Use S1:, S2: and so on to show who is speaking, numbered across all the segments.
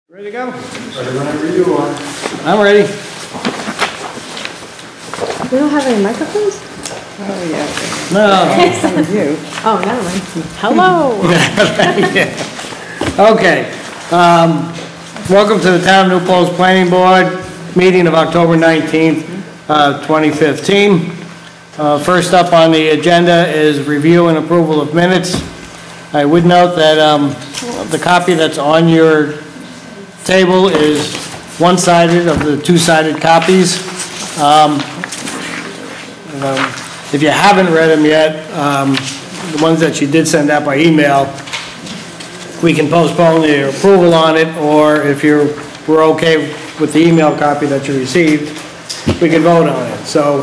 S1: Ready to go?
S2: Ready whenever you are.
S1: I'm ready.
S3: We don't have any microphones?
S4: Oh, yeah.
S1: No.
S4: Some of you.
S3: Oh, never mind. Hello.
S1: Okay. Welcome to the Town of New Paltz Planning Board meeting of October 19th, 2015. First up on the agenda is review and approval of minutes. I would note that the copy that's on your table is one-sided of the two-sided copies. If you haven't read them yet, the ones that you did send out by email, we can postpone the approval on it, or if we're okay with the email copy that you received, we can vote on it. So,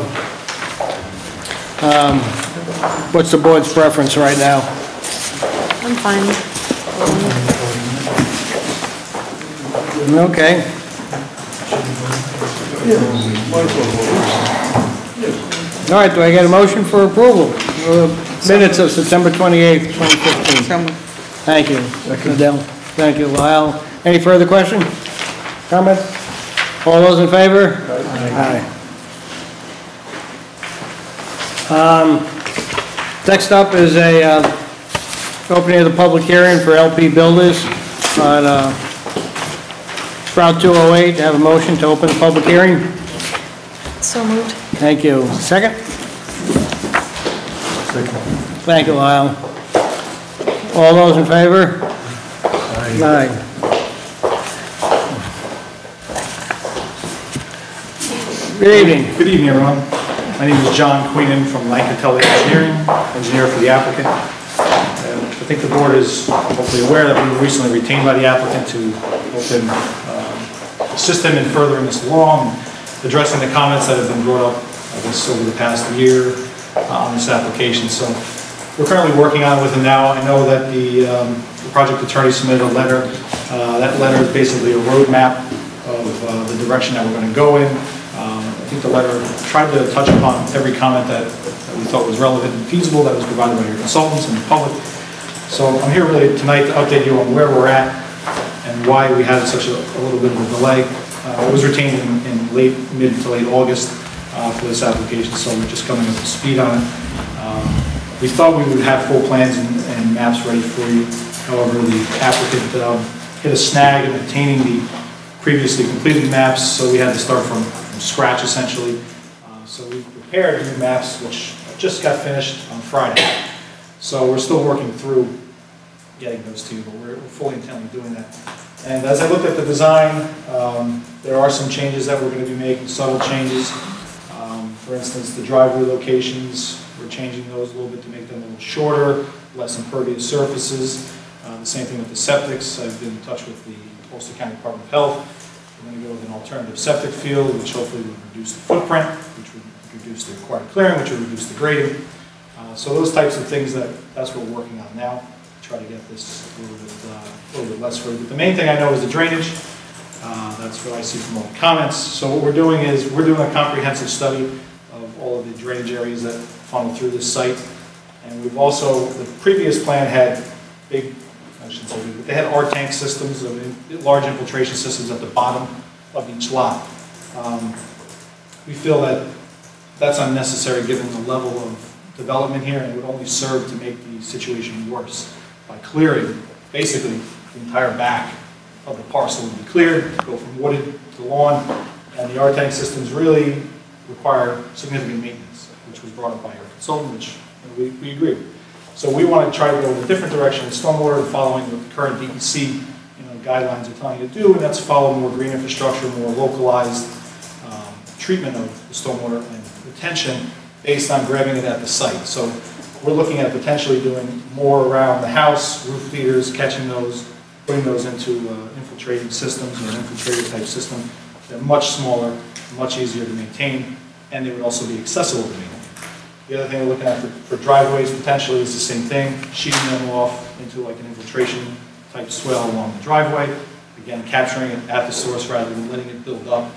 S1: what's the board's preference right now?
S3: I'm fine.
S1: Okay. All right, do I get a motion for approval? Minutes of September 28th, 2015. Thank you, Adele. Thank you, Lyle. Any further question? Comments? All those in favor? Aye. Next up is a opening of the public hearing for LP Builders on Route 208. Have a motion to open the public hearing.
S3: So moved.
S1: Thank you. Second? Thank you, Lyle. All those in favor? Aye. Good evening.
S2: Good evening, everyone. My name is John Queenan from Lancatelli Engineering, engineer for the applicant. I think the board is hopefully aware that we were recently retained by the applicant to assist them in furthering this along, addressing the comments that have been brought up, I guess, over the past year on this application. So we're currently working on it with them now. I know that the project attorney submitted a letter. That letter is basically a roadmap of the direction that we're going to go in. I think the letter tried to touch upon every comment that we thought was relevant and feasible that was provided by your consultants and the public. So I'm here really tonight to update you on where we're at and why we had such a little bit of a delay. It was retained in mid to late August for this application, so we're just coming up to speed on it. We thought we would have full plans and maps ready for you. However, the applicant hit a snag in obtaining the previously completed maps, so we had to start from scratch essentially. So we prepared new maps, which just got finished on Friday. So we're still working through getting those to you, but we're fully intending doing that. And as I looked at the design, there are some changes that we're going to be making, subtle changes. For instance, the driveway locations, we're changing those a little bit to make them a little shorter, less impervious surfaces. The same thing with the septics. I've been in touch with the Ulster County Department of Health. We're going to go with an alternative septic field, which hopefully will reduce the footprint, which would reduce the required clearing, which would reduce the grading. So those types of things, that's what we're working on now. Try to get this a little bit less further. But the main thing I know is the drainage. That's what I see from all the comments. So what we're doing is we're doing a comprehensive study of all of the drainage areas that funnel through this site. And we've also, the previous plan had big, I shouldn't say big, but they had R-tank systems, large infiltration systems at the bottom of each lot. We feel that that's unnecessary given the level of development here, and it would only serve to make the situation worse by clearing basically the entire back of the parcel would be cleared, go from wooded to lawn, and the R-tank systems really require significant maintenance, which was brought up by our consultant, which we agree with. So we want to try to go in a different direction with stormwater, following what the current DEC guidelines are telling you to do, and that's follow more green infrastructure, more localized treatment of the stormwater and retention based on grabbing it at the site. So we're looking at potentially doing more around the house, roof leaders, catching those, putting those into infiltrating systems or an infiltrator type system. They're much smaller, much easier to maintain, and they would also be accessible to maintain. The other thing we're looking at for driveways potentially is the same thing, sheeting them off into like an infiltration type swell along the driveway. Again, capturing it at the source rather than letting it build up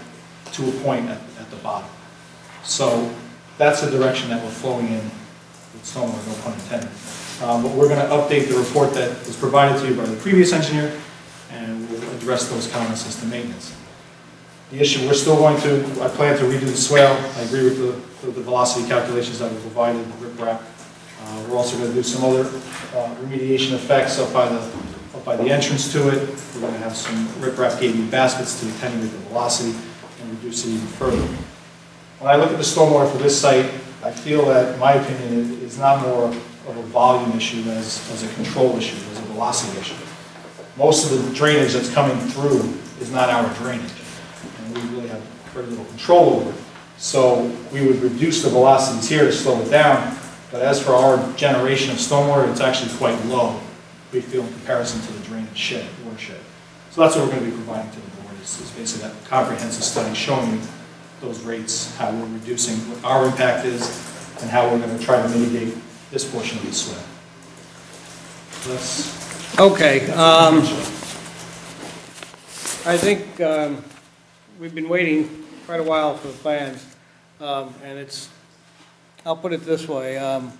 S2: to a point at the bottom. So that's the direction that we're flowing in with stormwater, no pun intended. But we're going to update the report that was provided to you by the previous engineer, and we'll address those comments as to maintenance. The issue, we're still going to, I plan to redo the swale. I agree with the velocity calculations that were provided, the riprap. We're also going to do some other remediation effects up by the entrance to it. We're going to have some riprap gaving baskets to attenuate the velocity and reduce it even further. When I look at the stormwater for this site, I feel that, in my opinion, it is not more of a volume issue as a control issue, as a velocity issue. Most of the drainage that's coming through is not our drainage, and we really have very little control over it. So we would reduce the velocities here to slow it down, but as for our generation of stormwater, it's actually quite low, we feel, in comparison to the drainage watershed. So that's what we're going to be providing to the board, is basically that comprehensive study showing you those rates, how we're reducing, what our impact is, and how we're going to try to mitigate this portion of the swale. So that's
S1: Okay. I think we've been waiting quite a while for the plans, and it's, I'll put it this way. I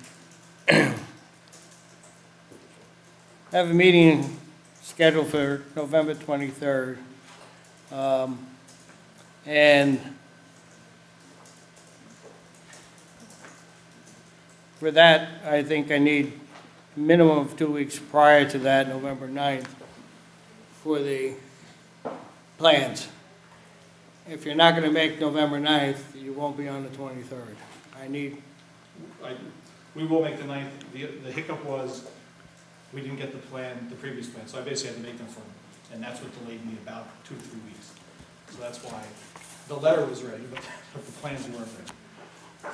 S1: have a meeting scheduled for November 23rd, and for that, I think I need a minimum of 2 weeks prior to that, November 9th, for the plans. If you're not going to make November 9th, you won't be on the 23rd.
S2: we will make the 9th. The hiccup was we didn't get the previous plan, so I basically had to make them for them, and that's what delayed me about 2 to 3 weeks. So that's why the letter was ready, but the plans weren't ready.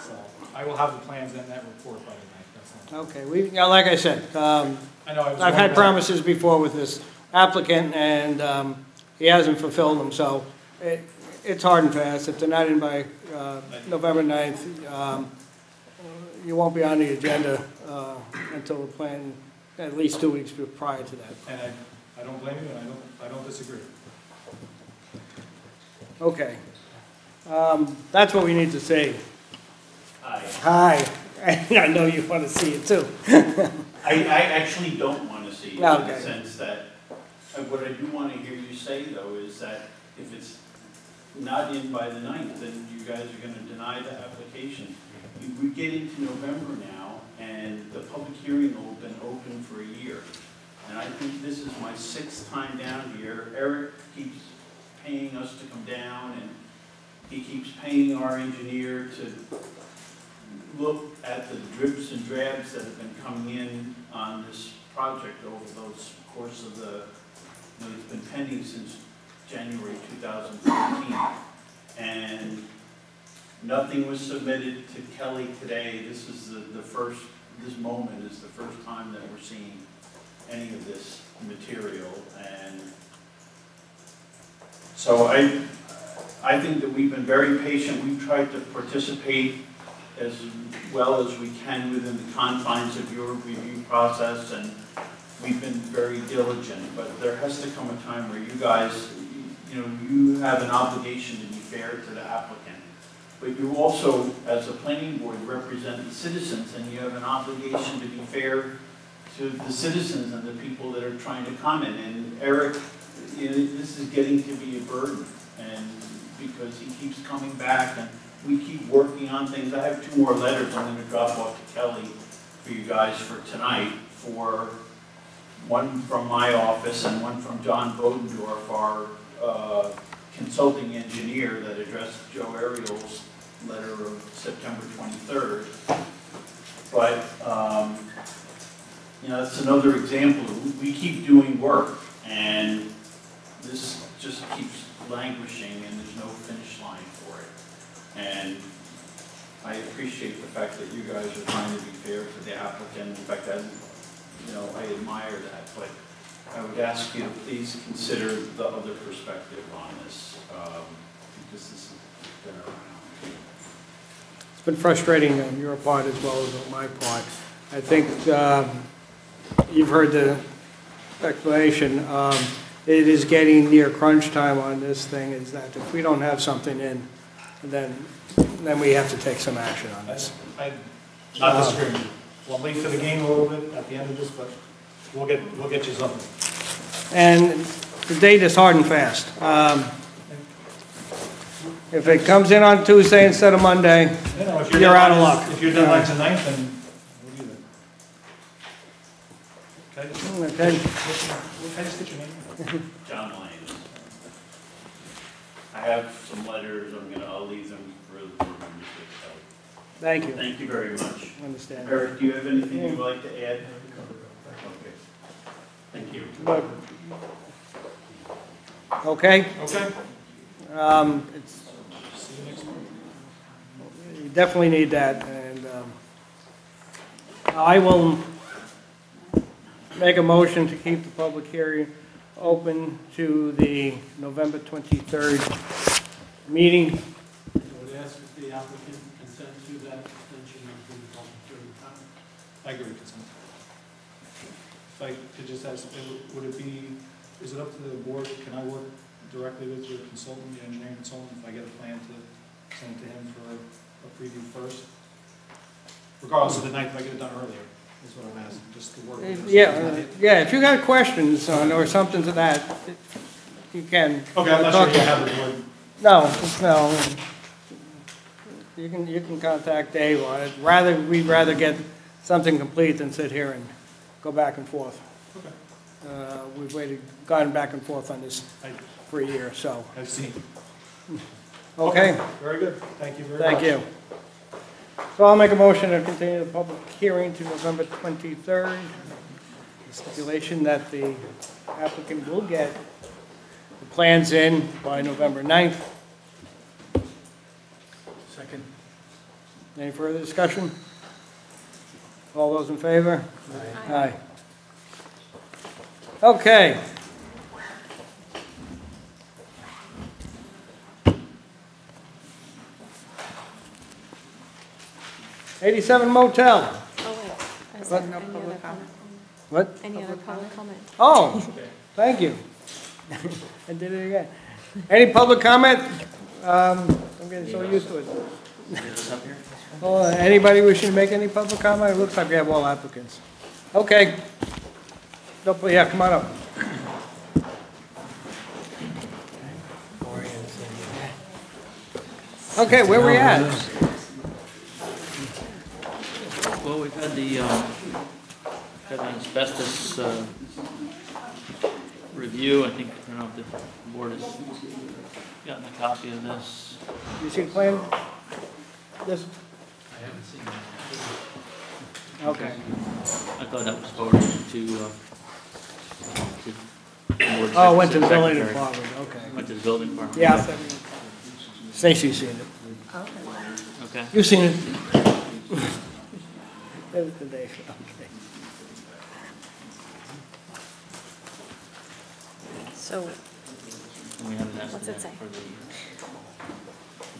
S2: So I will have the plans and that report by the 9th. That's all.
S1: Okay, like I said,
S2: I know
S1: I've had promises before with this applicant, and he hasn't fulfilled them, so it's hard and fast. If they're not in by November 9th, you won't be on the agenda until the plan, at least 2 weeks prior to that.
S2: And I don't blame you, and I don't disagree.
S1: Okay. That's what we need to say.
S5: Hi.
S1: Hi. I know you want to see it too.
S5: I actually don't want to see it in
S1: Okay.
S5: the sense that, what I do want to hear you say though is that if it's not in by the 9th, then you guys are going to deny the application. We get into November now, and the public hearing will have been open for a year. And I think this is my 6th time down here. Eric keeps paying us to come down, and he keeps paying our engineer to look at the drips and drabs that have been coming in on this project over those course of the, it's been pending since January 2014. And nothing was submitted to Kelly today. This is this moment is the first time that we're seeing any of this material. And so I think that we've been very patient. We've tried to participate as well as we can within the confines of your review process, and we've been very diligent. But there has to come a time where you guys, you have an obligation to be fair to the applicant. But you also, as a planning board, represent the citizens, and you have an obligation to be fair to the citizens and the people that are trying to comment. And Eric, this is getting to be a burden, and because he keeps coming back, and we keep working on things. I have 2 more letters I'm going to drop off to Kelly for you guys for tonight, for one from my office and one from John Bodendorf, our consulting engineer that addressed Joe Ariel's letter of September 23rd. But, that's another example. We keep doing work, and this just keeps languishing, and there's no finish line for it. And I appreciate the fact that you guys are trying to be fair to the applicant. In fact, I admire that. But I would ask you to please consider the other perspective on this, because this has been around.
S1: It's been frustrating on your part as well as on my part. I think you've heard the explanation. It is getting near crunch time on this thing, is that if we don't have something in, then we have to take some action on this.
S2: I'm not disagreeing. Well, late to the game a little bit at the end of this, but we'll get you something.
S1: And the date is hard and fast. If it comes in on Tuesday instead of Monday,
S2: You know, if your
S1: you're out of
S2: deadline
S1: luck.
S2: is- If your deadline's the 9th, then what do you think? Can I just,
S1: Okay.
S2: can I just get your name?
S5: John Lyons. I have some letters, I'll leave them for the board members to accept.
S1: Thank you.
S5: Thank you very much.
S1: Understand.
S5: Eric, do you have anything you'd like to add? Okay. Thank you.
S1: But- Okay?
S2: Okay.
S1: It's,
S2: See you next month.
S1: you definitely need that, and, I will make a motion to keep the public hearing open to the November 23rd meeting.
S6: I would ask if the applicant consent to that extension of the public hearing time.
S2: I agree with consent. If I could just ask, would it be, is it up to the board, can I work directly with your consultant, the engineering consultant, if I get a plan to send it to him for a preview first? Regardless of the night, if I get it done earlier, is what I'm asking, just to work with.
S1: Yeah, if you got questions on, or something to that, you can.
S2: Okay, I'm not sure you have the board.
S1: No. You can contact Dave on it. We'd rather get something complete than sit here and go back and forth.
S2: Okay.
S1: We've gone back and forth on this for a year, so.
S2: I've seen.
S1: Okay,
S2: Very good, thank you very much.
S1: thank you. So I'll make a motion to continue the public hearing to November 23rd. The stipulation that the applicant will get the plans in by November 9th.
S6: Second.
S1: Any further discussion? All those in favor? Aye. Okay. '87 Motel.
S3: Oh, wait. Is
S1: What?
S3: there
S4: No
S3: any
S4: public
S3: other
S4: comment.
S1: What?
S3: Any other public comment?
S1: Oh, thank you. I did it again. Any public comment? I'm getting so used to it. Anybody wishing to make any public comment? It looks like we have all applicants. Okay. Yeah, come on up. Okay, where we at?
S7: Well, we've had the asbestos review. I think, I don't know if the board has gotten a copy of this.
S1: You see the plan? This?
S6: I haven't seen that.
S1: Okay.
S7: I thought that was forwarded to the board
S1: Oh, went to the building
S7: secretary.
S1: department, okay.
S7: Went to the building department.
S1: Yeah. Stacy's seen it.
S7: Okay.
S1: You've seen it. That was the day, okay.
S3: So,
S7: And we have an
S3: What's it
S7: estimate
S3: say?
S7: for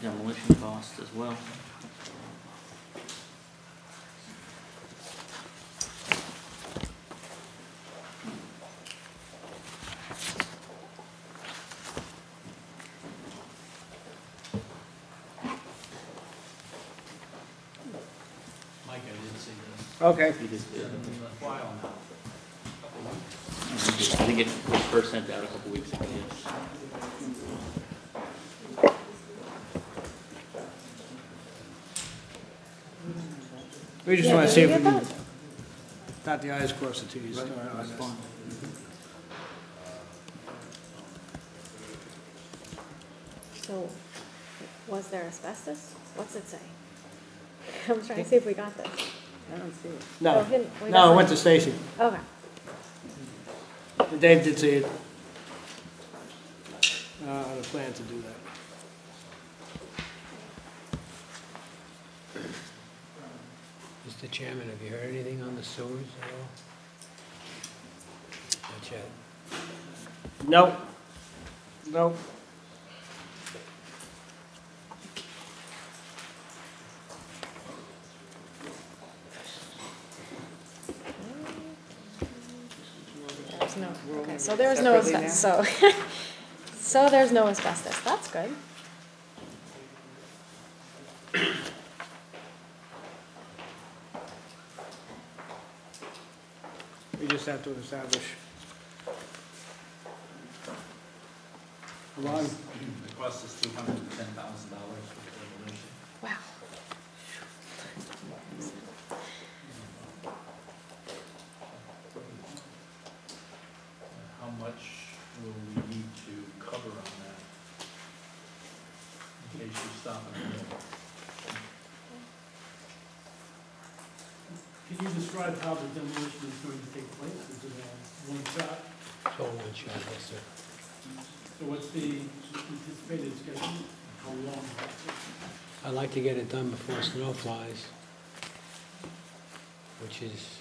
S7: the demolition cost as well.
S6: Mike, I didn't see this.
S1: Okay.
S7: We just did.
S6: File now.
S7: I think it was first sent out a couple weeks ago, yes.
S1: We just
S3: Yeah,
S1: want to
S3: did
S1: see
S3: we
S1: if we
S3: get
S1: can dot the i's, cross the t's.
S7: That's fine.
S3: so, was there asbestos? What's it say? I'm trying to see if we got this.
S4: I don't see it.
S1: No,
S3: Oh, hidden- we
S1: no,
S3: got
S1: it went to Stacy.
S3: Okay.
S1: Dave did see it. On a plan to do that.
S8: Mr. Chairman, have you heard anything on the sewers at all? Not yet.
S1: Nope. Nope.
S3: There's no, okay, so there's no
S4: Separately
S3: asbestos, so, so there's no asbestos, that's good.
S1: We just have to establish
S6: Along,
S9: The cost is $210,000 for demolition.
S3: Wow.
S9: How much will we need to cover on that? In case you stop in the middle.
S6: can you describe how the demolition is going to take place? Is it a one shot?
S8: It's all one shot, yes, sir.
S6: So what's the anticipated schedule? How long?
S8: I'd like to get it done before snow flies, which is,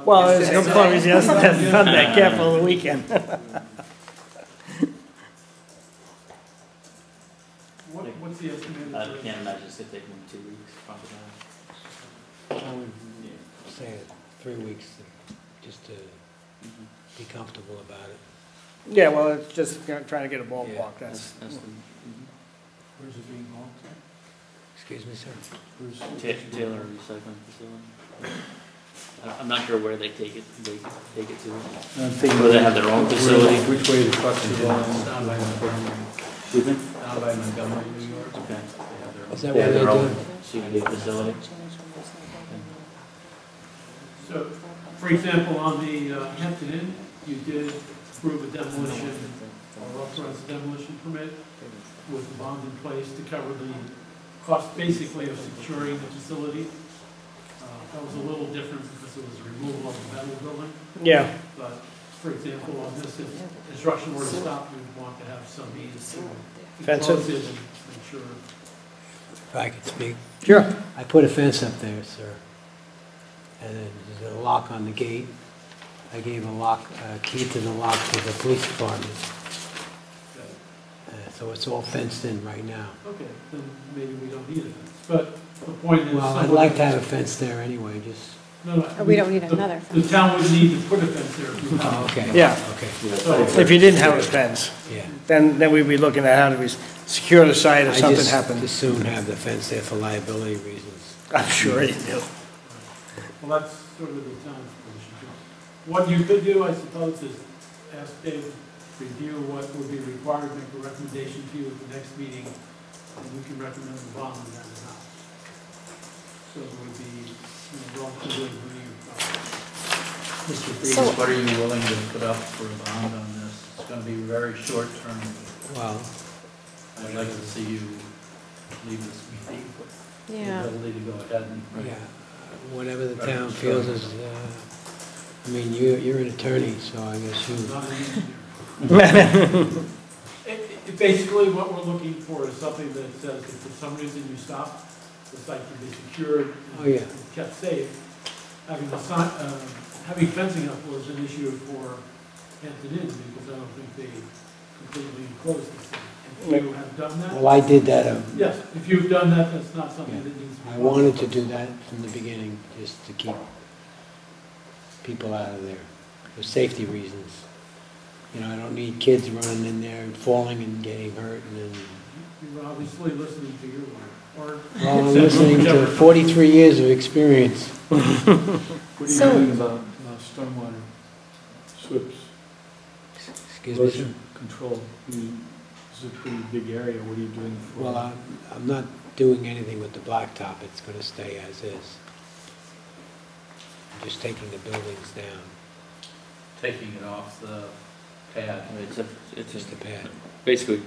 S1: Well, it's no problem, he hasn't done that careful the weekend.
S6: What's the estimated?
S7: I can't imagine it's gonna take them 2 weeks, probably not.
S8: I would say 3 weeks, just to be comfortable about it.
S1: Yeah, well, it's just trying to get a ballpark, that's.
S7: That's the,
S6: Where's it being hauled?
S8: Excuse me, sir?
S7: Taylor Recycling Facility. I'm not sure where they take it to. Whether they have their own facility.
S9: Which way the truck is going? Down by Montgomery.
S7: Excuse me?
S9: Down by Montgomery, New York.
S7: Okay.
S9: They have their own.
S8: Is that
S7: They
S8: what
S7: have
S8: they
S7: their
S8: do?
S7: own CBD facility.
S6: So, for example, on the Hampton Inn, you did approve a demolition or authorize a demolition permit with the bond in place to cover the cost basically of securing the facility. That was a little different because it was removal of the metal building.
S1: Yeah,
S6: But, for example, on this, if construction were to stop, we would want to have some means to
S1: Fence
S6: close
S1: it?
S6: it and make sure.
S8: If I could speak.
S1: sure.
S8: I put a fence up there, sir, and then there's a lock on the gate. I gave a key to the lock to the police department. So it's all fenced in right now.
S6: Okay, then maybe we don't need a fence. But the point is.
S8: Well, I'd like to have a fence there anyway, just,
S6: No,
S3: We don't need
S6: the-
S3: another
S6: The
S3: fence.
S6: town would need to put a fence there. if we
S8: oh,
S6: want.
S8: okay.
S1: Yeah.
S8: Okay,
S1: If you didn't have a fence,
S8: yeah.
S1: then we'd be looking at how do we secure the site if something
S8: I
S1: happened.
S8: just as soon have the fence there for liability reasons.
S1: I'm sure you do.
S6: Well, that's sort of the town's position. What you could do, I suppose, is ask Dave to review what would be required, make a recommendation to you at the next meeting, and we can recommend the bond on that house. So it would be, relatively linear process.
S9: Mr. Freeze,
S3: So-
S9: what are you willing to put up for a bond on this? It's going to be very short term.
S8: Well,
S9: I'd like to see you leave this meeting with the
S3: Yeah.
S9: ability to go ahead and.
S8: yeah, whatever the town feels is, I mean, you're an attorney, so I guess you,
S6: Not an engineer. Basically, what we're looking for is something that says if for some reason you stop, the site can be secured
S8: Oh, yeah.
S6: and kept safe. Having having fencing up was an issue for Hampton Inn because I don't think they completely enclosed the site. If you have done that,
S8: well, I did that,
S6: yes, if you've done that, that's not something that needs to be.
S8: I wanted to do that from the beginning, just to keep people out of there, for safety reasons. You know, I don't need kids running in there and falling and getting hurt, and then,
S6: You're obviously listening to your lawyer, or.
S8: well, I'm listening to 43 years of experience.
S10: What are you
S3: So-
S10: doing about stormwater slips?
S8: Excuse me, sir?
S10: Erosion control. It's a pretty big area. What are you doing for?
S8: Well, I'm not doing anything with the blacktop, it's gonna stay as is. I'm just taking the buildings down,
S9: Taking it off the pad.
S7: It's
S8: just the pad.
S7: basically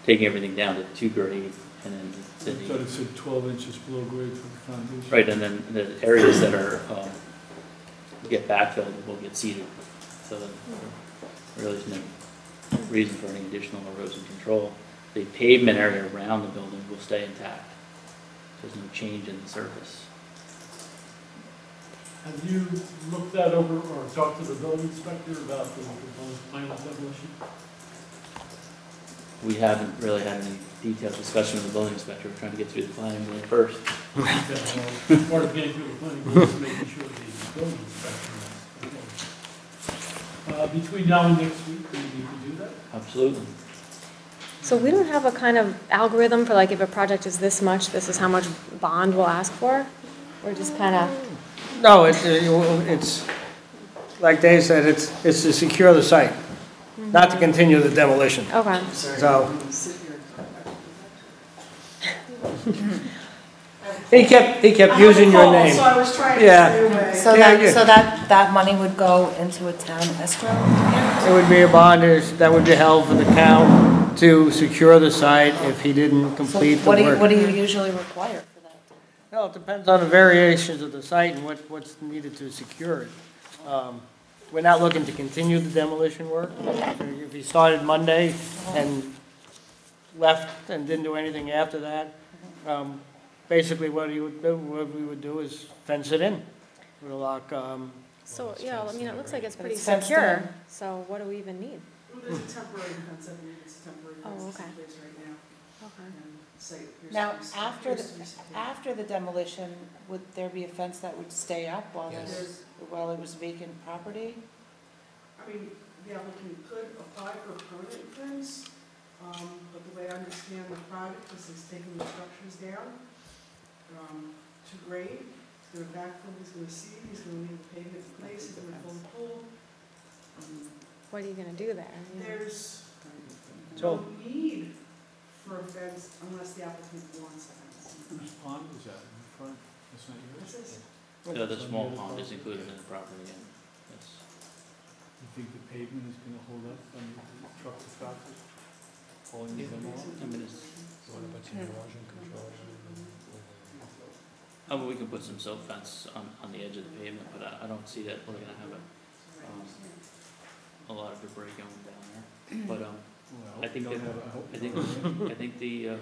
S7: taking everything down to 2 grade and then
S10: I thought it said 12 inches below grade for the foundation.
S7: right, and then the areas that are, get backfilled will get seeded. So that there really isn't any reason for any additional erosion control. The pavement area around the building will stay intact. There's no change in the surface.
S6: Have you looked that over or talked to the building inspector about the proposed plan of demolition?
S7: We haven't really had any detailed discussion with the building inspector. We're trying to get through the planning board first.
S6: Part of getting through the planning board is making sure the building inspector is okay. Between now and next week, we need to do that.
S7: Absolutely.
S3: So we don't have a kind of algorithm for like if a project is this much, this is how much bond we'll ask for? We're just kind of,
S1: No, it's, like Dave said, it's to secure the site. not to continue the demolition.
S3: Okay.
S1: So. He kept using your name.
S11: So I was trying to
S1: Yeah.
S11: stay away.
S12: So
S1: Yeah,
S12: that,
S1: yeah.
S12: so that money would go into a town escrow account?
S1: It would be a bond that would be held for the town to secure the site if he didn't
S12: So
S1: complete the
S12: what
S1: work.
S12: do you usually require for that?
S1: Well, it depends on the variations of the site and what's needed to secure it. We're not looking to continue the demolition work. If he started Monday and left and didn't do anything after that, basically what we would do is fence it in with a lock.
S3: So, yeah, I mean, it looks like it's
S12: But
S3: pretty
S12: it's fenced
S3: secure,
S12: in.
S3: so what do we even need?
S11: Well, there's a temporary fence, I believe it's a temporary
S3: Oh,
S11: fence that's
S3: okay.
S11: in place right now.
S3: Okay.
S11: And the site appears
S12: Now,
S11: to be-
S12: after
S11: appears to be secure.
S12: after the demolition, would there be a fence that would stay up while
S11: Yes.
S12: while it was vacant property?
S11: I mean, the applicant could apply for a permanent fence, but the way I understand the project is he's taking the structures down to grade. He's gonna backfill, he's gonna seed, he's gonna leave the pavement in place, he's gonna fill the pool.
S3: What are you gonna do there?
S11: There's
S1: So-
S11: no need for a fence unless the applicant wants a fence.
S10: Whose pond is that in front? That's not yours?
S11: This is,
S7: The small pond is included in the property, and that's,
S10: You think the pavement is gonna hold up on the truck traffic? Pulling them off?
S7: I mean, it's,
S8: What about the erosion control?
S7: we can put some silt fence on the edge of the pavement, but I don't see that we're gonna have a lot of debris going down there. But,
S10: Well,
S7: I think
S10: don't
S7: that-
S10: have a- hope
S7: I
S10: you
S7: think,
S10: don't.
S7: I think the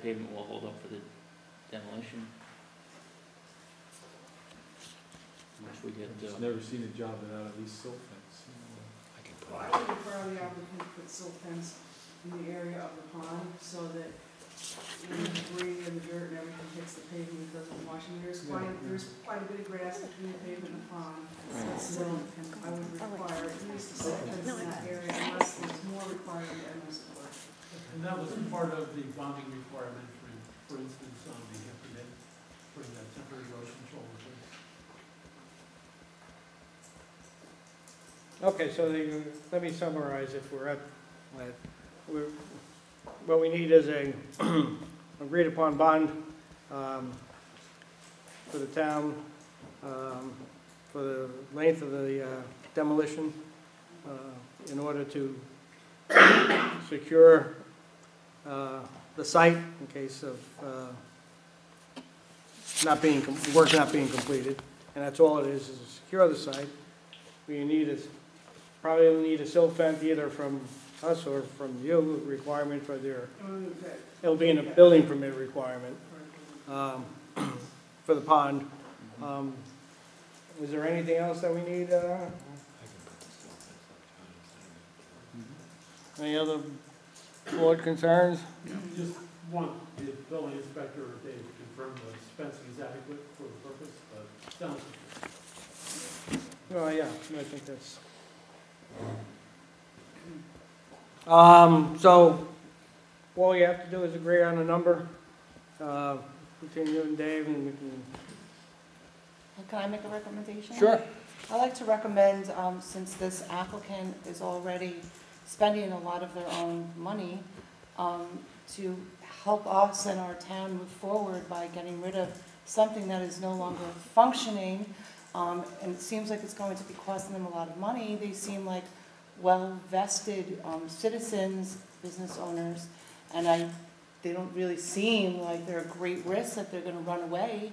S7: pavement will hold up for the demolition. Once we get,
S10: I've just never seen a job without at least silt fence.
S11: well, I would require the applicant to put silt fence in the area of the pond so that when the debris and the dirt and everything hits the pavement, it doesn't wash. And there's quite a bit of grass between the pavement and the pond. So I would require at least a silt fence in that area unless there's more required in the MS work.
S6: And that was part of the bonding requirement for instance, on the empty net, putting that temporary erosion control in place.
S1: Okay, so let me summarize if we're what we need is a agreed upon bond for the town for the length of the demolition in order to secure the site in case of work not being completed. And that's all it is to secure the site. Probably need a silt fence either from us or from you, requirement for it'll be in a building permit requirement for the pond. Is there anything else that we need? Any other board concerns?
S6: Just want the building inspector or Dave to confirm the fencing is adequate for the purpose, but sounds.
S1: Oh, yeah, I think that's. So, all you have to do is agree on a number, between you and Dave, and we can.
S12: Can I make a recommendation?
S1: Sure.
S12: I'd like to recommend, since this applicant is already spending a lot of their own money, to help us and our town move forward by getting rid of something that is no longer functioning, and it seems like it's going to be costing them a lot of money. They seem like well-vested citizens, business owners, and they don't really seem like they're a great risk that they're going to run away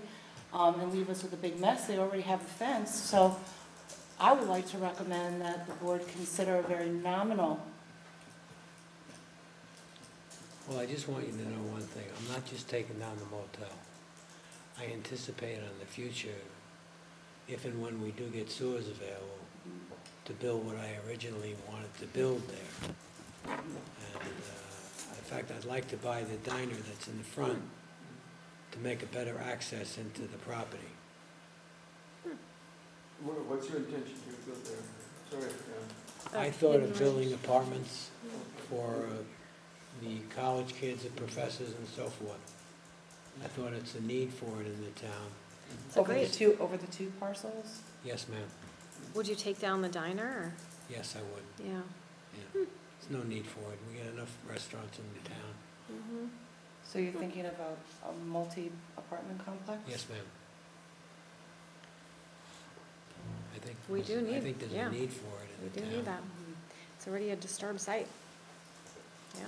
S12: and leave us with a big mess. They already have a fence, so I would like to recommend that the board consider a very nominal.
S8: Well, I just want you to know one thing. I'm not just taking down the motel. I anticipate in the future, if and when we do get sewers available, to build what I originally wanted to build there. And in fact, I'd like to buy the diner that's in the front to make a better access into the property.
S9: What's your intention to build there? Sorry.
S8: I thought of building apartments for the college kids and professors and so forth. I thought it's a need for it in the town.
S12: Over the two parcels?
S8: Yes, ma'am.
S3: Would you take down the diner, or?
S8: Yes, I would.
S3: Yeah.
S8: Yeah. There's no need for it. We got enough restaurants in the town.
S3: Mhm.
S12: So you're thinking about a multi-apartment complex?
S8: Yes, ma'am. I think.
S3: We do
S8: I
S3: need-
S8: think there's
S3: yeah.
S8: a need for it
S3: We
S8: in the
S3: do
S8: town.
S3: need that. It's already a disturbed site. Yeah.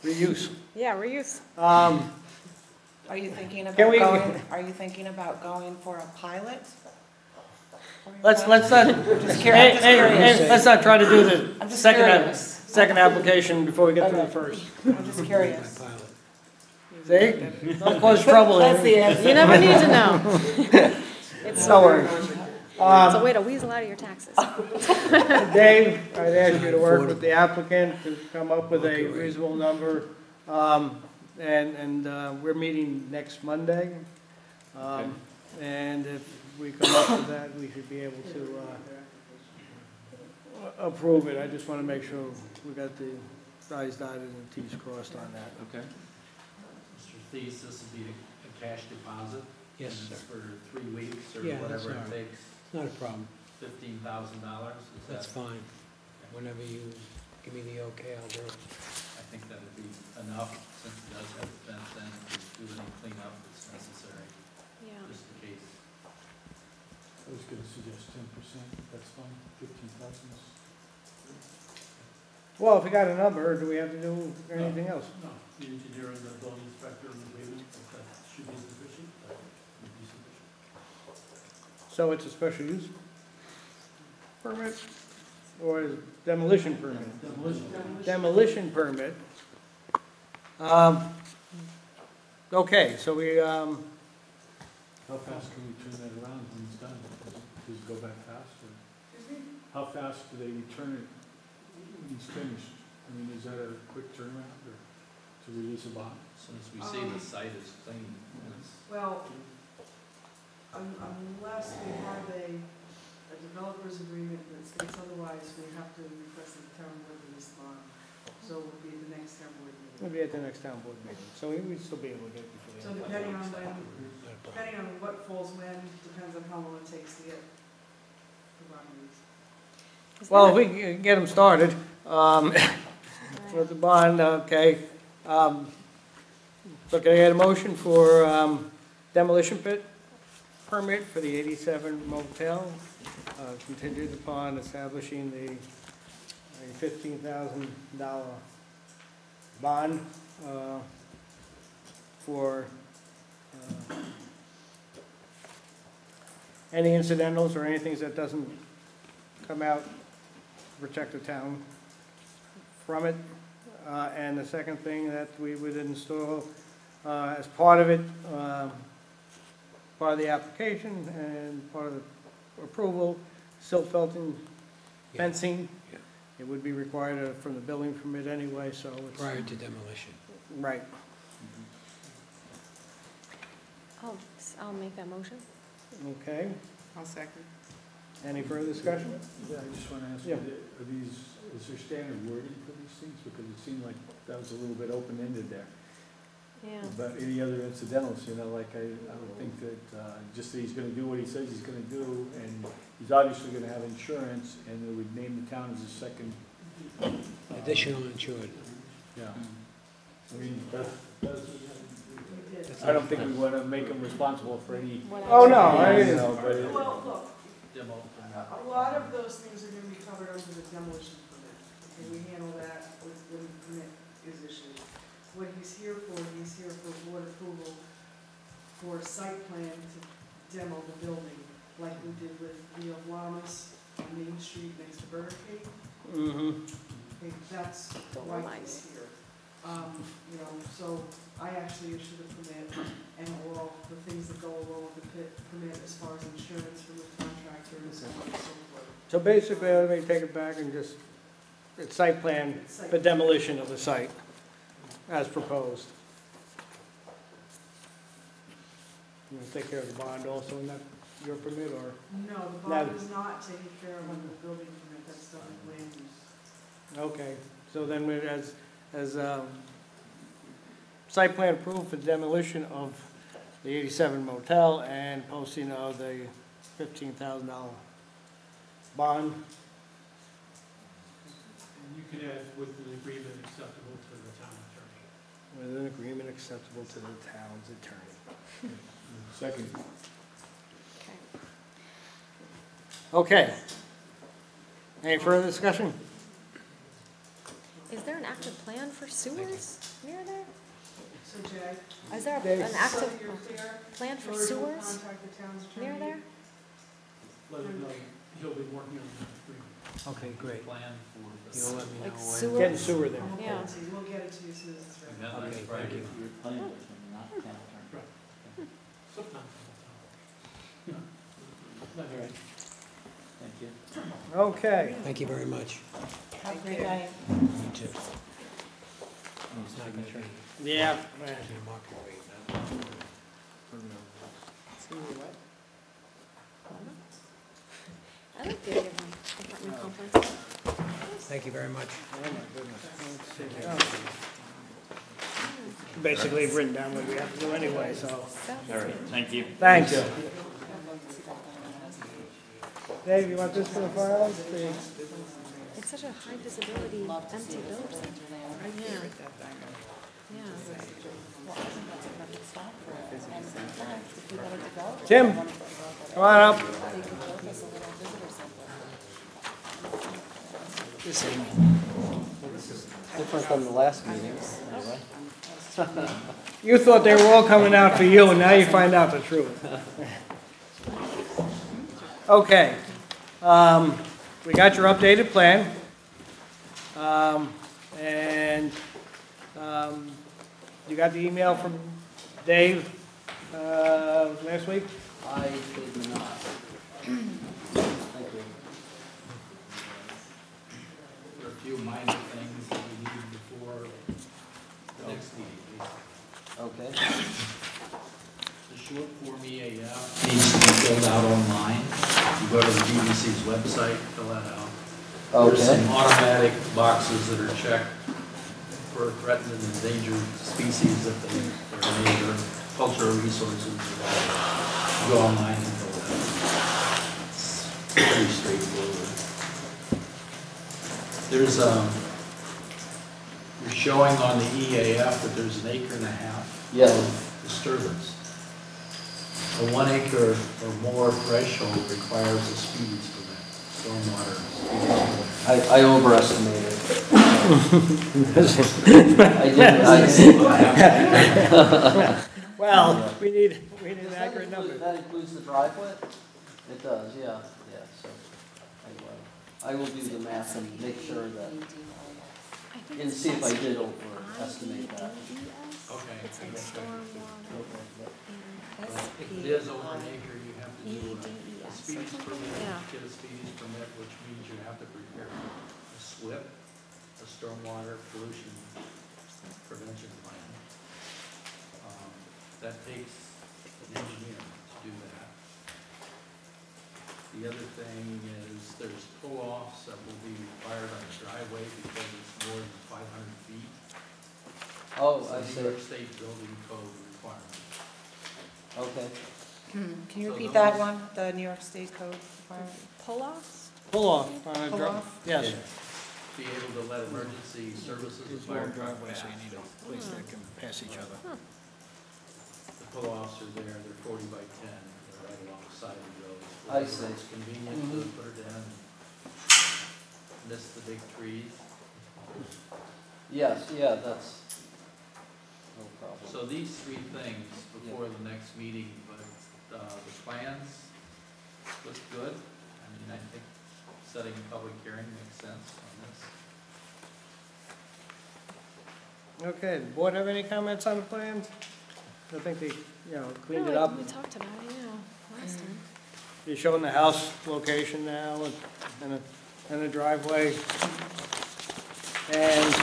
S1: Reuse.
S3: Yeah, reuse.
S12: Are you thinking
S1: Can
S12: about
S1: we-
S12: going, are you thinking about going for a pilot? For your
S1: Let's
S12: pilot?
S1: not,
S12: Just
S1: hey,
S12: curious.
S1: hey, let's not try to do
S12: I'm
S1: the
S12: just
S1: second,
S12: curious.
S1: second application before we get through the
S12: Okay.
S1: first.
S12: I'm just curious.
S8: My pilot.
S1: See? Don't cause trouble.
S12: That's the
S1: Amy.
S12: answer.
S3: You never need to know. It's
S1: Don't worry.
S3: it's a way to weasel out of your taxes.
S1: Dave, I'd ask you to work with the applicant to come up with a reasonable number. We're meeting next Monday. And if we come up with that, we should be able to approve it. I just want to make sure we got the i's dotted and the t's crossed on that.
S7: Okay.
S9: Mr. Thies, this will be a cash deposit?
S8: Yes,
S9: and it's
S8: sir.
S9: for 3 weeks or
S8: Yeah, that's
S9: whatever
S8: all
S9: it
S8: right.
S9: takes,
S8: It's not a problem.
S9: $15,000?
S8: That's fine. Whenever you give me the okay, I'll do it.
S9: I think that would be enough, since it does have a fence in, to do any cleanup that's necessary,
S3: Yeah.
S9: just in case.
S10: I was gonna suggest 10%, that's fine, 15,000.
S1: Well, if we got a number, do we have to do anything else?
S6: No, the engineer and the building inspector and the payment, that should be sufficient, that would be sufficient.
S1: So it's a special use permit or is demolition permit?
S6: Demolition.
S1: Demolition permit. Okay, so we,
S10: How fast can we turn that around when it's done? Does it go back fast, or how fast do they return it when he's finished? I mean, is that a quick turnaround, or to release a bond?
S9: As soon as we see the site is clean, and it's
S11: Well, unless we have a developer's agreement that states otherwise, we have to request that the town board release the bond. So it will be the next town board meeting.
S1: we'll be at the next town board meeting, so we'd still be able to get it before the
S11: So
S1: end of the
S11: depending on
S1: month.
S11: when,
S8: Not a problem.
S11: depending on what falls when, depends on how long it takes to get the bond released.
S3: Is
S1: Well, if
S3: there-
S1: we can get them started, with the bond, okay. So can I get a motion for demolition pit permit for the 87 motel, contingent upon establishing the $15,000 bond for any incidentals or anything that doesn't come out to protect the town from it. And the second thing that we would install as part of it, part of the application and part of the approval, silt felting
S8: Yeah.
S1: fencing.
S8: Yeah.
S1: It would be required from the building permit anyway, so it's.
S8: Prior to demolition.
S1: Right.
S3: I'll make that motion.
S1: Okay.
S4: I'll second.
S1: Any further discussion?
S10: Yeah, I just want to ask
S1: Yeah.
S10: you, are these, is there standard wording for these things? Because it seemed like that was a little bit open-ended there.
S3: Yeah.
S10: About any other incidentals, you know, like I would think that just that he's gonna do what he says he's gonna do, and he's obviously gonna have insurance, and it would name the town as a second.
S8: Additional insured.
S10: Yeah. I mean, that's,
S11: We did.
S10: I don't think we wanna make him responsible for any,
S1: Oh, no, I
S10: you
S1: didn't.
S10: know, but it-
S11: Well, look,
S9: demo.
S11: a lot of those things are gonna be covered under the demolition permit, and we handle that when the permit is issued. What he's here for board approval for site plan to demo the building, like we did with the Lamas on Main Street next to Burger King.
S1: Mm-hmm.
S11: Okay, that's why he's here. You know, so I actually issued a permit and all the things that go along with the permit as far as insurance from the contractor and so on and so forth.
S1: So basically, let me take it back and just, it's site plan for demolition of the site as proposed. You want to take care of the bond also, not your permit, or?
S11: No, the
S1: No.
S11: bond is not taken care of under the building permit, that's done with land use.
S1: Okay, so then we, as site plan approved for demolition of the 87 motel and posting of the $15,000 bond.
S6: you can add with an agreement acceptable to the town attorney.
S1: With an agreement acceptable to the town's attorney.
S10: Second.
S3: Okay.
S1: Okay. Any further discussion?
S3: Is there an active plan for sewers near there?
S11: So Jay,
S3: Is there
S1: Dave.
S3: an
S11: so
S3: active
S11: you're clear,
S3: plan for
S11: George will
S3: sewers
S11: contact the town's attorney.
S3: near there?
S6: Let him know he'll be working on that agreement.
S8: Okay, great.
S9: Plan for the.
S8: You'll let me know
S3: Like
S8: when.
S3: sewer?
S1: Getting sewer there.
S11: I'll get
S3: Yeah.
S11: it to you, we'll get it to you as soon as it's ready.
S9: And then
S8: Okay,
S9: that's Friday.
S8: thank you.
S7: You're planning board, not town attorney.
S6: Right. Sometimes all the time. Not
S7: All right. Thank you.
S1: Okay.
S8: Thank you very much.
S12: Have a great night.
S8: You too.
S7: It's not gonna turn.
S1: Yeah.
S8: Your market rate,
S3: I like the idea of an apartment complex.
S8: Thank you very much.
S1: Basically written down what we have to do anyway, so.
S7: All right, thank you.
S1: Thanks. Dave, you want this for the file?
S3: It's such a high visibility empty building. Yeah. Yeah.
S1: Tim, come on up.
S13: Different from the last meeting.
S1: You thought they were all coming out for you, and now you find out the truth. Okay. We got your updated plan. And you got the email from Dave last week?
S13: I did not. Thank you.
S9: There are a few minor things that we need before the next meeting.
S13: Okay.
S9: The short form EAF needs to be filled out online. You go to the DVC's website, fill that out. There's some
S13: Okay.
S9: automatic boxes that are checked for threatened and endangered species if they're endangered, cultural resources. You go online and fill that out. It's pretty straightforward. There's you're showing on the EAF that there's an acre and a half
S13: Yes.
S9: of disturbance. A 1 acre or more threshold requires a speedies permit, stormwater speedies.
S13: I overestimated. I didn't.
S1: Well, we need an accurate number.
S13: That includes the driveway? It does, yeah, so. I will do the math and make sure that, and see if I did overestimate that.
S9: Okay.
S3: It's like stormwater and
S9: If it is over an acre, you have to do a
S3: SPEDS
S9: speedies
S3: or something?
S9: permit,
S3: Yeah.
S9: get a speedies permit, which means you have to prepare a SWIP, a stormwater pollution prevention plan. That takes an engineer to do that. The other thing is there's pull-offs that will be required on the driveway because it's more than 500 feet.
S13: Oh,
S9: It's a
S13: I
S9: New
S13: see.
S9: York State Building Code requirement.
S13: Okay.
S12: Can you
S9: So
S12: repeat that
S9: those-
S12: one, the New York State Code requirement?
S3: pull-offs?
S1: Pull off on a
S12: Pull
S1: drop.
S12: off?
S1: Yes.
S9: Be able to let emergency services and fire truck pass.
S1: place that can pass each other.
S9: The pull-offs are there, they're 40 by 10, they're right alongside the road.
S13: I see.
S9: It's convenient to put it in, miss the big trees.
S13: Yes, yeah, that's no problem.
S9: So these three things before the next meeting, but the plans look good. I mean, I think setting a public hearing makes sense on this.
S1: Okay, the board have any comments on the plans? I think they, cleaned it
S3: No,
S1: up.
S3: we talked about it, yeah, last time.
S1: You're showing the house location now and the driveway. And,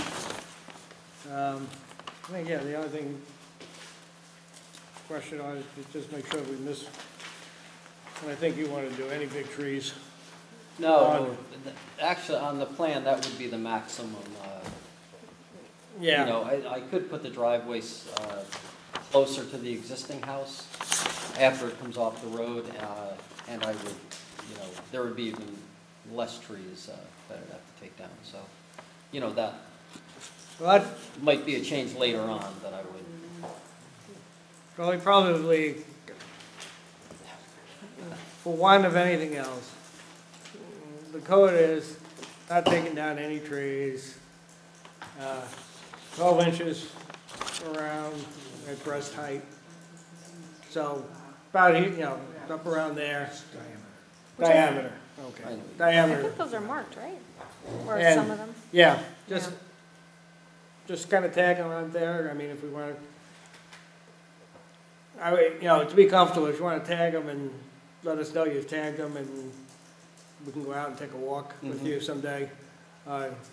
S1: I think, the other thing, question on is to just make sure we miss, and I think you want to do any big trees.
S13: No, actually, on the plan, that would be the maximum,
S1: Yeah.
S13: I could put the driveways closer to the existing house after it comes off the road, and I would, there would be even less trees that I'd have to take down, so you know, that
S1: Well, that,
S13: might be a change later on that I would.
S1: well, we probably, for want of anything else, the code is not taking down any trees, 12 inches around at breast height. So about, you know, up around there. Diameter, okay.
S3: I
S1: Diameter.
S3: think those are marked, right? Or
S1: And-
S3: some of them?
S1: Yeah, just kind of tag them on there. I mean, if we want to, you know, to be comfortable, if you want to tag them and let us know you've tagged them, and we can go out and take a walk with you someday,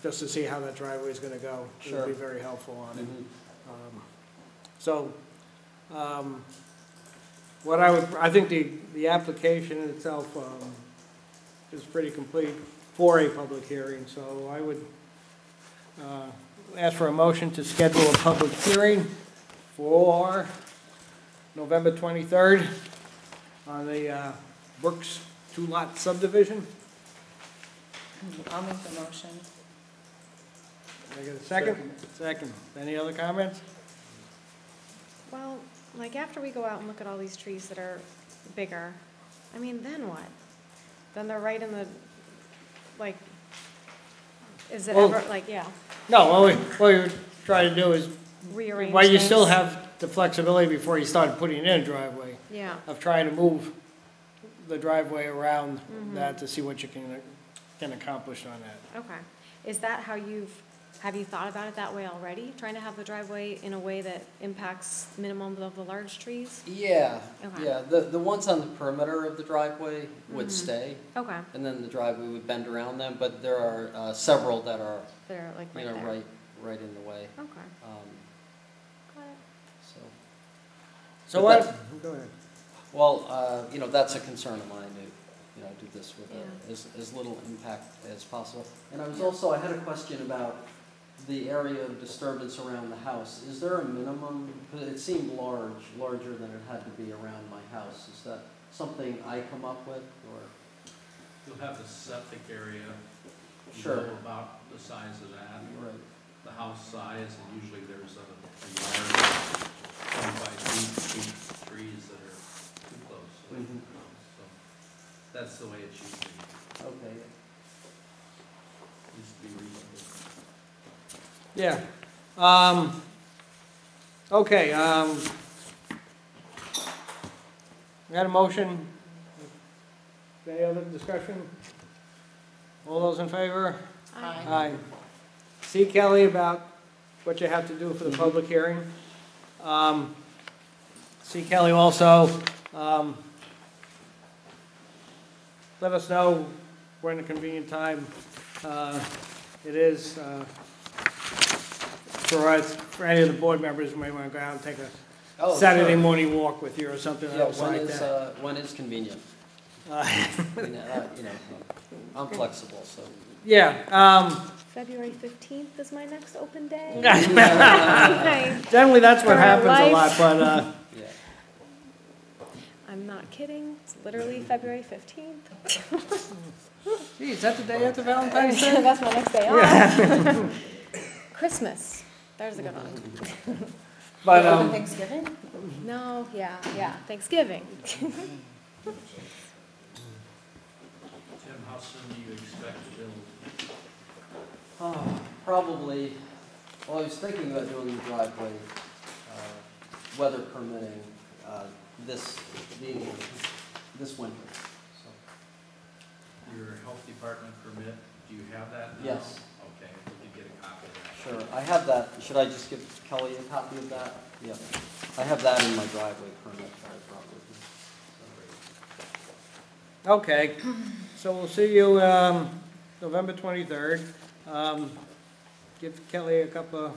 S1: just to see how that driveway is going to go. It would be very helpful on it. So, what I think the application itself is pretty complete for a public hearing, so I would ask for a motion to schedule a public hearing for November 23rd on the Brooks two-lot subdivision.
S12: I'll make the motion.
S1: Can I get a second? Second. Any other comments?
S3: Well, like after we go out and look at all these trees that are bigger, I mean, then what? Then they're right in the, like, is it
S1: Well-
S3: ever, like, yeah,
S1: No, what we try to do is,
S3: rearrange
S1: while you still
S3: things?
S1: have the flexibility before you start putting in a driveway,
S3: Yeah,
S1: of trying to move the driveway around that to see what you can accomplish on that.
S3: okay. Is that how have you thought about it that way already? Trying to have the driveway in a way that impacts minimum of the large trees?
S13: Yeah,
S3: Okay.
S13: yeah, the ones on the perimeter of the driveway would stay,
S3: Okay,
S13: and then the driveway would bend around them, but there are several that are,
S3: they're like
S13: you
S3: right
S13: know,
S3: there.
S13: right in the way.
S3: Okay, got it.
S13: So,
S1: So
S13: But
S1: what?
S13: that-
S1: Go ahead.
S13: well, you know, that's a concern of mine, to, you know, do this with
S3: Yeah.
S13: as little impact as possible. And I had a question about the area of disturbance around the house. Is there a minimum, because it seemed larger than it had to be around my house. Is that something I come up with, or?
S9: You'll have the septic area.
S13: Sure.
S9: Know about the size of that.
S13: Right.
S9: The house size, and usually there's a large 25 feet trees that are too close. Away from the house. So that's the way it should be.
S13: Okay.
S9: Needs to be reasonable.
S1: Yeah. Okay, we had a motion. Any other discussion? All those in favor?
S12: Aye.
S1: Aye. See Kelly about what you have to do for the public hearing. See Kelly also, let us know when a convenient time it is for us, for any of the board members who may want to go out and take a Saturday morning walk with you or something
S13: Yeah,
S1: else like that.
S13: when is convenient? You know, I'm flexible, so.
S1: Yeah,
S3: February 15th is my next open day.
S1: generally that's what
S3: For
S1: happens a lot,
S3: life.
S1: but,
S13: Yeah.
S3: I'm not kidding, it's literally February 15th.
S1: gee, is that the day after Valentine's Day?
S3: That's my next day off. Christmas, there's a good one.
S1: But,
S12: Open Thanksgiving?
S3: No, yeah, Thanksgiving.
S9: Tim, how soon do you expect to build?
S13: Probably, well, I was thinking about doing the driveway, weather permitting, this winter, so.
S9: Your health department permit, do you have that now?
S13: Yes.
S9: Okay, we could get a copy of that.
S13: Sure, I have that. Should I just give Kelly a copy of that? Yeah. I have that in my driveway permit that I brought with me.
S1: okay, so we'll see you, November 23rd. Give Kelly a couple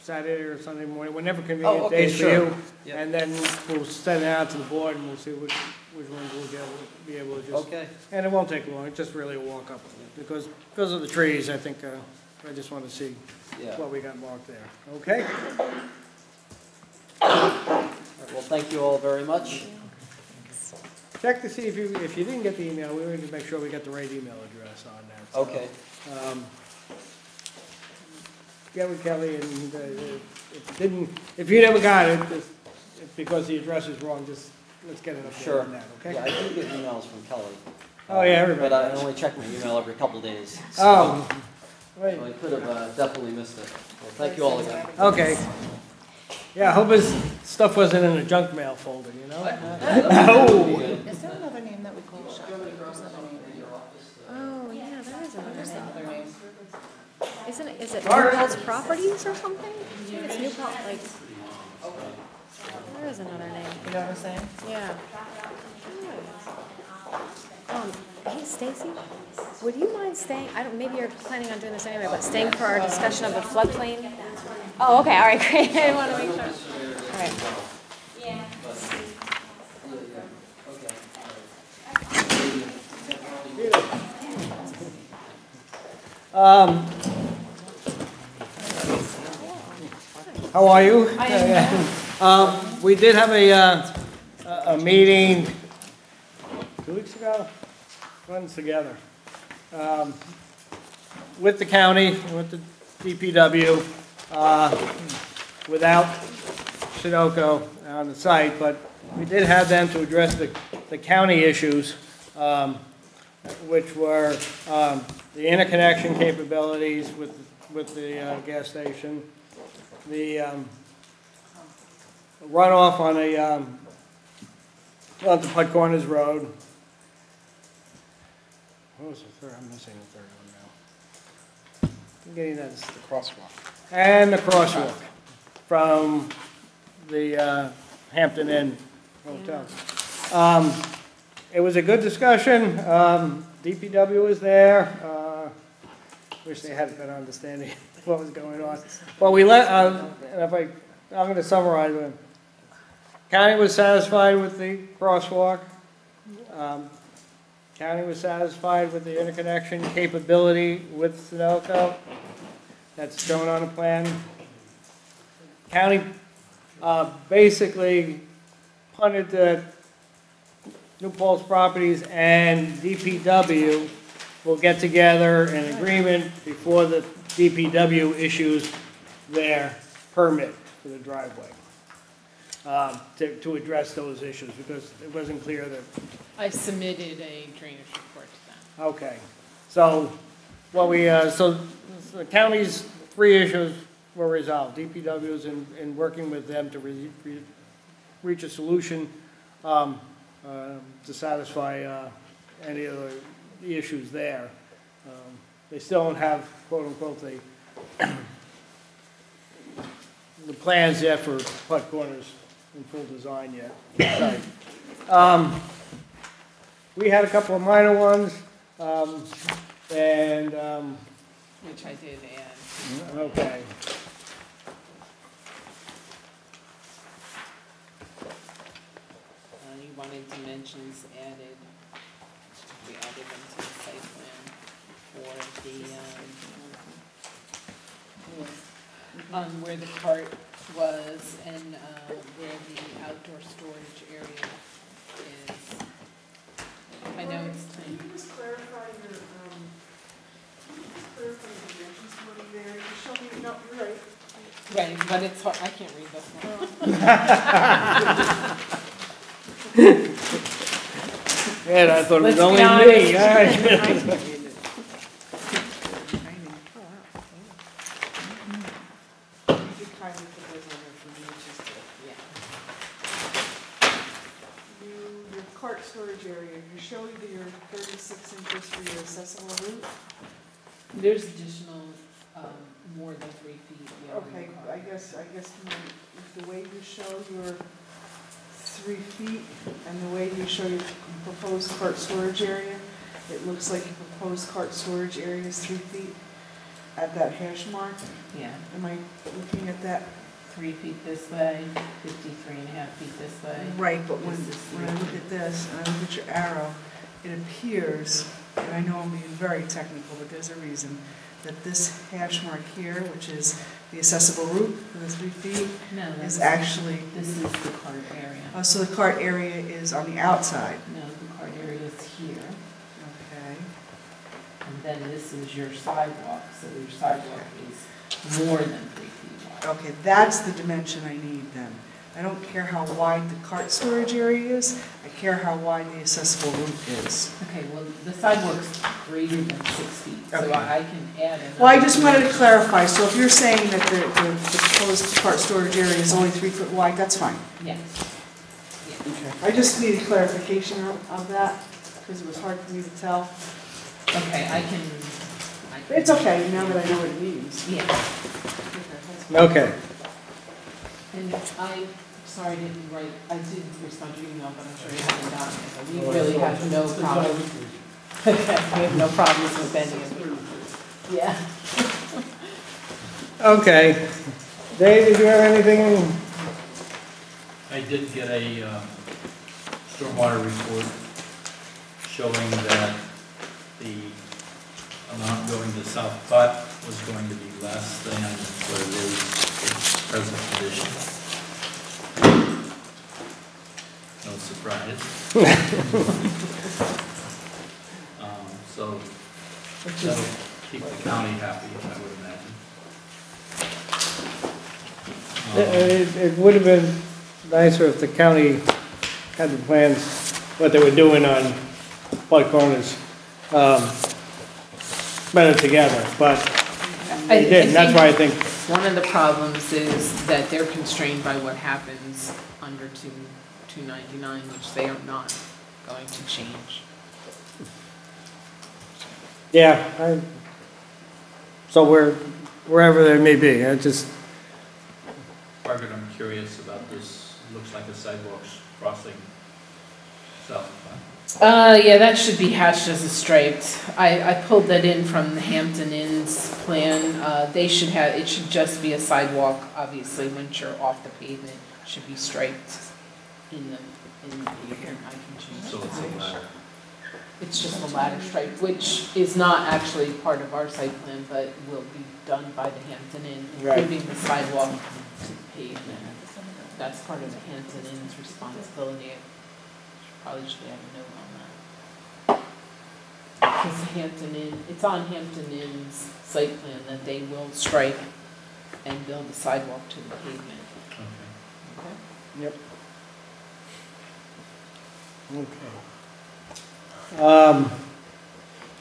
S1: Saturday or Sunday morning, whenever convenient
S13: okay,
S1: days for
S13: sure.
S1: you.
S13: Yep.
S1: And then we'll send it out to the board and we'll see which ones we'll be able to just.
S13: Okay.
S1: And it won't take long, it's just really a walk up, because of the trees, I think, I just want to see
S13: Yeah.
S1: what we got marked there, okay?
S13: All right, well, thank you all very much.
S1: Check to see if you didn't get the email, we need to make sure we got the right email address on there. So,
S13: Okay.
S1: get with Kelly, and if you never got it, just, it's because the address is wrong, just, let's get an update
S13: Sure.
S1: on that, okay?
S13: Yeah, I do get emails from Kelly.
S1: Oh, yeah, everybody
S13: But I
S1: does.
S13: only check my email every couple of days. So,
S1: Oh,
S13: so I could have definitely missed it. Well, thank you all again.
S1: okay. Yeah, I hope his stuff wasn't in a junk mail folder, you know?
S12: Is there another name that we call shopkeepers?
S3: Oh, yeah, there is another
S12: There's
S3: name.
S12: another name.
S3: Isn't it, is it Newpolt's Properties or something? I think it's Newport, like, there is another name.
S12: You know what I'm saying?
S3: Yeah. Hey Stacy, would you mind staying, I don't, maybe you're planning on doing this anyway, but staying for our discussion of the floodplain? Oh, okay, all right, great, I didn't want to make sure. All right.
S1: How are you? We did have a meeting 2 weeks ago, runs together, with the county, with the DPW, without Sunoco on the site, but we did have them to address the county issues, which were the interconnection capabilities with the gas station, the runoff on onto Putt Corners Road. What was the third? I'm missing the third one now. I'm getting that. The crosswalk. And the crosswalk from the Hampton Inn Hotel. It was a good discussion. DPW was there. Wish they had a better understanding of what was going on. But we I'm going to summarize it. County was satisfied with the crosswalk. County was satisfied with the interconnection capability with Sunoco. That's shown on the plan. County basically punted that New Paltz Properties and DPW will get together in agreement before the DPW issues their permit for the driveway. To address those issues, because it wasn't clear that.
S4: I submitted a drainage report to them.
S1: Okay, so what so the county's 3 issues were resolved. DPW is in working with them to reach a solution to satisfy any of the issues there. They still don't have, quote unquote, the plans yet for Putt Corners in full design yet. We had a couple of minor ones, and
S4: Which I did add.
S1: okay.
S4: You wanted dimensions added. We added them to the site plan for the, where the cart was and where the outdoor storage area is. I know it's
S11: Can you just clarify your, dimensions for me there? You show me, no, you're right.
S4: right, but it's hard, I can't read this one.
S1: Yeah, I thought it was
S4: Let's be
S1: only
S4: honest.
S1: me. All right.
S11: You could kindly put those on there for me, just to, your cart storage area, you show your 36 inches for your accessible route.
S4: There's additional, more than 3 feet, yeah.
S11: Okay, I guess the way you show your 3 feet and the way you show your proposed cart storage area, it looks like your proposed cart storage area is 3 feet at that hash mark.
S4: Yeah,
S11: Am I looking at that?
S4: 3 feet this way, 53.5 feet this way.
S11: Right, but when
S4: This is
S11: I look at this and I look at your arrow, it appears, and I know I'm being very technical, but there's a reason, that this hash mark here, which is the accessible route for the 3 feet,
S4: No,
S11: is
S4: that's,
S11: actually,
S4: this is the cart area.
S11: so the cart area is on the outside.
S4: No, the cart area is here,
S11: Okay.
S4: and then this is your sidewalk, so your sidewalk is more than 3 feet wide.
S11: Okay, that's the dimension I need then. I don't care how wide the cart storage area is, I care how wide the accessible route is.
S4: Okay, well, the sidewalk's greater than 6 feet, so
S11: Okay.
S4: I can add another.
S11: Well, I just wanted to clarify, so if you're saying that the proposed cart storage area is only 3 foot wide, that's fine.
S4: Yes.
S11: Okay. I just needed clarification of that, because it was hard for me to tell.
S4: Okay, I can.
S11: It's okay, now that I know what it means.
S4: Yeah.
S1: Okay.
S4: And I'm sorry I didn't write, I didn't respond to your email, but I'm sure you haven't gotten it. But we really have no problem. We have no problems with any of it. Yeah.
S1: Okay. Dave, did you have anything?
S9: I did get a stormwater report showing that the amount going to South Putt was going to be less than what it is in present condition. No surprise. So that'll keep the county happy, I would imagine.
S1: It would have been nicer if the county had the plans, what they were doing on Flood Corners, better together, but they didn't. That's why I think.
S4: One of the problems is that they're constrained by what happens under 299, which they are not going to change.
S1: Yeah, so wherever they may be, I just.
S9: Margaret, I'm curious about this, looks like a sidewalk crossing South Putt.
S4: Yeah, that should be hatched as a striped. I pulled that in from the Hampton Inn's plan. They should have, it should just be a sidewalk, obviously, once you're off the pavement, it should be striped in the pavement. I can change
S9: So it's a ladder.
S4: It's just a ladder stripe, which is not actually part of our site plan, but will be done by the Hampton Inn, including the sidewalk to the pavement. That's part of the Hampton Inn's responsibility. Probably should have a note on that. Because Hampton Inn, it's on Hampton Inn's site plan that they will stripe and build a sidewalk to the pavement.
S9: Okay.
S4: Okay?
S1: Yep. Okay.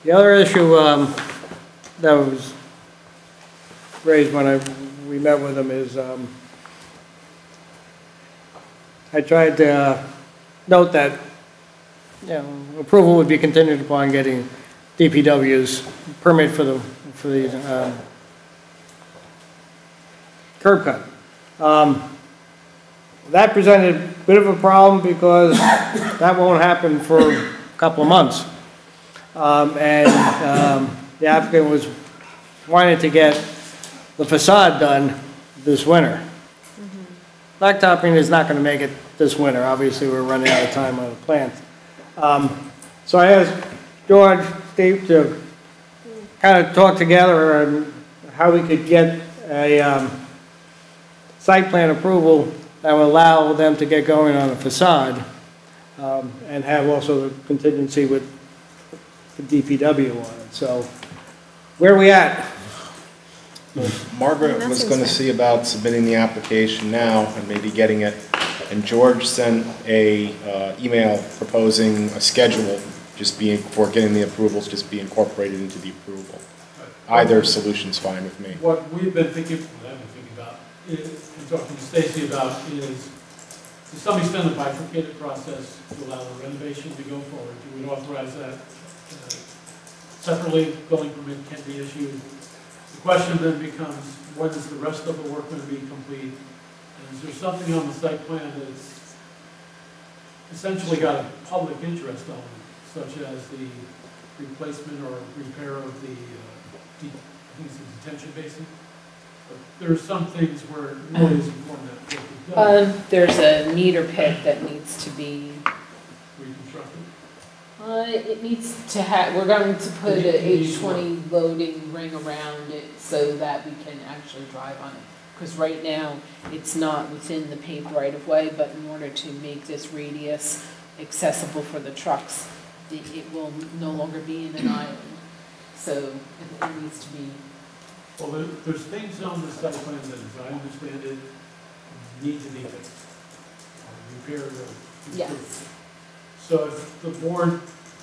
S1: The other issue that was raised when we met with them is I tried to note that approval would be contingent upon getting DPW's permit for the curb cut. That presented a bit of a problem because that won't happen for a couple of months. The applicant was wanting to get the facade done this winter. Blacktopping is not going to make it this winter. Obviously, we're running out of time on the plant. So I asked George, Steve to kind of talk together on how we could get a site plan approval that will allow them to get going on a facade and have also the contingency with the DPW on it. So where are we at?
S14: Margaret was going to see about submitting the application now and maybe getting it, and George sent a email proposing a schedule for getting the approvals just be incorporated into the approval. Either solution's fine with me.
S6: What we've been thinking, what I've been thinking about, and talking to Stacy about is, to some extent, a bifurcated process to allow the renovation to go forward. You would authorize that separately. Building permit can be issued. The question then becomes, when is the rest of the work going to be complete? And is there something on the site plan that's essentially got a public interest element, such as the replacement or repair of the, I think it's a detention basin? But there are some things where it really is important that it be done.
S4: There's a meter pit that needs to be
S6: Reconstructed.
S4: It needs to have, we're going to put an H20 loading ring around it so that we can actually drive on it. Because right now, it's not within the paved right-of-way, but in order to make this radius accessible for the trucks, it will no longer be in an island. So it needs to be
S6: Well, there's things on the site plan that, as I understand it, need to be fixed. Repair or
S4: Yes.
S6: improve. So if the board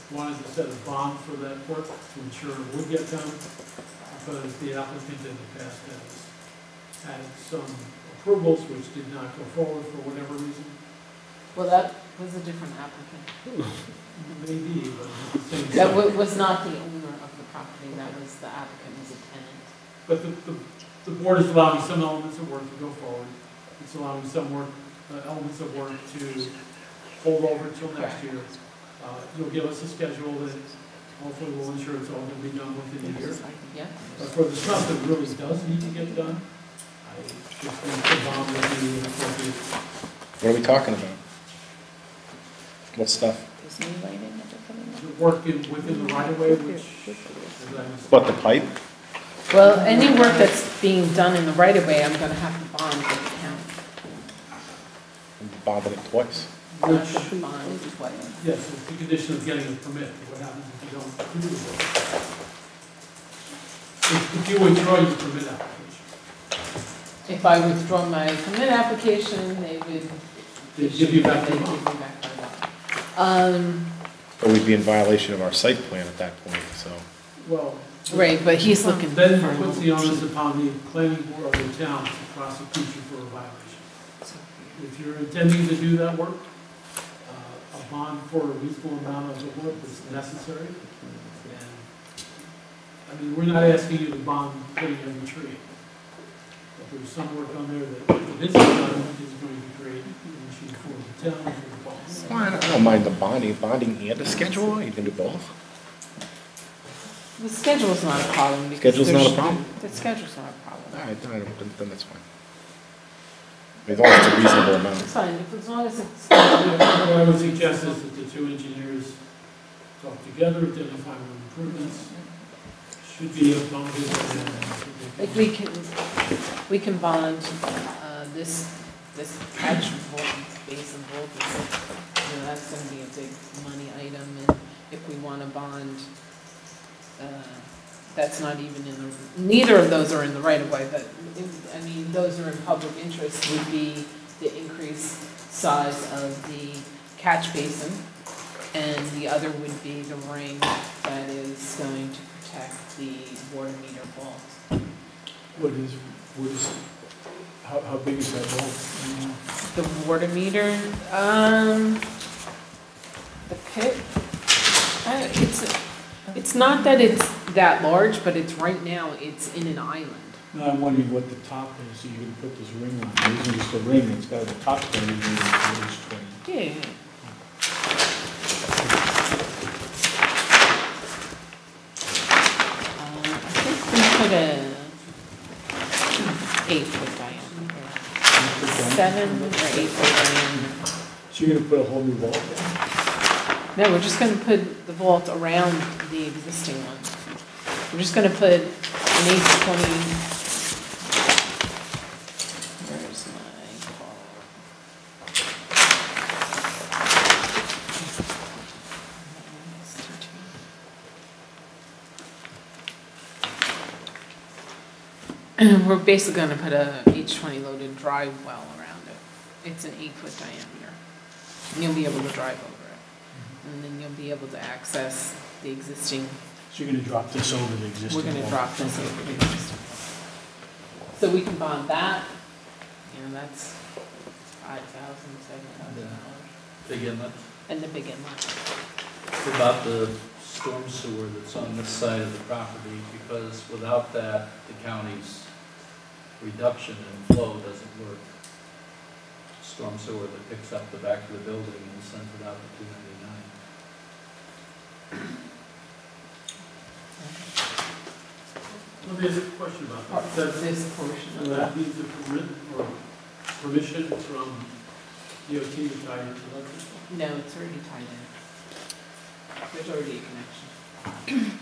S6: wanted to set a bond for that work to ensure it would get done, because the applicant in the past has had some approvals which did not go forward for whatever reason,
S4: Well, that was a different applicant.
S6: maybe, but at the same
S4: That
S6: time.
S4: was not the owner of the property, that was the applicant, was a tenant.
S6: But the board is allowing some elements of work to go forward. It's allowing some work, elements of work to hold over until next year. You'll give us a schedule that hopefully will ensure it's all going to be done within a year.
S4: Yeah.
S6: But for the stuff that really does need to get done, I just think the bond would be appropriate.
S14: What are we talking about? What stuff?
S6: The work within the right of way, which, as I understand.
S14: What, the pipe?
S4: Well, any work that's being done in the right of way, I'm gonna have to bond with the town.
S14: Bonded it twice.
S4: I'm not gonna bond it twice.
S6: Yes, it's the condition of getting a permit. What happens if you don't do the work? If you withdraw your permit application,
S4: If I withdraw my permit application, they would.
S6: they give you back the
S4: They give
S6: bond.
S4: me back my bond.
S14: But we'd be in violation of our site plan at that point, so.
S6: Well.
S4: Right, but he's looking
S6: Then
S4: for.
S6: it puts the onus upon the planning board of the town to prosecute you for a violation. If you're intending to do that work, a bond for a reasonable amount of the work is necessary. And, I mean, we're not asking you to bond putting every tree. But there's some work on there that, if it's done, is going to create an issue for the town, for the boss.
S14: Well, I don't mind the bonding and the schedule, you can do both.
S4: The schedule's not a problem. because
S14: Schedule's not a
S4: there's-
S14: problem?
S4: The schedule's not a
S14: All
S4: problem.
S14: right, then that's fine. As long as it's a reasonable amount.
S4: It's fine, as long as it's.
S6: What I would suggest is that the two engineers talk together, identify what improvements should be bonded.
S4: Like we can bond, this catch basin vault, that's gonna be a big money item, and if we wanna bond, that's not even in the, neither of those are in the right of way, but, I mean, those are in public interest, would be the increased size of the catch basin, and the other would be the ring that is going to protect the water meter vault.
S6: What is, how big is that vault?
S4: The water meter, the pit, it's not that it's that large, but it's right now, it's in an island.
S6: No, I'm wondering what the top is, so you can put this ring on. It isn't just a ring, it's got a top 20, maybe it's 20.
S4: Yeah. I think we put a 8-foot diameter. 7 or 8-foot diameter.
S6: So you're gonna put a whole new vault in?
S4: No, we're just gonna put the vault around the existing one. We're just gonna put an 8-20. Where's my call? We're basically gonna put a H20 loaded dry well around it. It's an 8-foot diameter. And you'll be able to drive over it. And then you'll be able to access the existing.
S6: So you're gonna drop this over the existing
S4: We're gonna
S6: vault?
S4: drop this over the existing. So we can bond that, that's $5,000, $7,000.
S9: Big inlet.
S4: And the big inlet.
S9: What about the storm sewer that's on this side of the property? Because without that, the county's reduction in flow doesn't work. Storm sewer that picks up the back of the building and sends it out to 299.
S6: Well, there's a question about that.
S4: This portion of
S6: That needs a permit or permission from DOT to tie into electric?
S4: No, it's already tied in. There's already a connection.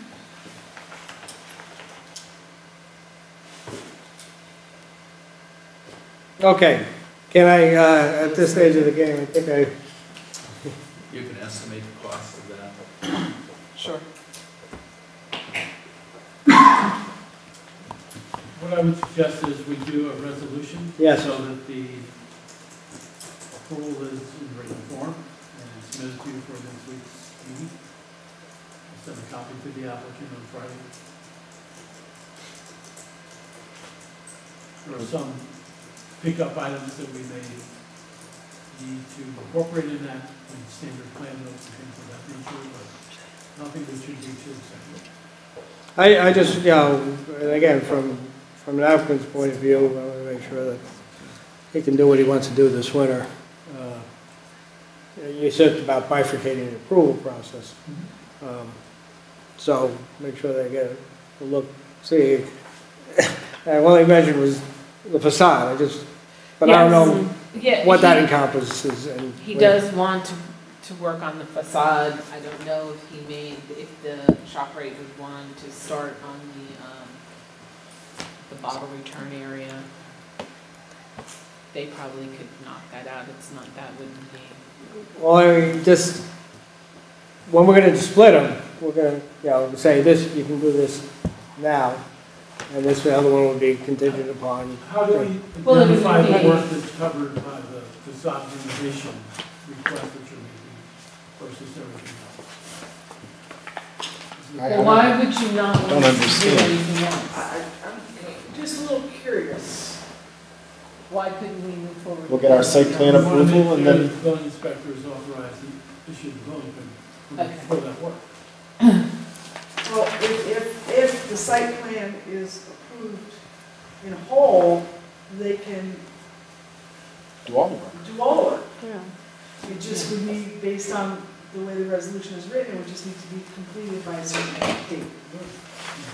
S1: Okay, can I, at this stage of the game, I think
S9: You can estimate the cost of that.
S4: Sure.
S6: What I would suggest is we do a resolution.
S1: Yes.
S6: So that the approval is in written form and it's submitted to you for next week's meeting. I'll send a copy to the applicant on Friday. There are some pickup items that we may need to incorporate in that, and standard plan notes and things of that nature, but nothing that should be too exciting.
S1: I just, you know, and again, from an applicant's point of view, I want to make sure that he can do what he wants to do this winter. You said about bifurcating the approval process. So make sure they get a look, see. And what I mentioned was the facade, but I don't know what that encompasses. And
S4: he does want to work on the facade. I don't know if the ShopRite would want to start on the bottle return area. They probably could knock that out. It's not, that wouldn't be.
S1: Well, I mean, just, when we're gonna split them, we're gonna, you know, say this, you can do this now, and this, the other one would be contingent upon.
S6: How do we identify the work that's covered by the facade renovation request that you're making versus everything else?
S4: Well, why would you not want to do
S14: understand.
S4: anything else?
S11: I'm just a little curious.
S4: Why couldn't we move forward?
S14: We'll get our site plan approval and then,
S6: The building inspector is authorized to issue the building permit
S4: Okay.
S6: for that work.
S11: Well, if the site plan is approved in whole, they can
S14: do all the work.
S11: do all the work.
S3: Yeah.
S11: It just would be based on the way the resolution is written, it would just need to be completed by a certain date.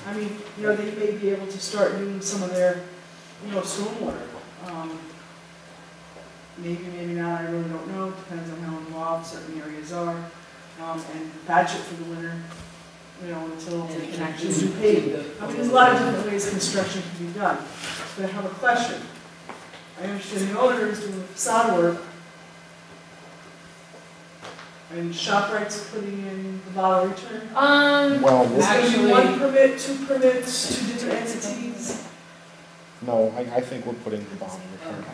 S11: I mean, you know, they may be able to start doing some of their, you know, stormwater. Maybe, maybe not, I really don't know, depends on how involved certain areas are. And patch it for the winter, you know, until they can actually do paving. I mean, there's a lot of different ways construction can be done. But I have a question. I understand the owner is doing facade work, and ShopRite's putting in the bottle return.
S14: Well,
S11: Is there gonna be one permit, two permits, two different entities?
S14: no, I think we're putting the bond return.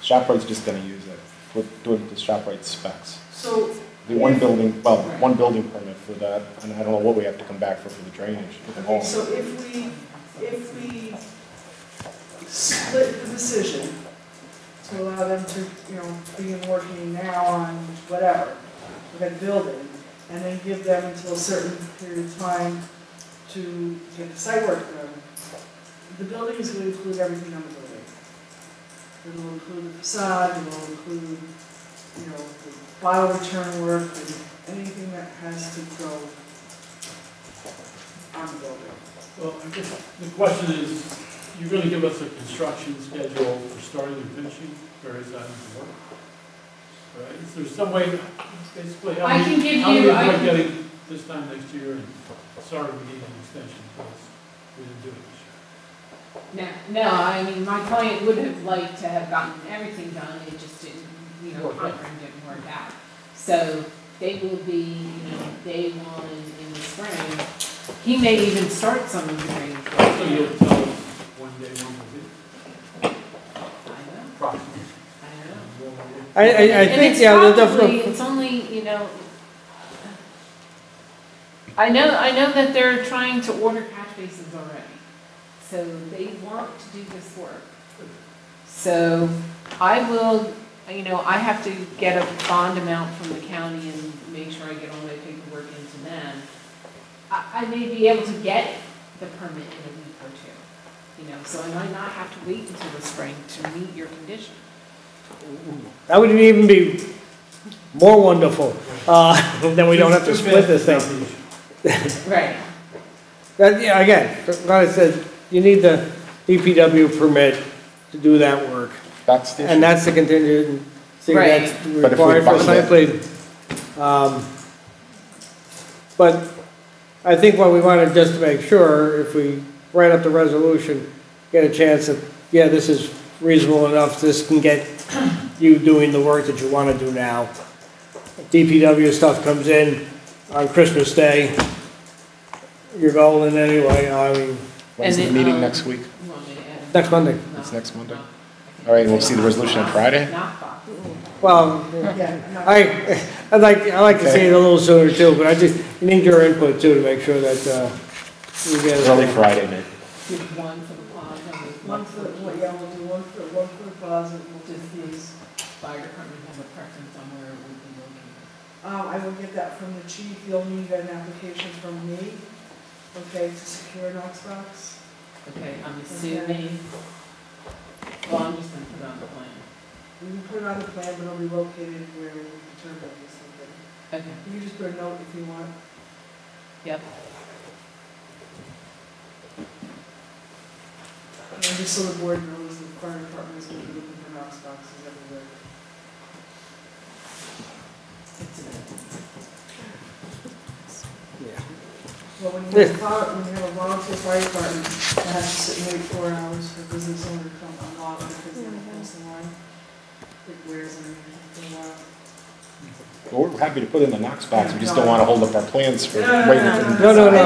S14: ShopRite's just gonna use it. We're doing the ShopRite specs.
S11: So,
S14: The one building permit for that, and I don't know what we have to come back for the drainage.
S11: okay, so if we split the decision to allow them to, you know, begin working now on whatever, that building, and then give them until a certain period of time to get the site work done, the building is going to include everything on the building. It will include the facade, it will include, you know, the bottle return work, and anything that has to go on the building.
S6: Well, I guess the question is, you're going to give us a construction schedule for starting and finishing various items of work? Right, is there some way, basically,
S4: I can give
S6: how many
S4: you-
S6: are we getting this time next year, and sorry we need an extension, because we didn't do it this year.
S4: No, I mean, my client would have liked to have gotten everything done, it just didn't, you know, timeframe didn't work out. So they will be, you know, day one in the spring. He may even start some of the drainage work.
S6: So you'll tell us one day when we'll do it,
S4: I know,
S6: approximately.
S4: I know.
S1: I
S4: And
S1: think,
S4: it's
S1: yeah,
S4: probably, it's only, you know, I know that they're trying to order catch basins already. So they want to do this work. So I will, you know, I have to get a bond amount from the county and make sure I get all my paperwork into them. I may be able to get the permit in a week or two, you know, so I might not have to wait until the spring to meet your condition.
S1: that would even be more wonderful, then we don't have to split this thing.
S4: Right.
S1: That, yeah, again, like I said, you need the DPW permit to do that work.
S14: That's the
S1: And
S14: issue.
S1: that's the contingency
S4: Right.
S1: that's
S14: But if we
S1: required for
S14: bond
S1: site plan. But I think what we wanted, just to make sure, if we write up the resolution, get a chance of, yeah, this is reasonable enough, this can get you doing the work that you want to do now. DPW stuff comes in on Christmas Day, you're golden anyway, I mean.
S14: When's the
S4: And
S14: meeting
S4: then,
S14: next week?
S4: You want me to
S1: Next Monday.
S14: It's next Monday? All right, we'll see the resolution on Friday?
S1: Well,
S11: Yeah.
S1: I'd like to see it a little sooner too, but I just need your input too to make sure that, you get it.
S14: Early Friday, maybe.
S4: With one for the plaza, with
S11: One for, yeah, we'll do one for the plaza, and we'll do these.
S4: fire department have a preference on where it would be located.
S11: I will get that from the chief, you'll need an application from me, okay, to secure a Knox box.
S4: Okay, I'm assuming, well, I'm just gonna put it on the plan.
S11: We can put it on the plan, but it'll be located where we determine this located.
S4: Okay,
S11: You can just put a note if you want.
S4: yep.
S11: And just so the board knows, the fire department is going to be looking for Knox boxes everywhere. Well, when you have a volunteer fire department, that has to sit and wait 4 hours for a business owner to come unlock because they don't cross the line. It wears and for a while.
S14: Well, we're happy to put in the Knox box, we just don't want to hold up our plans for
S11: No.
S14: waiting.
S1: No.
S11: And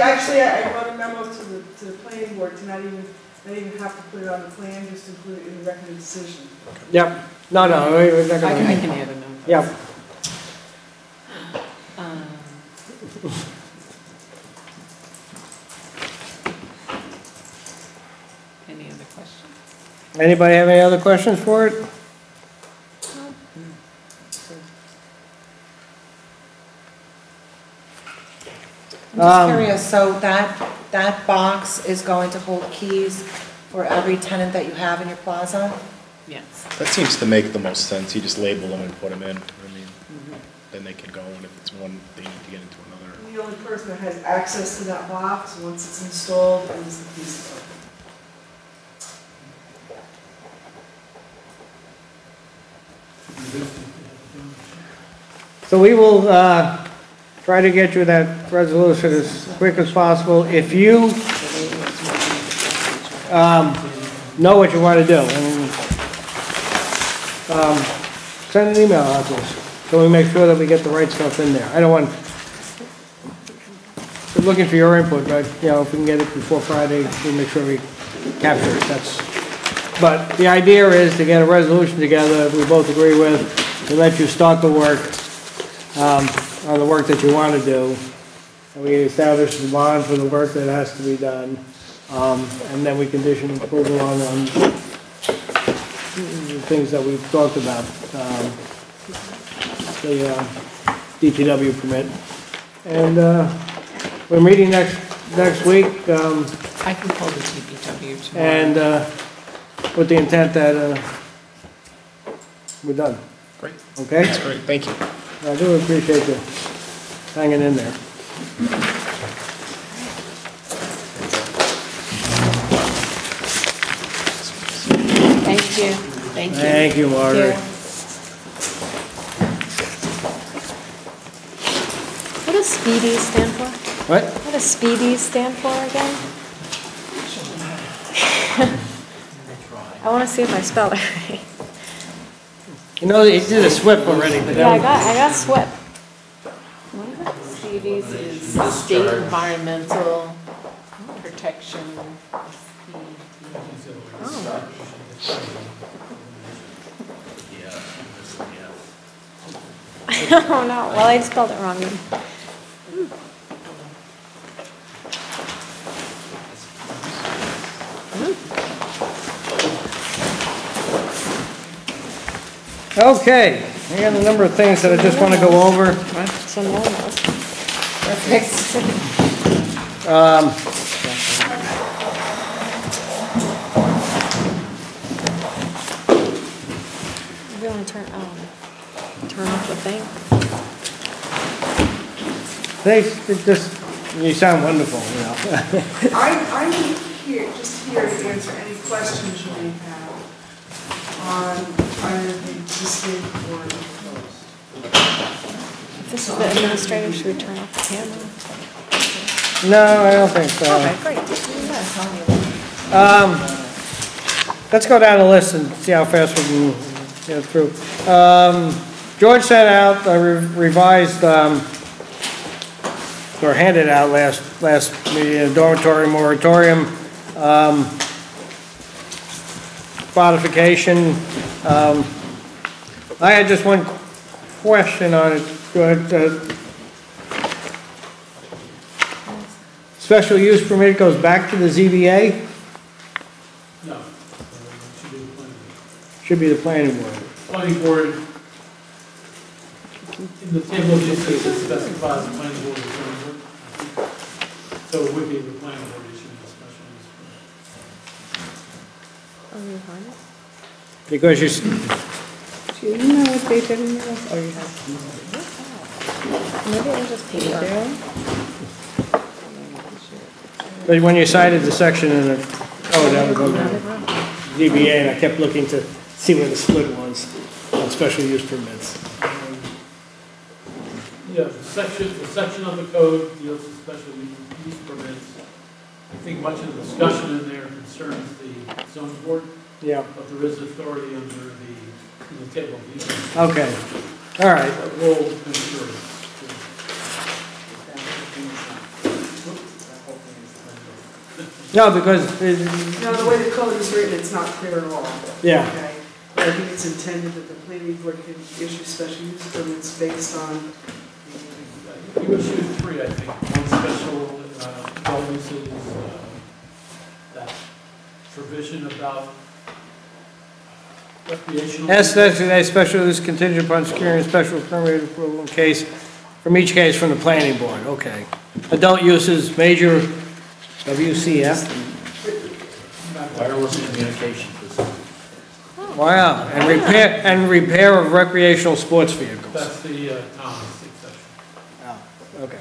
S11: actually, I wrote a memo to the planning board to not even have to put it on the plan, just include it in the record of decision.
S1: Yep, no, we're not
S4: I
S1: gonna.
S4: can add a note.
S1: Yep.
S4: Any other questions?
S1: Anybody have any other questions for it?
S12: I'm just curious, so that box is going to hold keys for every tenant that you have in your plaza?
S4: Yes.
S14: That seems to make the most sense, you just label them and put them in, I mean, then they can go, and if it's one, they need to get into another.
S11: The only person that has access to that box, once it's installed, is the police department.
S1: So we will, try to get you that resolution as quick as possible. If you, know what you want to do, and, send an email out to us, so we make sure that we get the right stuff in there. I don't want, we're looking for your input, but, you know, if we can get it before Friday, we'll make sure we capture it, but the idea is to get a resolution together that we both agree with, to let you start the work, on the work that you want to do. And we establish the bond for the work that has to be done. And then we condition approval on the things that we've talked about. The DPW permit. And we're meeting next week.
S4: I can call the DPW tomorrow.
S1: And with the intent that we're done.
S14: Great.
S1: Okay?
S14: That's great, thank you.
S1: I do appreciate you hanging in there.
S4: Thank you. Thank you.
S1: Thank you, Margaret.
S3: What does SPEEDY stand for?
S1: What?
S3: What does SPEEDY stand for again? I want to see if I spelled it right.
S1: You know, you did a SWIP already, but
S3: Yeah, I got SWIP.
S4: CDs is the State Environmental Protection.
S3: Oh. Oh no, well, I spelled it wrong.
S1: Okay, I got a number of things that I just want to go over.
S3: So no, you want to turn off the thing?
S1: You sound wonderful, you know.
S11: I'm here, just here to answer any questions you may have on either the existing or the proposed.
S3: If this is the administrator, should we turn off the camera?
S1: No, I don't think so.
S3: Okay, great.
S1: Let's go down the list and see how fast we can get through. George sent out a revised, or handed out last meeting, a dormitory moratorium. modification. I had just one question on it. Go ahead. Special use permit goes back to the ZBA?
S6: No, should be the planning board.
S1: Should be the planning board.
S6: Planning board, in the table of uses, it specifies the planning board as zoning board. So it would be the planning board issuing a special use permit.
S3: Oh, you find it?
S1: Because you,
S15: Do you know what they did in there? Oh, you have.
S3: Maybe I'll just take it.
S1: but when you cited the section in the, oh, that was on the ZBA, and I kept looking to see where the split was on special use permits.
S6: Yeah, the section of the code deals with special use permits. I think much of the discussion in there concerns the zoning board,
S1: Yeah,
S6: but there is authority under in the table of uses.
S1: okay, all right.
S6: But we'll ensure it.
S1: No, because,
S11: No, the way the code is written, it's not clear at all.
S1: yeah,
S11: Okay, but I think it's intended that the planning board can issue special use permits based on,
S6: You issued three, I think. One special, adult uses, that provision about recreational.
S1: yes, that's a special use contingent upon securing special permit approval in case, from each case from the planning board, okay. Adult uses, major WCF,
S9: Wireless communication facility.
S1: wow, and repair of recreational sports vehicles.
S6: That's the Thomas exception.
S1: Oh, okay.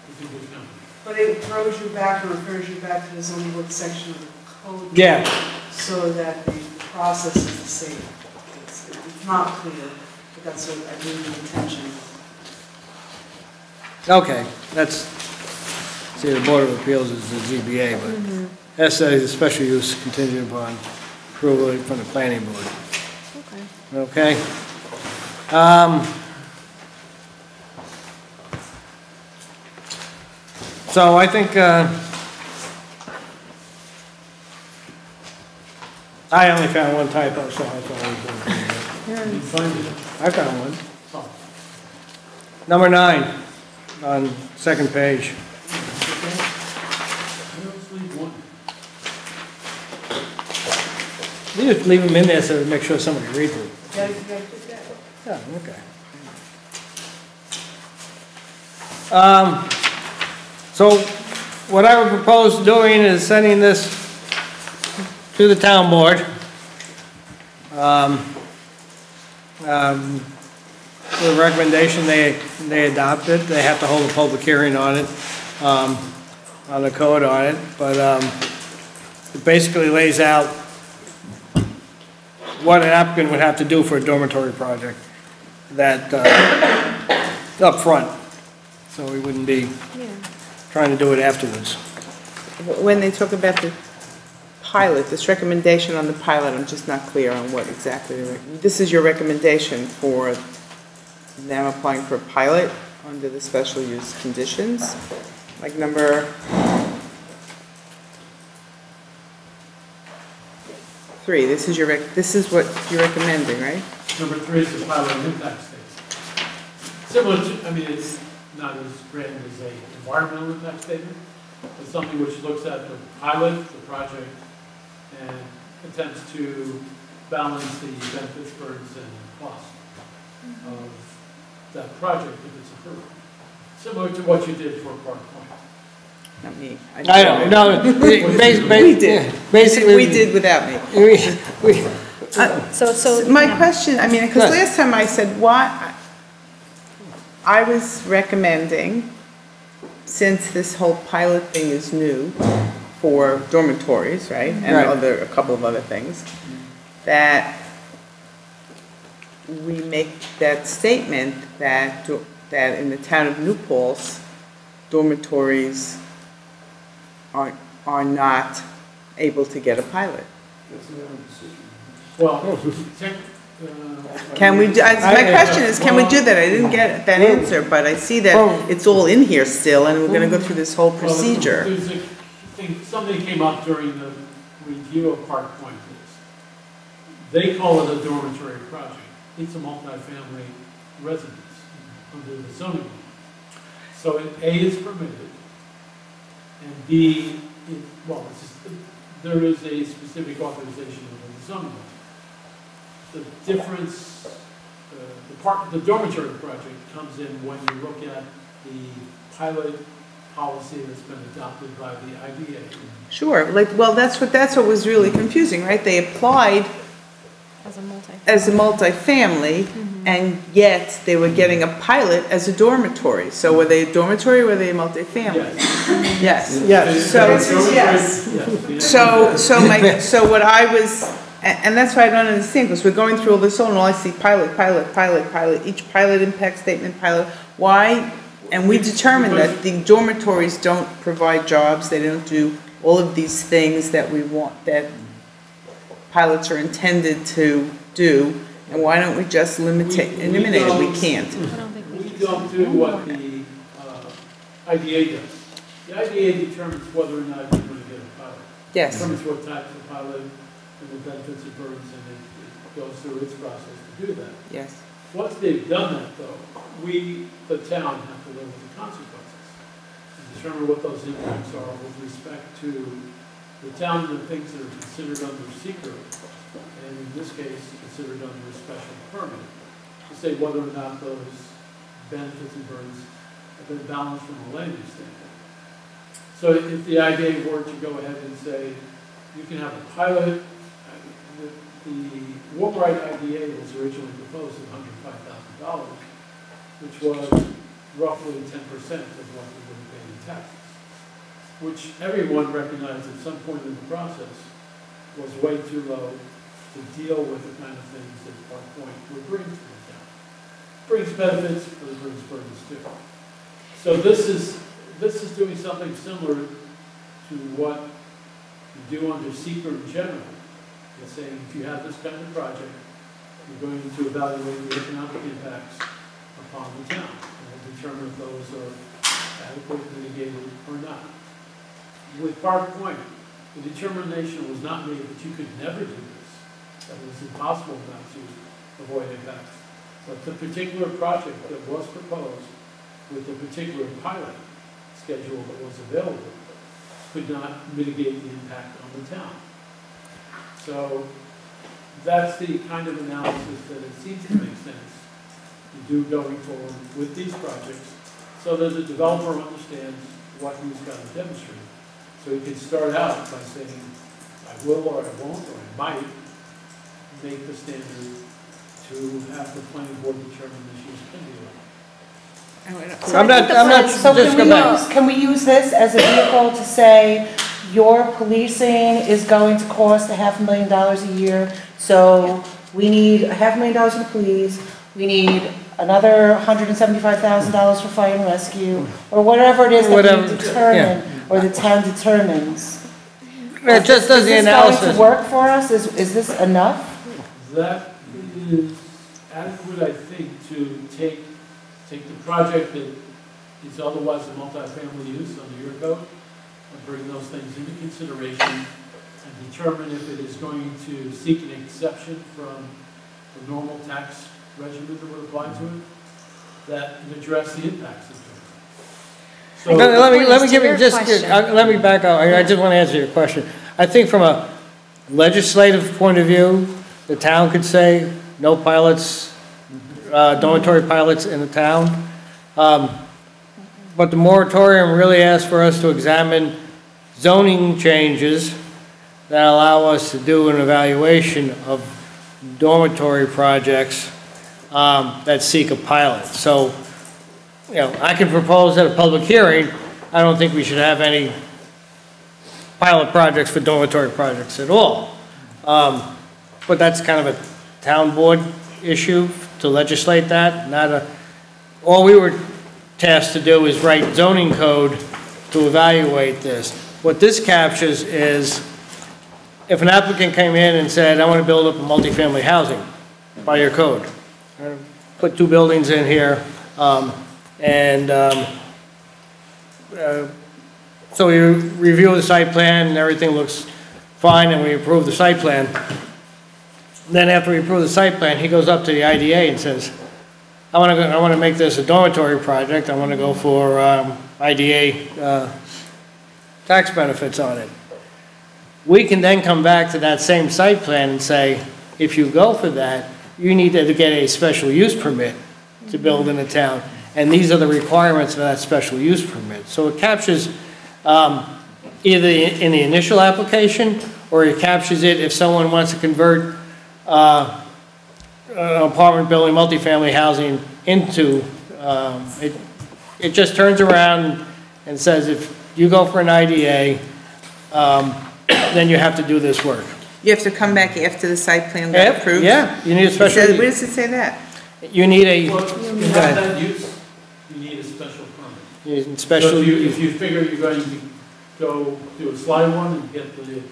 S6: It's a good company.
S11: but it throws you back or refers you back to the zoning board section of the code.
S1: Yeah.
S11: So that the process is the same. It's not clear, but that's what I believe the intention.
S1: Okay, that's, see, the Board of Appeals is the ZBA, but SA is a special use contingent upon approval from the planning board.
S3: Okay.
S1: Okay? So I think, I only found one typo, so I thought I was going to.
S6: You find it.
S1: I found one.
S6: Oh.
S1: Number 9, on second page.
S6: Let's leave one.
S1: You just leave them in there so to make sure somebody reads them.
S11: Yeah, you gotta put that.
S1: Yeah, okay. So what I would propose doing is sending this to the town board. The recommendation, they adopt it. They have to hold a public hearing on it, on the code on it. But it basically lays out what an applicant would have to do for a dormitory project that, up front. So we wouldn't be trying to do it afterwards.
S15: When they talk about the pilot, this recommendation on the pilot, I'm just not clear on what exactly, this is your recommendation for them applying for a pilot under the special use conditions? Like number 3, this is what you're recommending, right?
S6: Number 3 is the pilot impact statement. Similar to, I mean, it's not as grand as a environmental impact statement, but something which looks at the pilot, the project, and attempts to balance the benefits, burdens, and costs of that project if it's approved. Similar to what you did for Park Point.
S15: Not me.
S1: I don't know.
S15: We did.
S1: Basically,
S15: We did without me.
S3: So
S15: My question, I mean, because last time I said, why, I was recommending, since this whole pilot thing is new for dormitories, right? And a couple of other things, that we make that statement that in the town of New Paltz, dormitories are not able to get a pilot.
S6: Well,
S15: Can we do, my question is, can we do that? I didn't get that answer, but I see that it's all in here still, and we're gonna go through this whole procedure.
S6: There's a thing, something came up during the review of Park Point. They call it a dormitory project. It's a multifamily residence under the zoning law. So A is permitted, and B, there is a specific authorization under the zoning law. The difference, the dormitory project comes in when you look at the pilot policy that's been adopted by the IDA.
S15: Sure, that's what was really confusing, right? They applied as a multifamily, and yet they were getting a pilot as a dormitory. So were they a dormitory or were they a multifamily? Yes.
S1: Yes.
S15: So what I was, and that's why I don't understand, because we're going through all this, and all I see pilot, each pilot impact statement, pilot. Why? And we determined that the dormitories don't provide jobs, they don't do all of these things that we want, that pilots are intended to do, and why don't we just eliminate it? We can't.
S6: We don't do what the IDA does. The IDA determines whether or not you're going to get a pilot.
S15: Yes.
S6: Determines what types of pilot and the benefits and burdens, and it goes through its process to do that.
S15: Yes.
S6: Once they've done that, though, we, the town, have to live with the consequences and determine what those impacts are with respect to the town and the things that are considered under secret, and in this case, considered under a special permit, to say whether or not those benefits and burdens have been balanced from a land use standpoint. So if the IDA were to go ahead and say, you can have a pilot, the Warbright IDA was originally proposed at $105,000, which was roughly 10% of what we would have paid in taxes, which everyone recognized at some point in the process was way too low to deal with the kind of things that Park Point would bring to the town. Brings benefits, but it brings burdens too. So this is doing something similar to what you do under SECR in general. It's saying if you have this kind of project, you're going to evaluate the economic impacts upon the town and determine if those are adequately mitigated or not. With Park Point, the determination was not made that you could never do this, that it was impossible not to avoid impacts. But the particular project that was proposed with the particular pilot schedule that was available could not mitigate the impact on the town. So that's the kind of analysis that it seems to make sense to do going forward with these projects, so that the developer understands what he's got to demonstrate. So he can start out by saying, I will or I won't or I might make the standard to have the planning board determine this use can be allowed.
S12: So can we use this as a vehicle to say your policing is going to cost $500,000 a year, so we need $500,000 for the police, we need another $175,000 for fire and rescue, or whatever it is that we determine, or the town determines.
S1: It just does the analysis.
S12: Is this going to work for us? Is this enough?
S6: That is adequate, I think, to take the project that is otherwise a multifamily use under your code, and bring those things into consideration and determine if it is going to seek an exception from the normal tax regimen that would apply to it, that would address the impacts of it. So
S1: let me back up. I just want to answer your question. I think from a legislative point of view, the town could say no pilots, dormitory pilots in the town. But the moratorium really asks for us to examine zoning changes that allow us to do an evaluation of dormitory projects that seek a pilot. So, I can propose at a public hearing, I don't think we should have any pilot projects for dormitory projects at all. But that's kind of a town board issue to legislate that, all we were tasked to do is write zoning code to evaluate this. What this captures is if an applicant came in and said, I want to build up a multifamily housing by your code, put 2 buildings in here, so we review the site plan and everything looks fine and we approve the site plan. then after we approve the site plan, he goes up to the IDA and says, I want to make this a dormitory project, I want to go for IDA tax benefits on it. We can then come back to that same site plan and say, if you go for that, you need to get a special use permit to build in the town, and these are the requirements of that special use permit. So it captures either in the initial application, or it captures it if someone wants to convert an apartment building, multifamily housing into, it just turns around and says if you go for an IDA, then you have to do this work.
S15: You have to come back after the site plan got approved?
S1: Yeah, you need a special.
S15: Where does it say that?
S1: You need a.
S6: Well, to have that use, you need a special permit.
S1: You need special.
S6: So if you figure you're going to go do a slide one and get the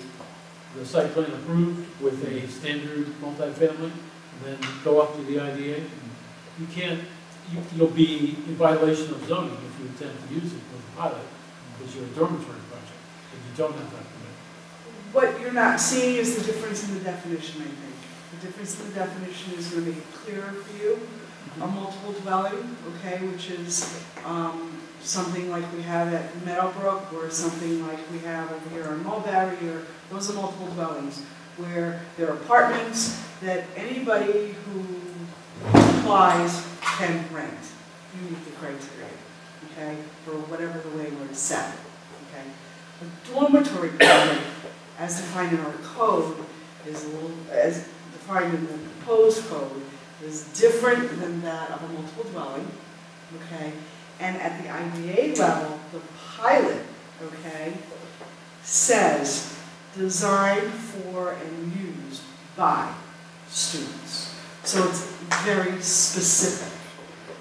S6: site plan approved with a standard multifamily, and then go up to the IDA, you can't, you'll be in violation of zoning if you intend to use it with a pilot, because you're a dormitory project, and you don't have that permit.
S11: What you're not seeing is the difference in the definition, I think. The difference in the definition is going to make it clearer for you. A multiple dwelling, okay, which is something like we have at Meadowbrook, or something like we have over here in Mulberry, or those are multiple dwellings, where there are apartments that anybody who applies can rent. You meet the criteria, okay, for whatever the landlord is set, okay. A dormitory dwelling, as defined in our code, is a little, as defined in the proposed code, is different than that of a multiple dwelling, okay? And at the IDA level, the pilot, okay, says designed for and used by students. So it's very specific.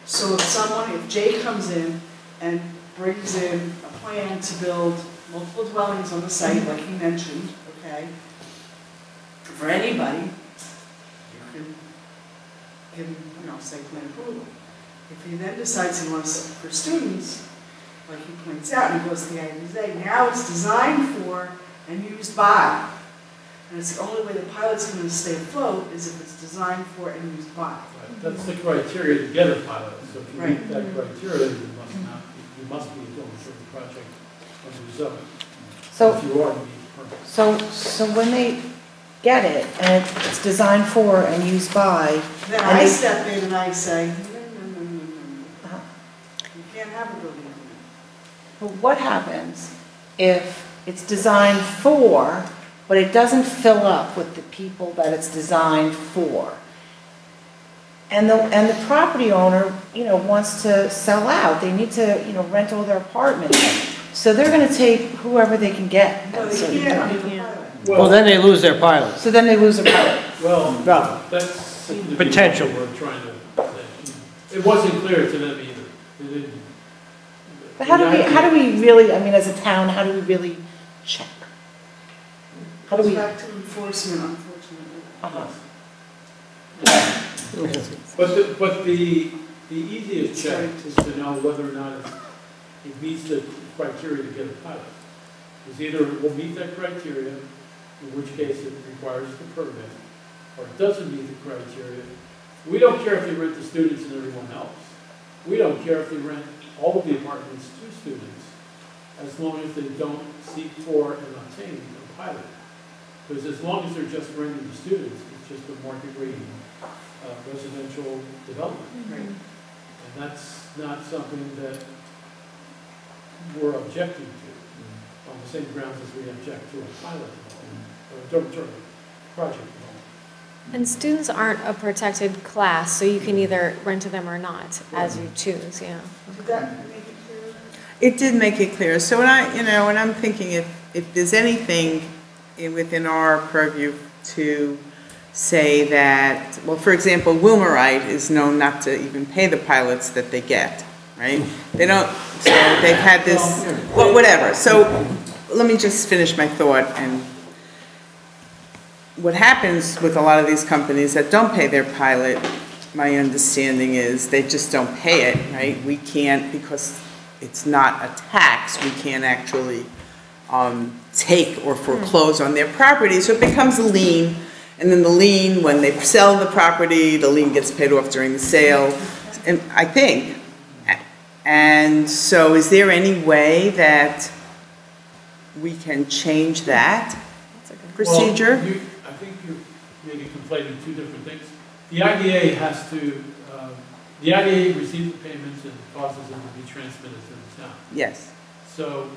S11: So if Jay comes in and brings in a plan to build multiple dwellings on the site, like he mentioned, okay, for anybody, you can site plan approval. If he then decides he wants for students, like he points out, and he goes to the IDA, now it's designed for and used by. And it's the only way the pilot's going to stay afloat is if it's designed for and used by.
S6: Right. That's the criteria to get a pilot. So if you meet that criteria, you must be a dormitory project under zoning.
S12: So,
S6: if you are, you need a permit.
S12: so when they get it, and it's designed for and used by,
S11: Then
S12: and
S11: I
S12: they,
S11: step in and I say, no. You can't have a building permit.
S12: but what happens if it's designed for, but it doesn't fill up with the people that it's designed for? And the property owner, wants to sell out. They need to, rent all their apartments. So they're going to take whoever they can get.
S11: No, they can't.
S1: Well, then they lose their pilot.
S12: So then they lose their pilot.
S6: Well, that's
S1: potential.
S6: We're trying to say. It wasn't clear to them either. They didn't.
S12: But how do we really, as a town, how do we really check? How do we?
S11: Back to enforcement, unfortunately.
S6: But the easiest check is to know whether or not it meets the criteria to get a pilot. Because either it will meet that criteria, in which case it requires the permit, or it doesn't meet the criteria. We don't care if they rent to students and everyone else. We don't care if they rent all of the apartments to students, as long as they don't seek for and obtain a pilot. Because as long as they're just renting to students, it's just a market rate residential development.
S11: Right.
S6: And that's not something that we're objecting to on the same grounds as we object to a pilot development or a dormitory project development.
S3: And students aren't a protected class, so you can either rent to them or not, as you choose, yeah.
S11: Did that make it clear?
S15: It did make it clear. So when I'm thinking if there's anything within our purview to say that, well, for example, Wilmerite is known not to even pay the pilots that they get, right? They don't, so they've had this, well, whatever. So let me just finish my thought. And what happens with a lot of these companies that don't pay their pilot, my understanding is they just don't pay it, right? We can't, because it's not a tax, we can't actually take or foreclose on their property, so it becomes a lien, And then the lien, when they sell the property, the lien gets paid off during the sale, and I think. And so is there any way that we can change that procedure?
S6: Well, I think you're maybe conflating two different things. The IDA has to, the IDA receives the payments and causes them to be transmitted to the town.
S15: Yes.
S6: So,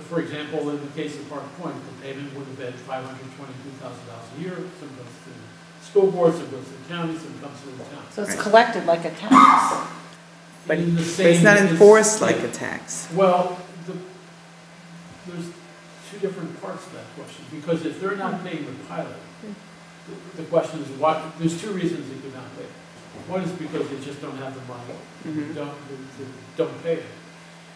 S6: for example, in the case of Park Point, the payment would have been $522,000 a year. Some goes to the school board, some goes to the county, some comes to the town.
S12: So it's collected like a tax.
S15: But
S6: In the
S15: it's
S6: same-
S15: not enforced like a tax.
S6: Well, there's two different parts to that question, because if they're not paying the pilot, the question is why, there's two reasons they could not pay. One is because they just don't have the money, they don't pay it.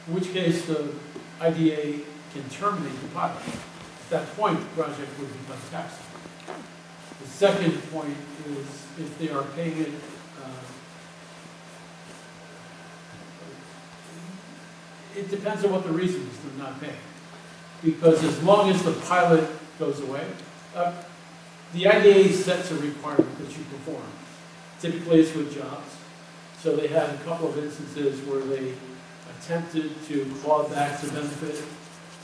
S6: In which case, the IDA can terminate the pilot. At that point, the project would become taxable. The second point is if they are paying it, it depends on what the reason is they're not paying. Because as long as the pilot goes away, the IDA sets a requirement that you perform. Typically it's with jobs. So they had a couple of instances where they attempted to claw back the benefit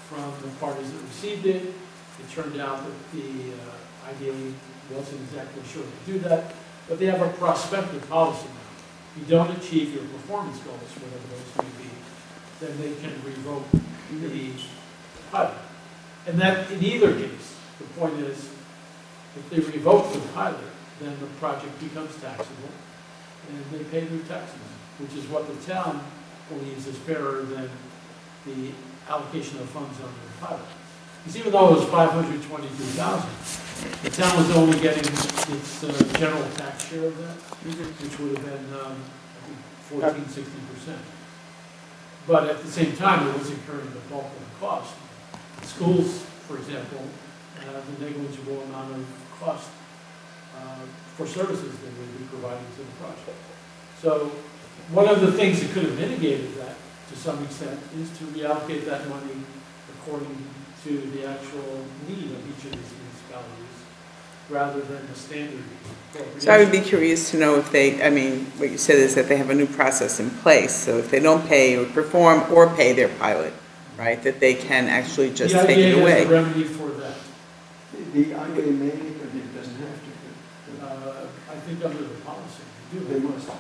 S6: from the parties that received it. It turned out that the IDA wasn't exactly sure to do that, but they have a prospective policy now. If you don't achieve your performance goals, whatever those may be, then they can revoke the pilot. And that, in either case, the point is, if they revoke the pilot, then the project becomes taxable, and they pay their taxes, which is what the town believes is fairer than the allocation of funds under the pilot. Because even though it was $522,000, the town was only getting its general tax share of that, which would have been, I think, 14–16%. But at the same time, it was incurring the bulk of the cost. Schools, for example, have a negligible amount of cost for services they would be providing to the project. So one of the things that could have mitigated that to some extent is to reallocate that money according to the actual need of each of these municipalities rather than the standard.
S15: So I would be curious to know if they, I mean, what you said is that they have a new process in place. So if they don't pay or perform or pay their pilot, right, that they can actually just take it away.
S6: The IDA has a remedy for that.
S16: The IDA may, but it doesn't have to.
S6: I think under the policy, they do.
S16: They must.
S6: I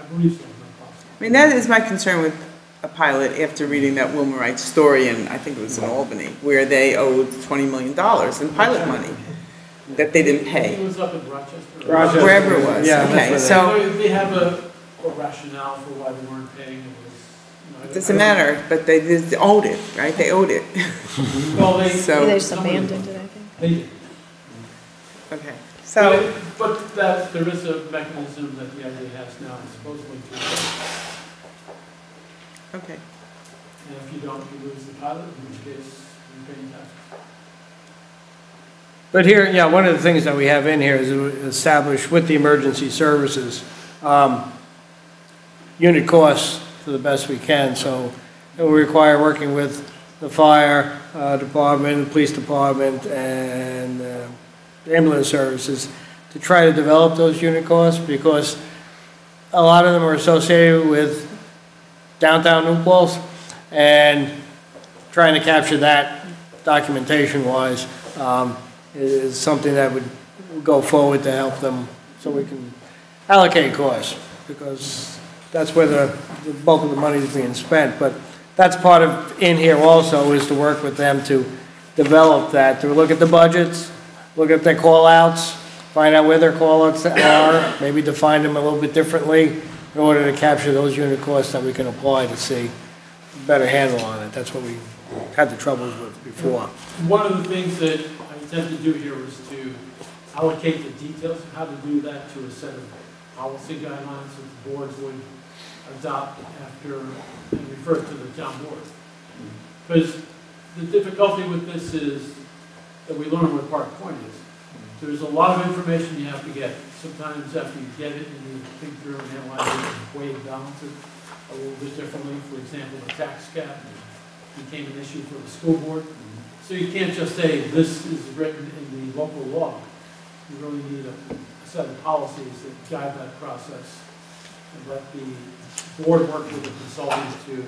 S6: believe so, under the policy.
S15: I mean, that is my concern with a pilot after reading that Wilmerite story, and I think it was in Albany, where they owed $20 million in pilot money that they didn't pay.
S6: It was up in Rochester.
S15: Wherever it was.
S1: Yeah,
S15: okay,
S6: So they have a rationale for why they weren't paying.
S15: It doesn't matter, but they owed it, right? They owed it.
S6: Well,
S3: They just abandoned it, I think.
S6: They did.
S15: Okay. So,
S6: but that there is a mechanism that the IDA has now, supposedly to.
S15: Okay.
S6: And if you don't, you lose the pilot, in which case you're paying taxes.
S1: But here, yeah, one of the things that we have in here is establish with the emergency services unit costs to the best we can. So it will require working with the fire department, the police department, and the ambulance services to try to develop those unit costs, because a lot of them are associated with downtown New Paltz, and trying to capture that documentation-wise is something that would go forward to help them so we can allocate costs, because that's where the bulk of the money is being spent. But that's part of in here also, is to work with them to develop that, to look at the budgets, look at their call-outs, find out where their call-outs are, maybe define them a little bit differently in order to capture those unit costs that we can apply to see a better handle on it. That's what we had the troubles with before.
S6: One of the things that I intend to do here is to allocate the details of how to do that to a set of policy guidelines that the boards would adopt after and refer to the town board. Because the difficulty with this is that we learn what Park Point is. There's a lot of information you have to get. Sometimes after you get it and you think through and analyze it and weigh and balance it a little bit differently. For example, the tax cap became an issue for the school board. So you can't just say this is written in the local law. you really need a set of policies that guide that process and let the board work with the consultant to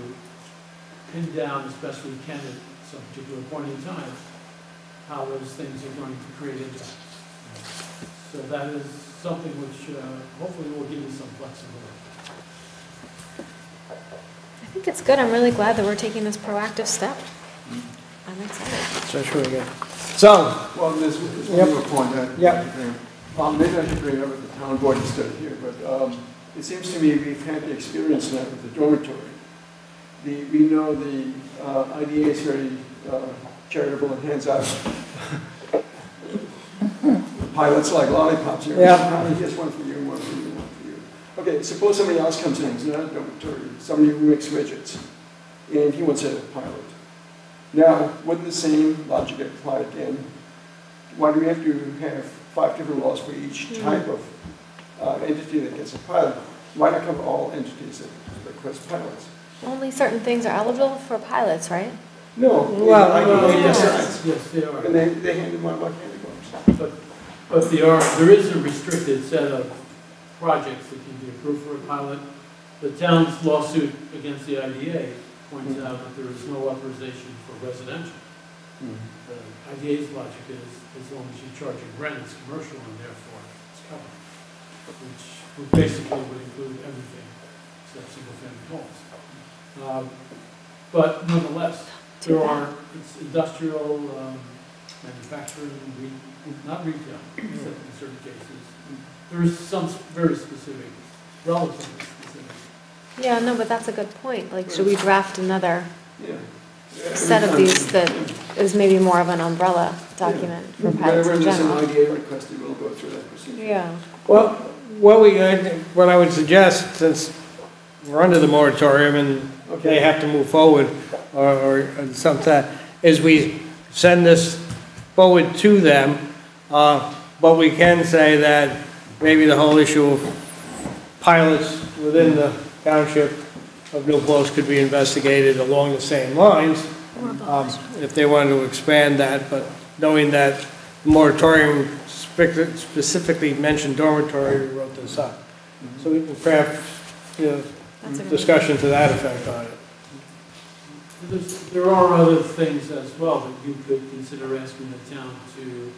S6: pin down as best we can at some particular point in time how those things are going to create impact. So that is something which hopefully will give you some flexibility.
S3: I think it's good. I'm really glad that we're taking this proactive step. I'm excited.
S1: That's really good. So,
S16: Well, there's one
S1: Yep.
S16: more point that.
S1: Yep.
S16: Maybe I should bring it up at the town board instead of here, but it seems to me we've had the experience now with the dormitory. We know the IDA is very charitable and hands out pilots like lollipops here.
S1: Yeah.
S16: Here's one for you, one for you, one for you. Okay, suppose somebody else comes in, it's not a dormitory, somebody who makes widgets, and he wants a pilot. Now, wouldn't the same logic apply again? Why do we have to have 5 different laws for each type of entity that gets a pilot? Why not cover all entities that request pilots?
S3: Only certain things are eligible for pilots, right?
S16: No,
S1: Well,
S16: IDA
S6: yes.
S16: decides.
S6: Yes, they are.
S16: And they hand them out like candy bars.
S6: But there is a restricted set of projects that can be approved for a pilot. The town's lawsuit against the IDA points out that there is no authorization for residential. The IDA's logic is, as long as you're charging rent, it's commercial and therefore it's covered, which basically would include everything except single-family homes. But nonetheless, it's industrial, manufacturing, not retail, except in certain cases. There is some very specific, relatively specific.
S3: Yeah, no, but that's a good point. Like, should we draft another
S16: Yeah.
S3: set of these that is maybe more of an umbrella document for pilots
S16: Whenever
S3: in
S16: there's an
S3: general?
S16: IDA request, we'll go through that procedure.
S3: Yeah.
S1: well, what I would suggest, since we're under the moratorium and they have to move forward or something, is we send this forward to them, but we can say that maybe the whole issue of pilots within the township of New Paltz could be investigated along the same lines, if they wanted to expand that, but knowing that the moratorium specifically mentioned dormitory, we wrote this up. So we can craft, discussion to that effect on it.
S6: There are other things as well that you could consider asking the town to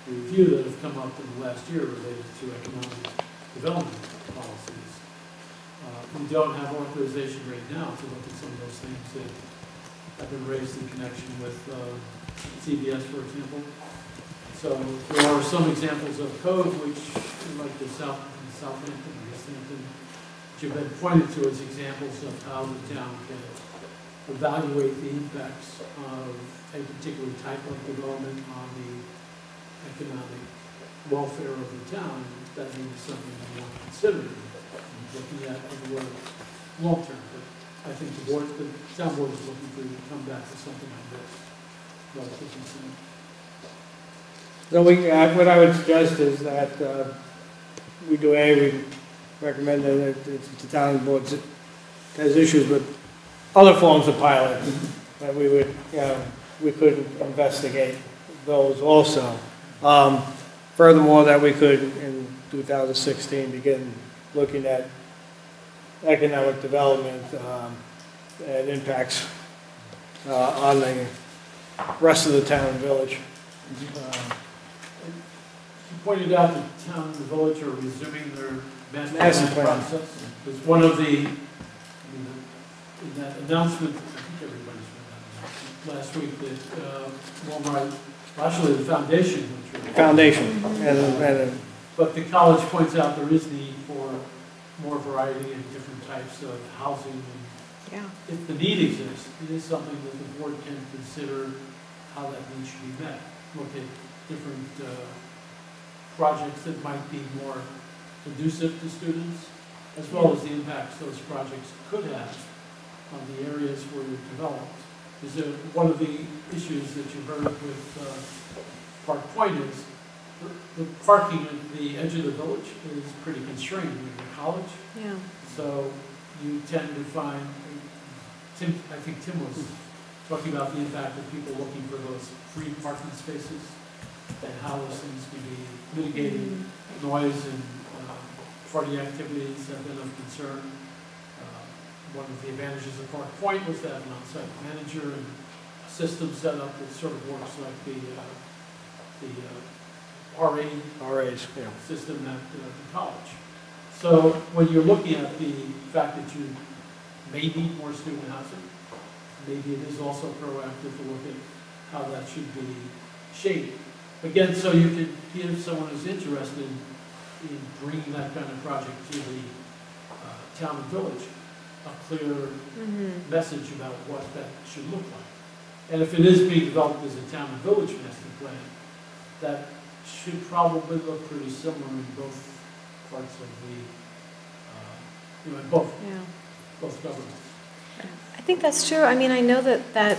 S6: review that have come up in the last year related to economic development policies. We don't have authorization right now to look at some of those things that have been raised in connection with CBS, for example. So there are some examples of code which, like the Southampton, which have been pointed to as examples of how the town can evaluate the impacts of a particular type of development on the economic welfare of the town. That may be something we want to consider looking at over the long term. But I think the town board is looking to come back to something like this relatively soon.
S1: So what I would suggest is that we recommend that the town board has issues with other forms of pilots, that we would, we could investigate those also. Furthermore, that we could, in 2016, begin looking at economic development and impacts on the rest of the town and village.
S6: You pointed out the town and the village are resuming their master
S1: Master
S6: plan
S1: plan.
S6: process. It's one of the, in that announcement, I think everybody's read that announcement last week, that actually the foundation, but the college points out there is need for more variety and different types of housing. And if the need exists, it is something that the board can consider how that need should be met. Look at different projects that might be more conducive to students, as well as the impacts those projects could have on the areas where they're developed. Because one of the issues that you heard with Park Point is the parking at the edge of the village is pretty constrained with the college.
S3: Yeah.
S6: So you tend to find, I think Tim was talking about the impact of people looking for those free parking spaces and how those things can be mitigated. Noise and party activities have been of concern. One of the advantages of Park Point was to have an on-site manager and a system set up that sort of works like the
S1: RAs, yeah.
S6: system at the college. So when you're looking at the fact that you may need more student housing, maybe it is also proactive to look at how that should be shaped. Again, so you can give someone who's interested in bringing that kind of project to the town and village a clear message about what that should look like. And if it is being developed as a town and village master plan, that should probably look pretty similar in both parts of the, in both governments.
S3: I think that's true. I mean, I know that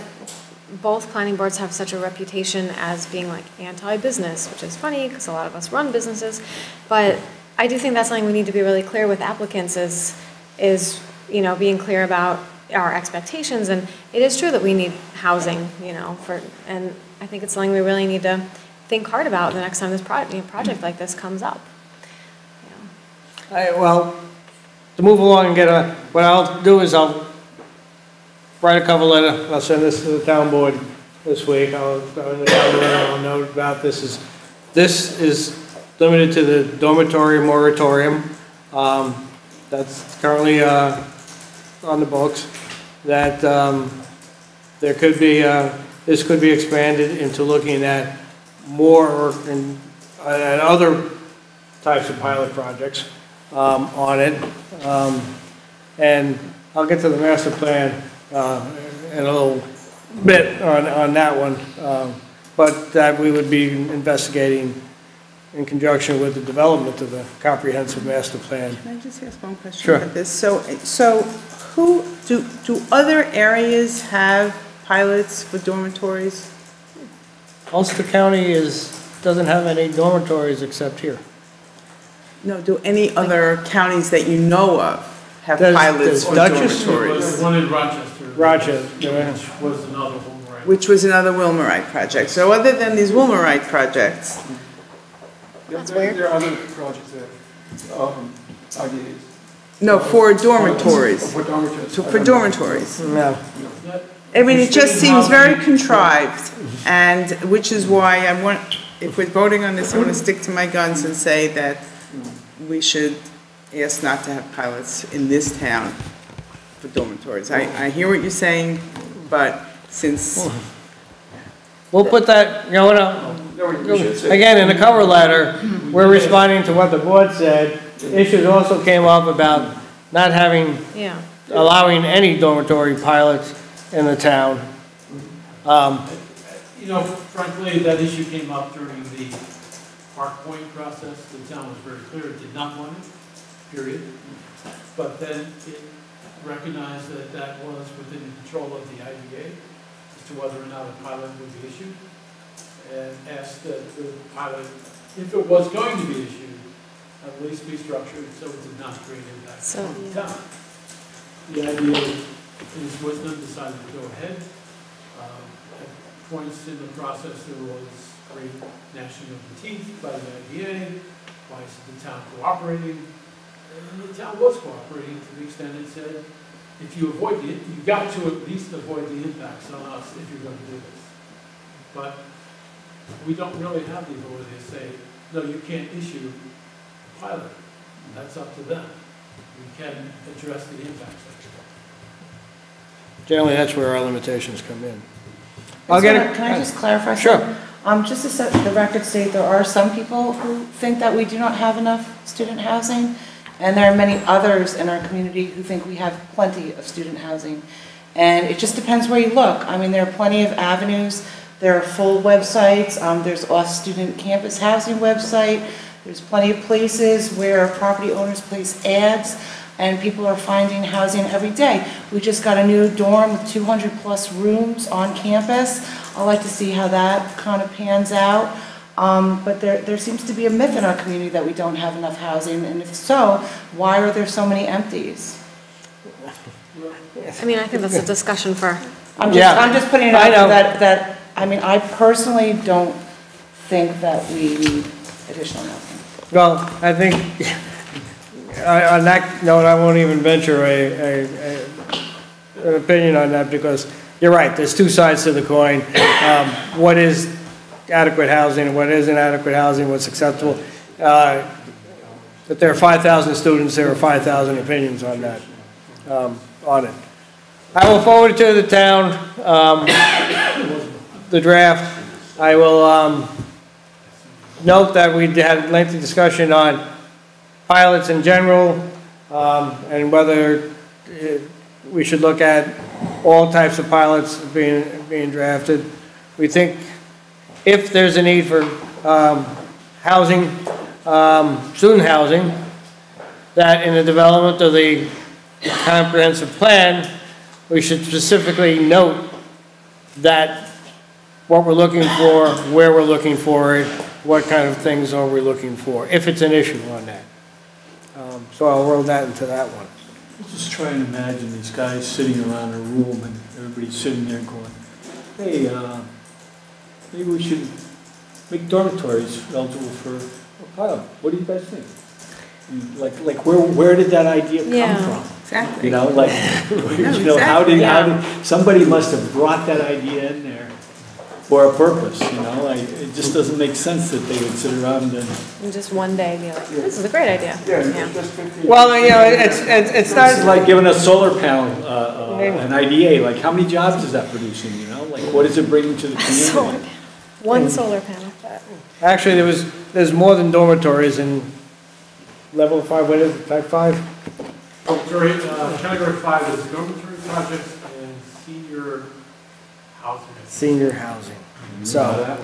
S3: both planning boards have such a reputation as being like anti-business, which is funny because a lot of us run businesses, but I do think that's something we need to be really clear with applicants is you know, being clear about our expectations. And it is true that we need housing, you know, and I think it's something we really need to think hard about the next time this project like this comes up.
S1: Well, to move along and get what I'll do is I'll write a cover letter. I'll send this to the town board this week. I'll go in the cover letter. I'll note about this is limited to the dormitory moratorium. That's currently on the books. That there could be this could be expanded into looking at more at other types of pilot projects on it, and I'll get to the master plan in a little bit on that one, but that we would be investigating in conjunction with the development of the comprehensive master plan.
S15: Can I just ask one question
S1: Sure.
S15: about this? So who do other areas have pilots for dormitories?
S1: Ulster County doesn't have any dormitories except here.
S15: No, do any other counties that you know of have pilots for
S1: Dutchess?
S15: dormitories?
S6: One in Rochester.
S1: Rochester,
S6: Which was another Wilmerite.
S15: Which was another Wilmerite project. So other than these Wilmerite projects,
S3: That's weird.
S16: There are other projects that, ideas.
S15: no, for dormitories.
S16: For dormitories.
S15: For dormitories.
S1: No.
S15: I mean, it just seems very contrived, and which is why if we're voting on this, I want to stick to my guns and say that we should ask not to have pilots in this town for dormitories. I hear what you're saying, but since...
S1: We'll put that, you know what, again, in the cover letter, we're responding to what the board said. Issues also came up about not having, allowing any dormitory pilots in the town.
S6: You know, frankly, that issue came up during the Park Point process. The town was very clear it did not want it, period. But then it recognized that that was within the control of the IDA as to whether or not a pilot would be issued, and asked that the pilot, if it was going to be issued, at least be structured so it did not create impact on the town. The IDA, in its wisdom, decided to go ahead. At points in the process, there was great gnashing of the teeth by the IDA. Why is the town cooperating? And the town was cooperating to the extent it said, if you avoid it, you got to at least avoid the impacts on us if you're going to do this. But we don't really have the ability to say, no, you can't issue a pilot. That's up to them. We can address the impacts.
S1: Generally, that's where our limitations come in.
S12: Can I just clarify something?
S1: Sure.
S12: Just to set the record straight, there are some people who think that we do not have enough student housing, and there are many others in our community who think we have plenty of student housing. And it just depends where you look. I mean, there are plenty of avenues. There are full websites. There's a student campus housing website. There's plenty of places where property owners place ads, and people are finding housing every day. We just got a new dorm with 200 plus rooms on campus. I'd like to see how that kind of pans out. But there seems to be a myth in our community that we don't have enough housing, and if so, why are there so many empties?
S3: I mean, I think that's a discussion for...
S12: I'm just putting it out there that, I mean, I personally don't think that we need additional housing.
S1: Well, I think, on that note, I won't even venture an opinion on that, because you're right, there's two sides to the coin. What is adequate housing and what isn't adequate housing, what's acceptable. If there are 5,000 students, there are 5,000 opinions on that, on it. I will forward it to the town, the draft. I will note that we had a lengthy discussion on pilots in general, and whether we should look at all types of pilots being drafted. We think if there's a need for housing, student housing, that in the development of the comprehensive plan, we should specifically note that what we're looking for, where we're looking for it, what kind of things are we looking for, if it's an issue on that. So I'll roll that into that one.
S10: Just try and imagine these guys sitting around a room and everybody's sitting there going, hey, maybe we should make dormitories eligible for a pilot. What do you guys think? Like where did that idea come from?
S15: Exactly.
S10: You know, like, you know, how did somebody must have brought that idea in there for a purpose, you know? Like, it just doesn't make sense that they would sit around and
S3: just one day be like, this is a great idea.
S1: Well, you know, it's not...
S10: It's like giving a solar panel an IDA. Like, how many jobs is that producing, you know? Like, what is it bringing to the community?
S3: One solar panel.
S1: Actually, there's more than dormitories in level 5, what is it, type 5?
S6: Category 5 is dormitory projects and senior housing.
S1: Senior housing. So,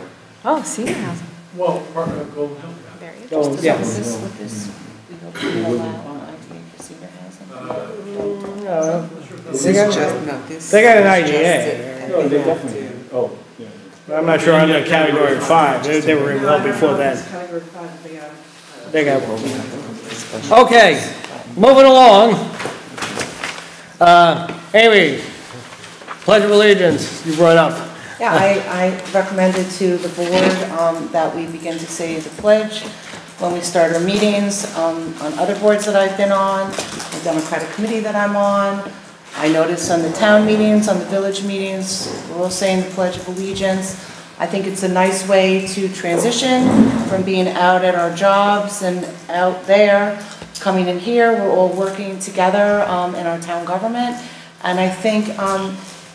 S3: oh, senior housing.
S6: Well, part of Golden Hill.
S3: Very
S1: oh,
S3: interesting.
S1: yes.
S12: With this, we hope to allow ITA for senior housing.
S1: They got an IDA.
S10: Oh, they definitely do. Oh, yeah.
S1: I'm not sure on the category 5. They were in well before that.
S11: Category 5, they got.
S1: They got okay, moving along. Amy, Pledge of Allegiance, you brought up.
S12: Yeah, I recommended to the board that we begin to say the pledge when we start our meetings on other boards that I've been on, the Democratic Committee that I'm on. I noticed on the town meetings, on the village meetings, we're all saying the Pledge of Allegiance. I think it's a nice way to transition from being out at our jobs and out there, coming in here. We're all working together in our town government. And I think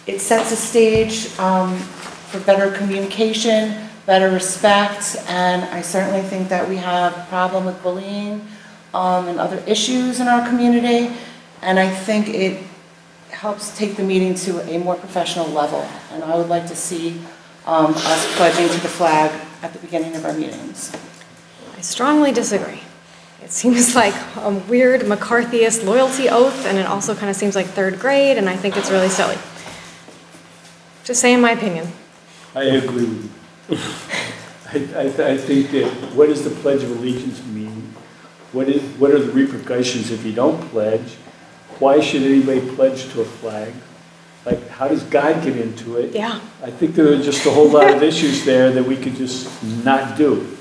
S12: it sets a stage for better communication, better respect, and I certainly think that we have a problem with bullying and other issues in our community. And I think it helps take the meeting to a more professional level. And I would like to see us pledging to the flag at the beginning of our meetings.
S3: I strongly disagree. It seems like a weird McCarthyist loyalty oath, and it also kind of seems like third grade, and I think it's really silly. Just saying my opinion.
S10: I agree with you. I think that, what does the Pledge of Allegiance mean? What are the repercussions if you don't pledge? Why should anybody pledge to a flag? Like, how does God get into it?
S3: Yeah.
S10: I think there are just a whole lot of issues there that we could just not do.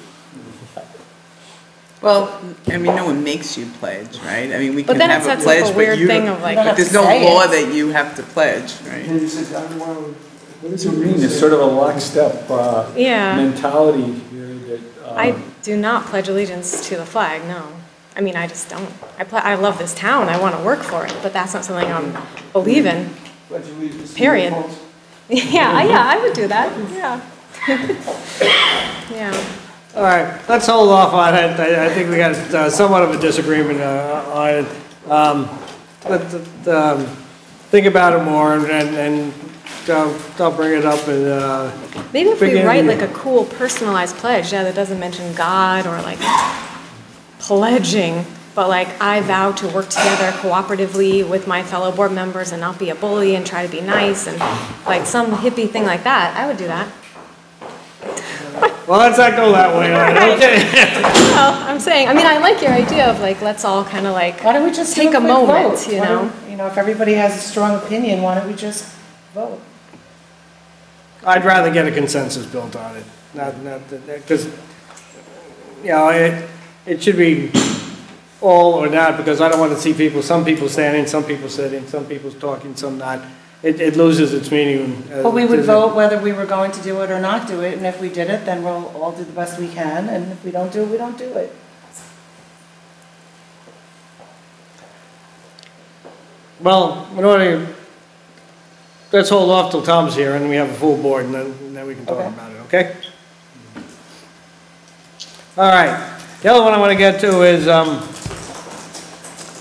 S15: Well, I mean, no one makes you pledge, right? I mean, we
S3: But
S15: can
S3: then it
S15: have a
S3: sets up
S15: pledge,
S3: a
S15: but
S3: weird
S15: you
S3: thing
S15: don't,
S3: of like,
S15: but there's no law that you have to pledge, right?
S10: What does it mean? It's sort of a lockstep mentality here that...
S3: I do not pledge allegiance to the flag, no. I mean, I just don't. I love this town, I want to work for it, but that's not something I believe in, period. Yeah, I would do that, yeah. Yeah.
S1: All right, let's hold off on it. I think we got somewhat of a disagreement on it. Let's think about it more and I'll bring it up and
S3: maybe if we write like a cool personalized pledge, that doesn't mention God or like pledging, but like I vow to work together cooperatively with my fellow board members and not be a bully and try to be nice and like some hippie thing like that, I would do that.
S1: Well, let's not go that way. Okay.
S3: Well, I'm saying, I mean, I like your idea of like, let's all kind of like,
S12: why don't we just
S3: take a moment, you know?
S12: If everybody has a strong opinion, why don't we just vote?
S1: I'd rather get a consensus built on it. because, you know, it should be all or not, because I don't want to see people, some people standing, some people sitting, some people talking, some not. It loses its meaning.
S12: But we would vote whether we were going to do it or not do it, and if we did it, then we'll all do the best we can, and if we don't do it, we don't do it.
S1: Well, in order, let's hold off till Tom's here and we have a full board, and then we can talk
S12: Okay.
S1: about it, okay? All right, the other one I want to get to is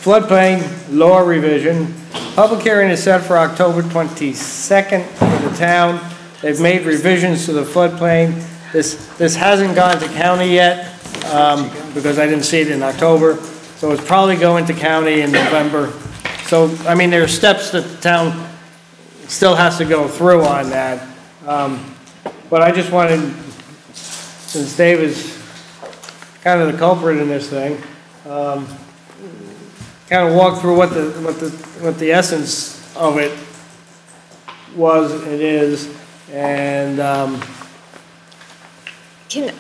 S1: floodplain law revision. Public hearing is set for October 22nd for the town. They've made revisions to the floodplain. This hasn't gone to county yet, because I didn't see it in October, so it's probably going to county in November. So, I mean, there are steps that the town still has to go through on that. But I just wanted, since Dave is kind of the culprit in this thing, kind of walk through what the essence of it was, it is, and
S3: Can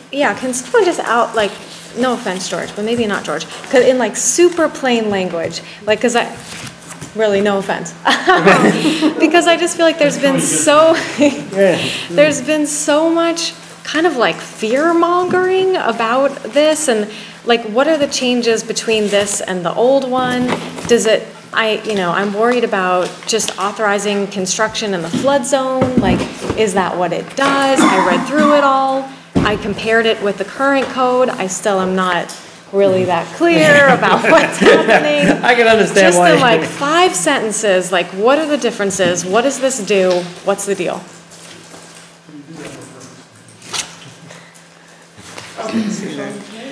S3: someone just like, no offense, George, but maybe not George, because in like super plain language, like, really, no offense. Because I just feel like there's been there's been so much kind of like fear mongering about this, and like, what are the changes between this and the old one? I'm worried about just authorizing construction in the flood zone. Like, is that what it does? I read through it all. I compared it with the current code. I still am not really that clear about what's happening.
S1: I can understand
S3: just
S1: why.
S3: Just in like 5 sentences, like, what are the differences? What does this do? What's the deal?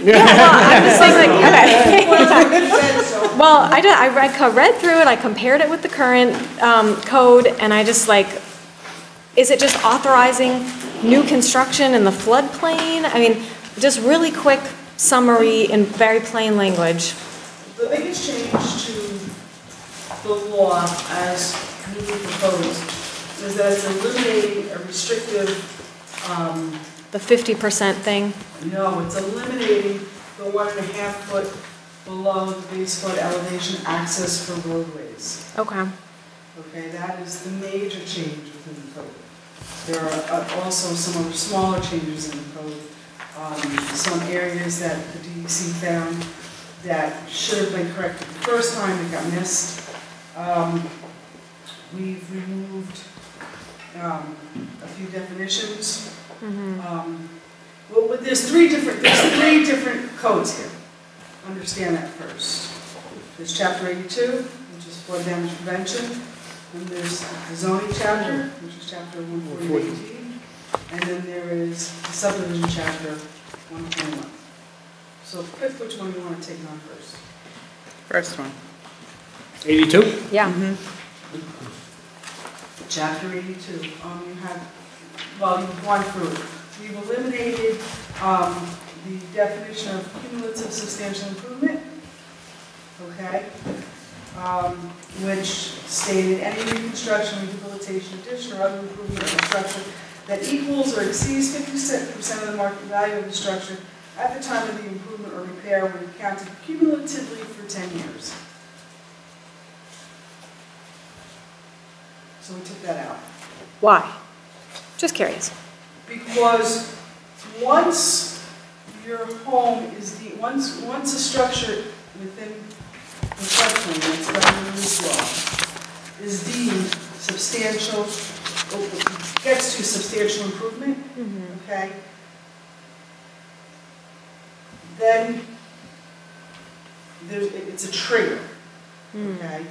S3: Yeah, well, I'm just saying, like, okay. Well, I read through it, I compared it with the current code, and I just like, is it just authorizing new construction in the floodplain? I mean, just really quick summary in very plain language.
S11: The biggest change to the law as newly proposed is that it's eliminating a restrictive
S3: the 50% thing?
S11: No, it's eliminating the 1.5 foot below the base flood elevation access for roadways.
S3: Okay.
S11: Okay, that is the major change within the code. There are also some other smaller changes in the code. Some areas that the DEC found that should have been corrected the first time, it got missed. We've removed a few definitions. Well, there's three different codes here. Understand that first. There's Chapter 82, which is flood damage prevention. Then there's the zoning chapter, which is Chapter 140, and then there is the subdivision chapter 121. So pick which one you want to take on first.
S15: First one.
S1: 82?
S3: Yeah.
S11: Chapter 82. You've gone through it. We've eliminated the definition of cumulative substantial improvement, okay, which stated any reconstruction, rehabilitation, addition, or other improvement of the structure that equals or exceeds 50% of the market value of the structure at the time of the improvement or repair will be counted cumulatively for 10 years. So we took that out.
S3: Why? Just curious.
S11: Because once your home is once a structure within the floodplain that's governed in this law is deemed substantial, gets to substantial improvement, okay, then it's a trigger, okay?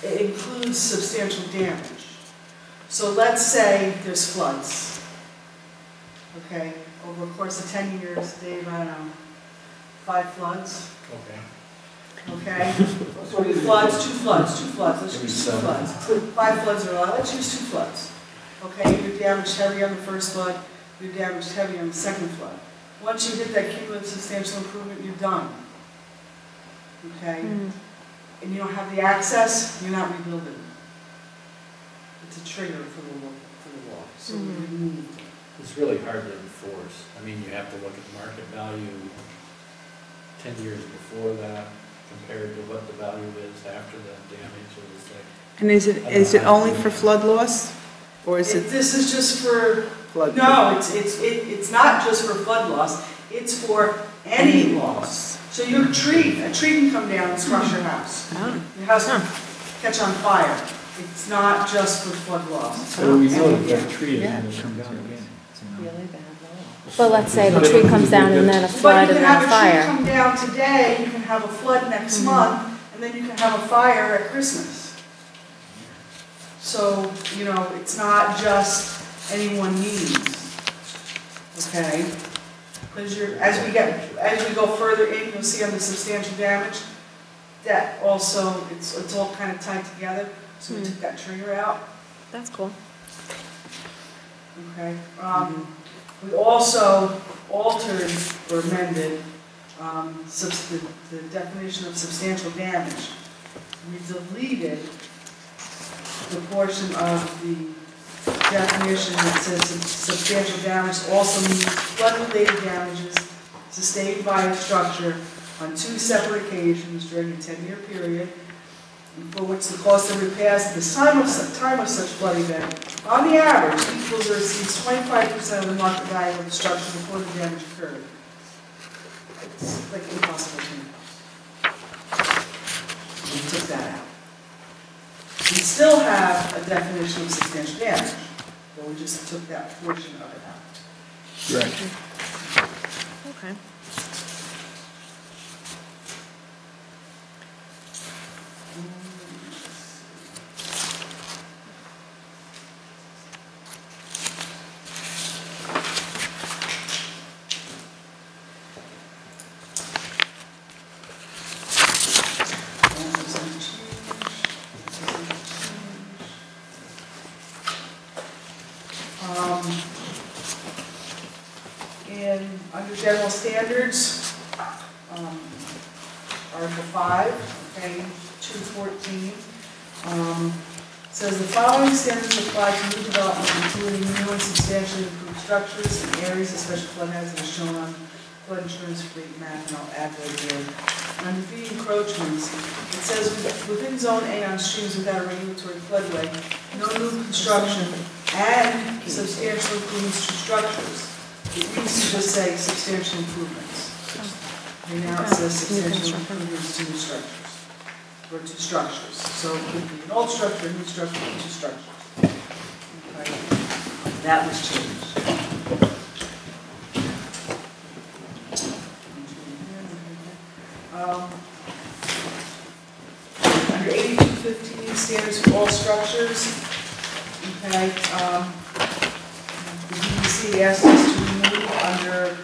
S11: It includes substantial damage. So let's say there's floods, okay, over a course of 10 years, Dave, I don't know, 5 floods? Okay. 3 floods, 2 floods, let's use 2 floods. 5 floods are a lot, let's use 2 floods. Okay, you're damaged heavy on the first flood, you're damaged heavy on the second flood. Once you hit that cumulative substantial improvement, you're done. Okay? And you don't have the access, you're not rebuilding. It's a trigger for the law, so we removed it.
S9: it's really hard to enforce. I mean, you have to look at market value 10 years before that compared to what the value is after the damage or the thing.
S15: And is it only for flood loss? Or is it?
S11: This is just for,
S15: flood?
S11: no, it's not just for flood loss, it's for any loss. So a tree can come down and crush your house. Your house can catch on fire. It's not just for flood loss.
S10: So we know that that tree is going to come down again.
S3: Really bad. But let's say the tree comes down and then a flood and then a
S11: But you can have a
S3: fire.
S11: tree come down today, you can have a flood next month, and then you can have a fire at Christmas. So, you know, it's not just any one needs, okay? Because as we go further in, you'll see on the substantial damage, that also, it's all kind of tied together. So we took that trigger out.
S3: That's cool.
S11: Okay. We also altered or amended the definition of substantial damage. We deleted the portion of the definition that says substantial damage also means flood-related damages sustained by a structure on 2 separate occasions during a 10-year period, for which the cost of repairs at the time of such flood event, on the average, equals or exceeds 25% of the market value of the structure before the damage occurred. It's like impossible to know. We took that out. We still have a definition of substantial damage, but we just took that portion of it out.
S10: Right.
S3: Okay.
S11: Under general standards, Article 5, okay, 214, says the following standards apply to new development, including new and substantially improved structures in areas of special flood hazard as shown on flood insurance rate map, and I'll add right here. Under B, encroachments, it says within Zone A on streams without a regulatory floodway, no new construction and substantial improvements to structures. It used to just say substantial improvements. And now it says substantial improvements to new structures, or to structures. So it could be an old structure, a new structure, or two structures. Okay. That was changed. Under 8215, standards for all structures. Okay. The DEC asked us to remove under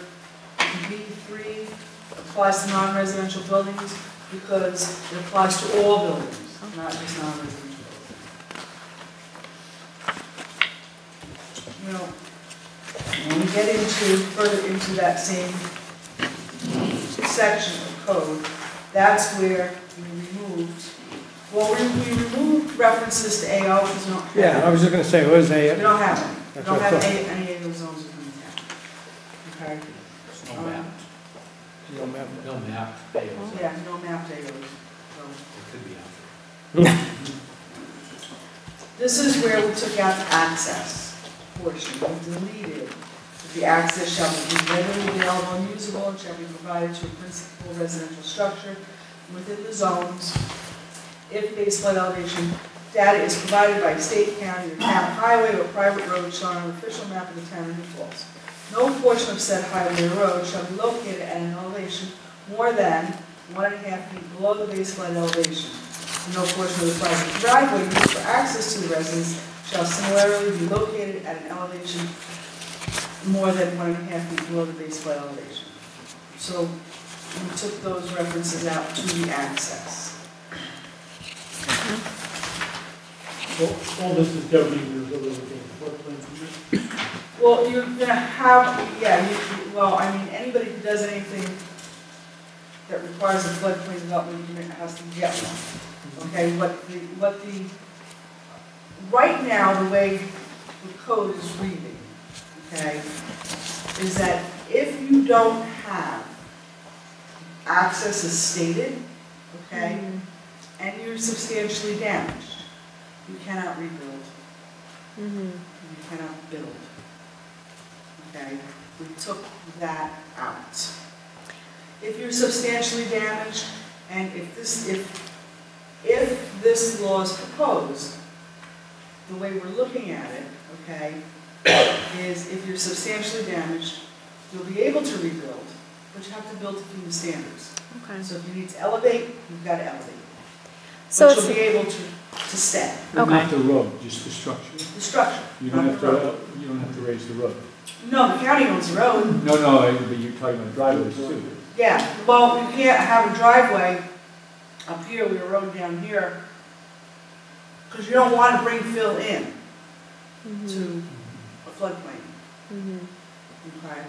S11: B3, applies to non-residential buildings because it applies to all buildings, not just non-residential buildings. You know, when we get further into that same section of code, that's where we removed, well, we removed references to AO because we don't have
S1: Yeah, I was just going to say, what is AO?
S11: We don't have any. We
S1: That's
S11: don't
S1: what I
S11: have
S1: thought.
S11: any of those zones within the town. Okay?
S9: There's no map.
S1: No map.
S9: No map. AOs.
S11: Yeah, no map AOs. So
S9: It could be out
S11: this is where we took out the access portion. We deleted that the access shall be readily available and usable and shall be provided to a principal residential structure within the zones if base flood elevation data is provided by state, county, or town highway or private road shown on an official map of the town of New Paltz. No portion of said highway or road shall be located at an elevation more than 1.5 feet below the base flood elevation. And no portion of the private driveway used for access to the residence shall similarly be located at an elevation more than 1.5 feet below the base flood elevation. So we took those references out to the access.
S6: Well, all this is governing your ability to get floodplain permit.
S11: Well, you're gonna have, yeah, well, I mean, anybody who does anything that requires a floodplain development permit has to get one. Okay, right now, the way the code is reading, okay, is that if you don't have access as stated, okay, and you're substantially damaged, you cannot rebuild. You cannot build. Okay, we took that out. If you're substantially damaged, and if this law is proposed, the way we're looking at it, okay, is if you're substantially damaged, you'll be able to rebuild, but you have to build to FEMA standards.
S3: Okay.
S11: So if you need to elevate, you've got to elevate.
S3: So
S11: But
S3: it's,
S11: you'll be able to stay.
S10: But
S3: Okay.
S10: not the road, just the structure.
S11: The structure,
S10: You don't
S11: not
S10: have
S11: the road.
S10: to, you don't have to raise the road.
S11: No, the county owns the road.
S10: No, but you're talking about driveways too.
S11: Yeah, well, you can't have a driveway up here, we have a road down here, because you don't want to bring fill in to a floodplain. Okay?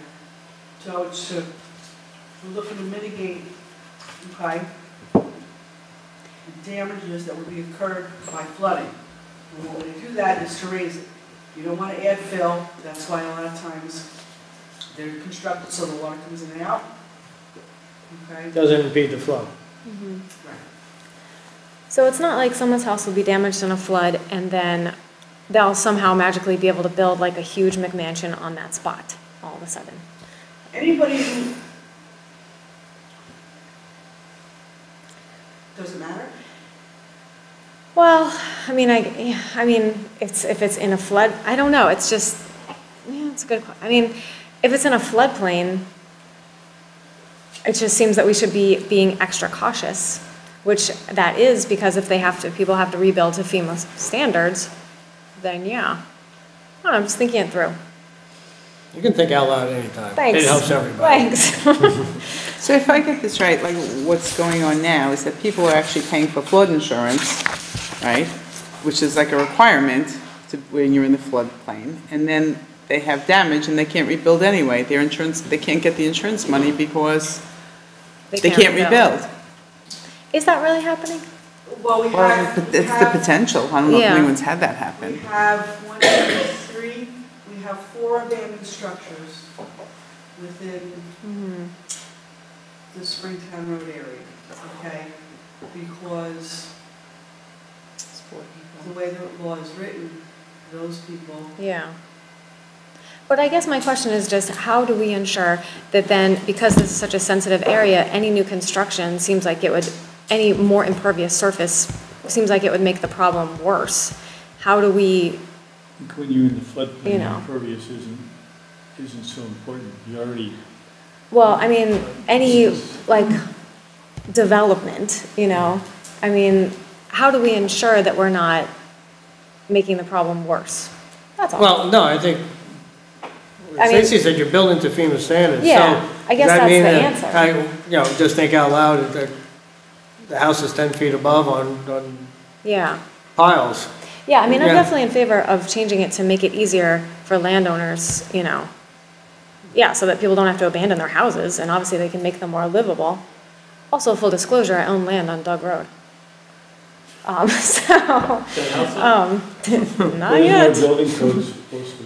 S11: So it's, we're looking to mitigate, okay, the damages that would be occurred by flooding. And what we do that is to raise it. You don't want to add fill, that's why a lot of times they're constructed so the water comes in and out. Okay?
S1: Doesn't impede the flow.
S11: Right.
S3: so it's not like someone's house will be damaged in a flood and then they'll somehow magically be able to build like a huge McMansion on that spot all of a sudden.
S11: Anybody who, does it matter?
S3: Well, I mean, if it's in a flood, I don't know. It's just, yeah, it's a good question. I mean, if it's in a floodplain, it just seems that we should be being extra cautious, which that is because if people have to rebuild to FEMA standards, then yeah. I don't know, I'm just thinking it through.
S1: You can think out loud anytime.
S3: Thanks.
S1: It helps everybody.
S3: Thanks.
S15: So if I get this right, like what's going on now is that people are actually paying for flood insurance, right? Which is like a requirement when you're in the floodplain. And then they have damage and they can't rebuild anyway. Their insurance, they can't get the insurance money because they can't rebuild.
S3: Is that really happening?
S11: Well,
S15: It's the potential. I don't know if
S3: Yeah.
S15: anyone's had that happen.
S11: We have 1, 2, 3, we have 4 abandoned structures within the Springtown Road area, okay? Because the way the law is written, those people.
S3: Yeah. But I guess my question is just how do we ensure that then, because this is such a sensitive area, any new construction seems like it would, any more impervious surface seems like it would make the problem worse. How do we,
S10: When you're in the floodplain,
S3: You know.
S10: impervious isn't so important. You already,
S3: well, I mean, any like development, I mean, how do we ensure that we're not making the problem worse? That's all.
S1: Well, no, I think,
S3: I mean-
S1: Stacy said you're building to FEMA standards, so.
S3: Yeah, I guess
S1: does that
S3: that's
S1: mean
S3: the
S1: that
S3: answer.
S1: just think out loud, that the house is 10 feet above on
S3: Yeah.
S1: piles.
S3: Yeah, I mean, I'm
S1: Yeah.
S3: definitely in favor of changing it to make it easier for landowners, yeah, so that people don't have to abandon their houses, and obviously they can make them more livable. Also, full disclosure, I own land on Doug Road. Not yet.
S10: building code is supposed to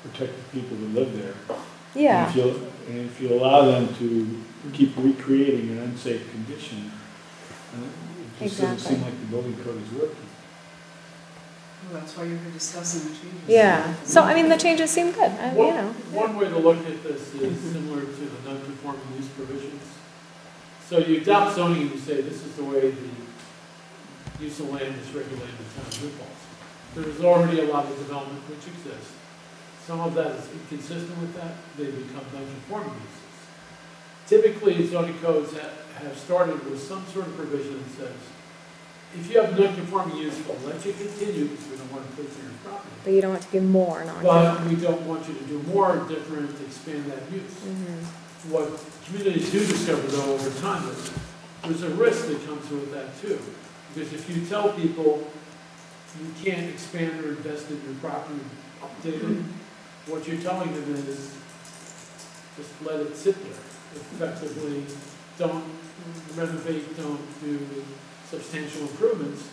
S10: protect the people who live there.
S3: Yeah.
S10: And if you allow them to keep recreating an unsafe condition, it just doesn't
S3: Exactly.
S10: seem like the building code is working.
S11: Well, that's why you're here discussing the changes.
S3: Yeah, so I mean, the changes seem good,
S6: One way to look at this is similar to the non-conforming use provisions. So you adopt zoning and you say, this is the way the use of land is regulated in the town of New Paltz. There's already a lot of development which exists. Some of that is inconsistent with that, they become non-conforming uses. Typically, zoning codes have started with some sort of provision that says, if you have non-conforming use, we'll let you continue because we don't want to put it in your property.
S3: But you don't want to be more
S6: But
S3: non-conforming.
S6: we don't want you to do more different, expand that use. What communities do discover though over time is there's a risk that comes with that too. Because if you tell people you can't expand or invest in your property, update it, what you're telling them is just let it sit there. Effectively, don't renovate, don't do substantial improvements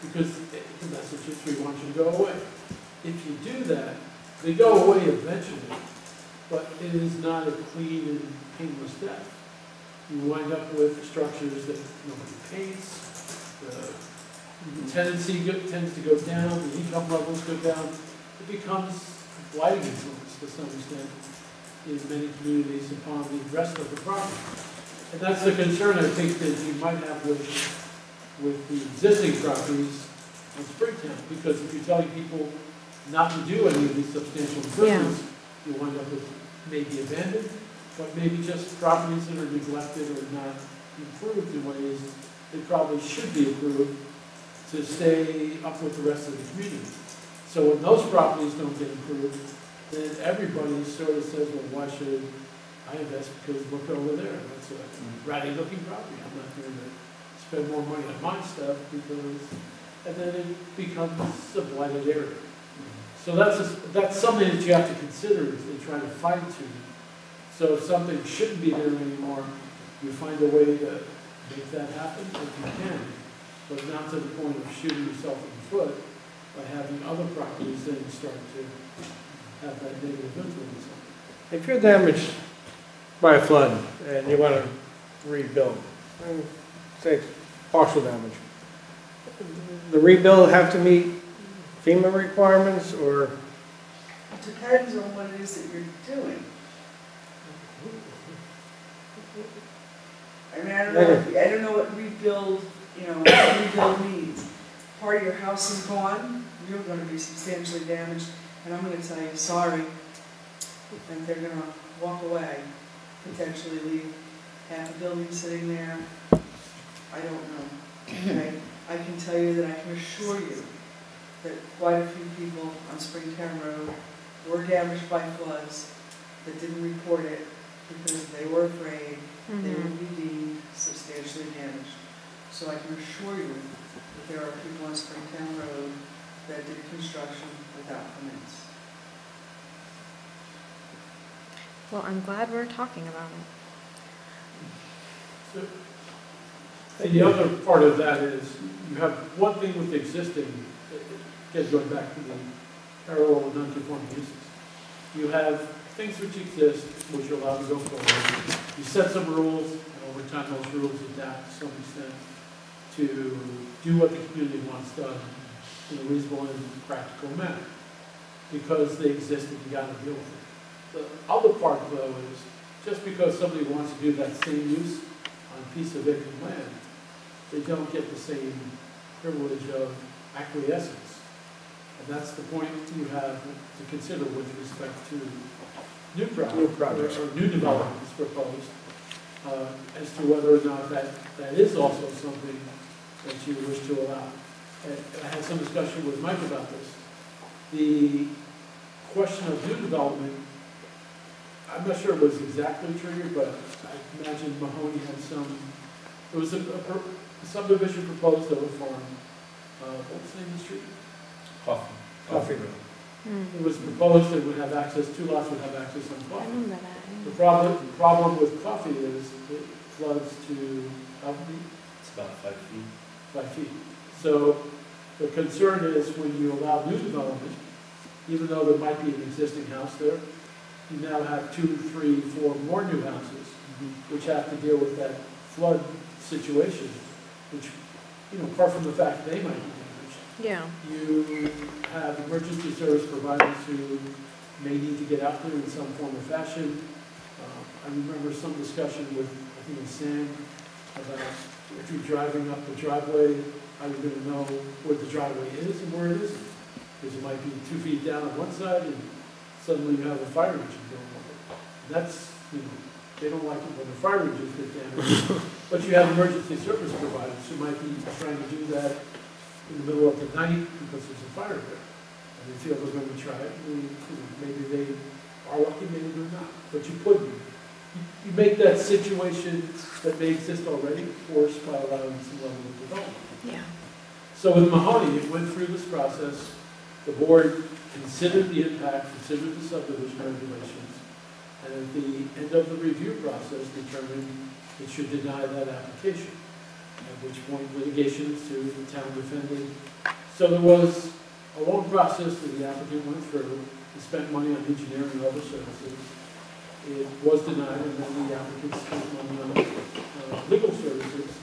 S6: because the message is we want you to go away. If you do that, They go away eventually, but it is not a clean and painless death. You wind up with structures that nobody paints, the tendency tends to go down, the income levels go down. It becomes a blighting influence to some extent in many communities upon the rest of the property. And that's the concern I think that you might have with the existing properties in Springtown, because if you're telling people not to do any of these substantial improvements, you wind up with maybe abandoned, but maybe just properties that are neglected or not improved in ways that probably should be improved to stay up with the rest of the community. So when those properties don't get improved, then everybody sort of says, well, why should I invest? Because look over there, that's a ratty looking property. I'm not going to spend more money on my stuff because, and then it becomes a blighted area. So that's something that you have to consider in trying to fine tune. So if something shouldn't be there anymore, you find a way to make that happen if you can, but not to the point of shooting yourself in the foot by having other properties then start to have that negative influence on it.
S1: If you're damaged by a flood and you want to rebuild, and say partial damage, the rebuild have to meet FEMA requirements, or?
S11: It depends on what it is that you're doing. I mean, I don't know what rebuild, rebuild means. Part of your house is gone, you're going to be substantially damaged, and I'm going to tell you, sorry, and they're going to walk away, potentially leave half a building sitting there. I don't know. Okay? I can tell you that I can assure you that quite a few people on Springtown Road were damaged by floods that didn't report it because they were afraid they would be deemed substantially damaged. So I can assure you that there are people on Springtown Road that did construction without permits.
S3: Well, I'm glad we're talking about it.
S6: So, and the other part of that is you have one thing with the existing, again going back to the parallel and non-conforming uses. You have things which exist, which are allowed to go forward. You set some rules, and over time those rules adapt to some extent to do what the community wants done in a reasonable and practical manner. Because they exist and you got to deal with it. The other part, though, is just because somebody wants to do that same use on a piece of vacant land, they don't get the same privilege of acquiescence. And that's the point you have to consider with respect to new projects or new developments proposed, as to whether or not that is also something that you wish to allow. And I had some discussion with Mike about this. The question of new development, I'm not sure it was exactly triggered, but I imagine Mahoney had there was a subdivision proposed of a farm. What's the name of the street? Coffee Road. It was proposed that it would have access, 2 lots would have access on
S3: I
S6: Coffee.
S3: remember that.
S6: The problem with Coffee is it floods to how deep?
S7: It's about 5 feet.
S6: 5 feet. So the concern is when you allow new development, even though there might be an existing house there, you now have 2, 3, 4 more new houses, which have to deal with that flood situation, which, apart from the fact they might be damaged.
S3: Yeah.
S6: You have emergency service providers who may need to get out there in some form or fashion. I remember some discussion with, I think it was Sam, about if you're driving up the driveway, how you're going to know where the driveway is and where it isn't. Because it might be 2 feet down on one side and suddenly you have a fire engine going over. That's, they don't like it when the fire engines get damaged. But you have emergency service providers who might be trying to do that in the middle of the night because there's a fire there. And they feel they're going to try it. And, maybe they are lucky, maybe they're not. But you make that situation that may exist already worse by allowing some level of development.
S3: Yeah.
S6: So with Mahoney, it went through this process. The board considered the impact, considered the subdivision regulations, and at the end of the review process determined it should deny that application, at which point litigation ensued, the town defended. So there was a long process that the applicant went through. They spent money on engineering and other services. It was denied, and then the applicants spent money on legal services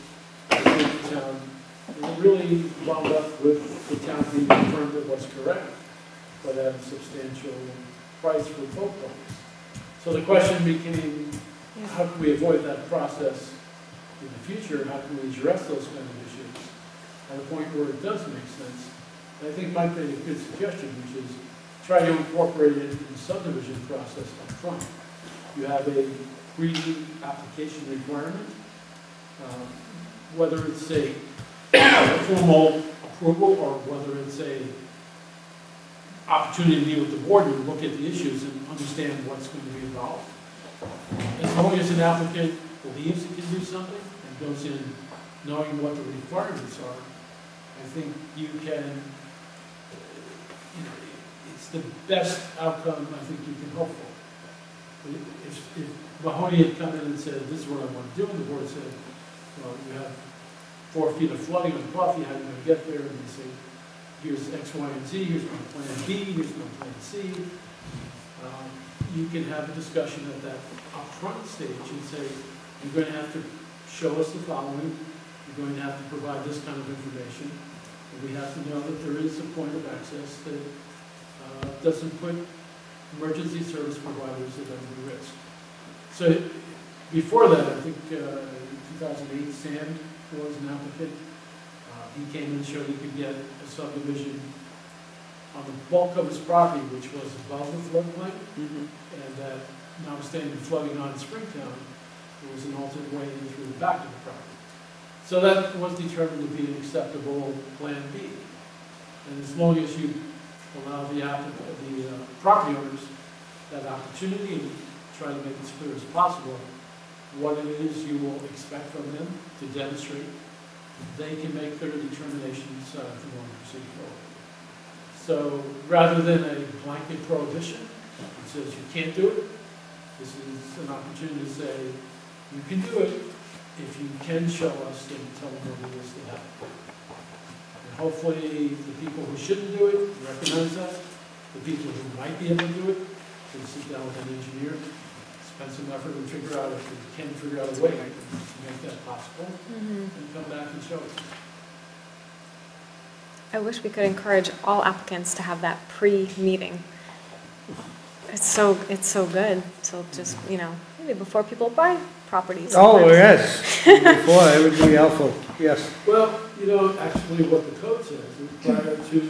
S6: to save the town. And it really wound up with the town being confirmed it was correct, but at a substantial price for both parties. So the question became, how can we avoid that process in the future? How can we address those kind of issues at a point where it does make sense? And I think Mike made a good suggestion, which is try to incorporate it in the subdivision process up front. You have a pre-application requirement, whether it's a formal approval or whether it's a opportunity to meet with the board and look at the issues and understand what's going to be involved. As long as an applicant believes it can do something and goes in knowing what the requirements are, I think you can, it's the best outcome I think you can hope for. If Mahoney had come in and said, this is what I want to do, and the board said, well, you have 4 feet of flooding on Coffee, how are you going to get there? And they say, here's X, Y, and Z, here's my plan B, here's my plan C. You can have a discussion at that upfront stage and say, you're going to have to show us the following, you're going to have to provide this kind of information, and we have to know that there is a point of access that doesn't put emergency service providers at undue risk. So before that, I think in 2008, Sand was an applicant. He came and showed he could get a subdivision on the bulk of his property, which was above the floodplain, and that notwithstanding flooding on Springtown, there was an alternate way in through the back of the property. So that was determined to be an acceptable plan B. And as long as you allow the property owners that opportunity and try to make it as clear as possible what it is you will expect from them to demonstrate, they can make their determinations if they want to proceed forward. So rather than a blanket prohibition that says you can't do it, this is an opportunity to say you can do it if you can show us and tell them what it is that happened. And hopefully the people who shouldn't do it recognize that. The people who might be able to do it can sit down with an engineer, spend some effort and figure out if we can figure out a way to make that possible, and come back and show us.
S3: I wish we could encourage all applicants to have that pre-meeting. It's so good. So just, maybe before people buy properties.
S1: Oh, yes. Before, it would be helpful. Yes.
S6: Well, actually what the code says is prior to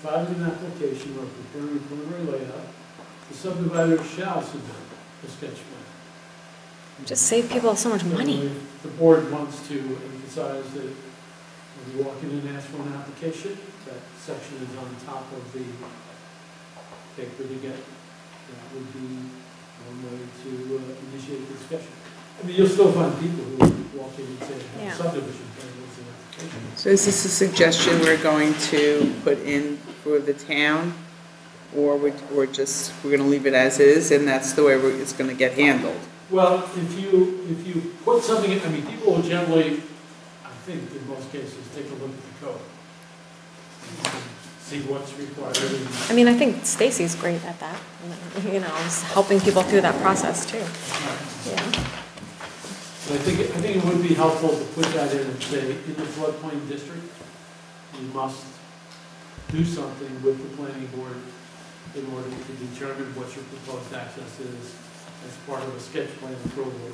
S6: filing an application or preparing a preliminary layout, the subdivider shall submit a sketch plan.
S3: Just save people so much money.
S6: If the board wants to emphasize that when you walk in and ask for an application, that section is on top of the paper to get. That would be one way to initiate the discussion. I mean, you'll still find people who walk in and say, have a subdivision plan, what's the application?
S15: So is this a suggestion we're going to put in for the town? Or we're going to leave it as is, and that's the way it's going to get handled?
S6: Well, if you put something in, people will generally, I think in most cases, take a look at the code. See what's required.
S3: I think Stacy's great at that. Helping people through that process too. Yeah.
S6: But I think it would be helpful to put that in and say, in the floodplain district, you must do something with the planning board in order to determine what your proposed access is as part of a sketch plan approval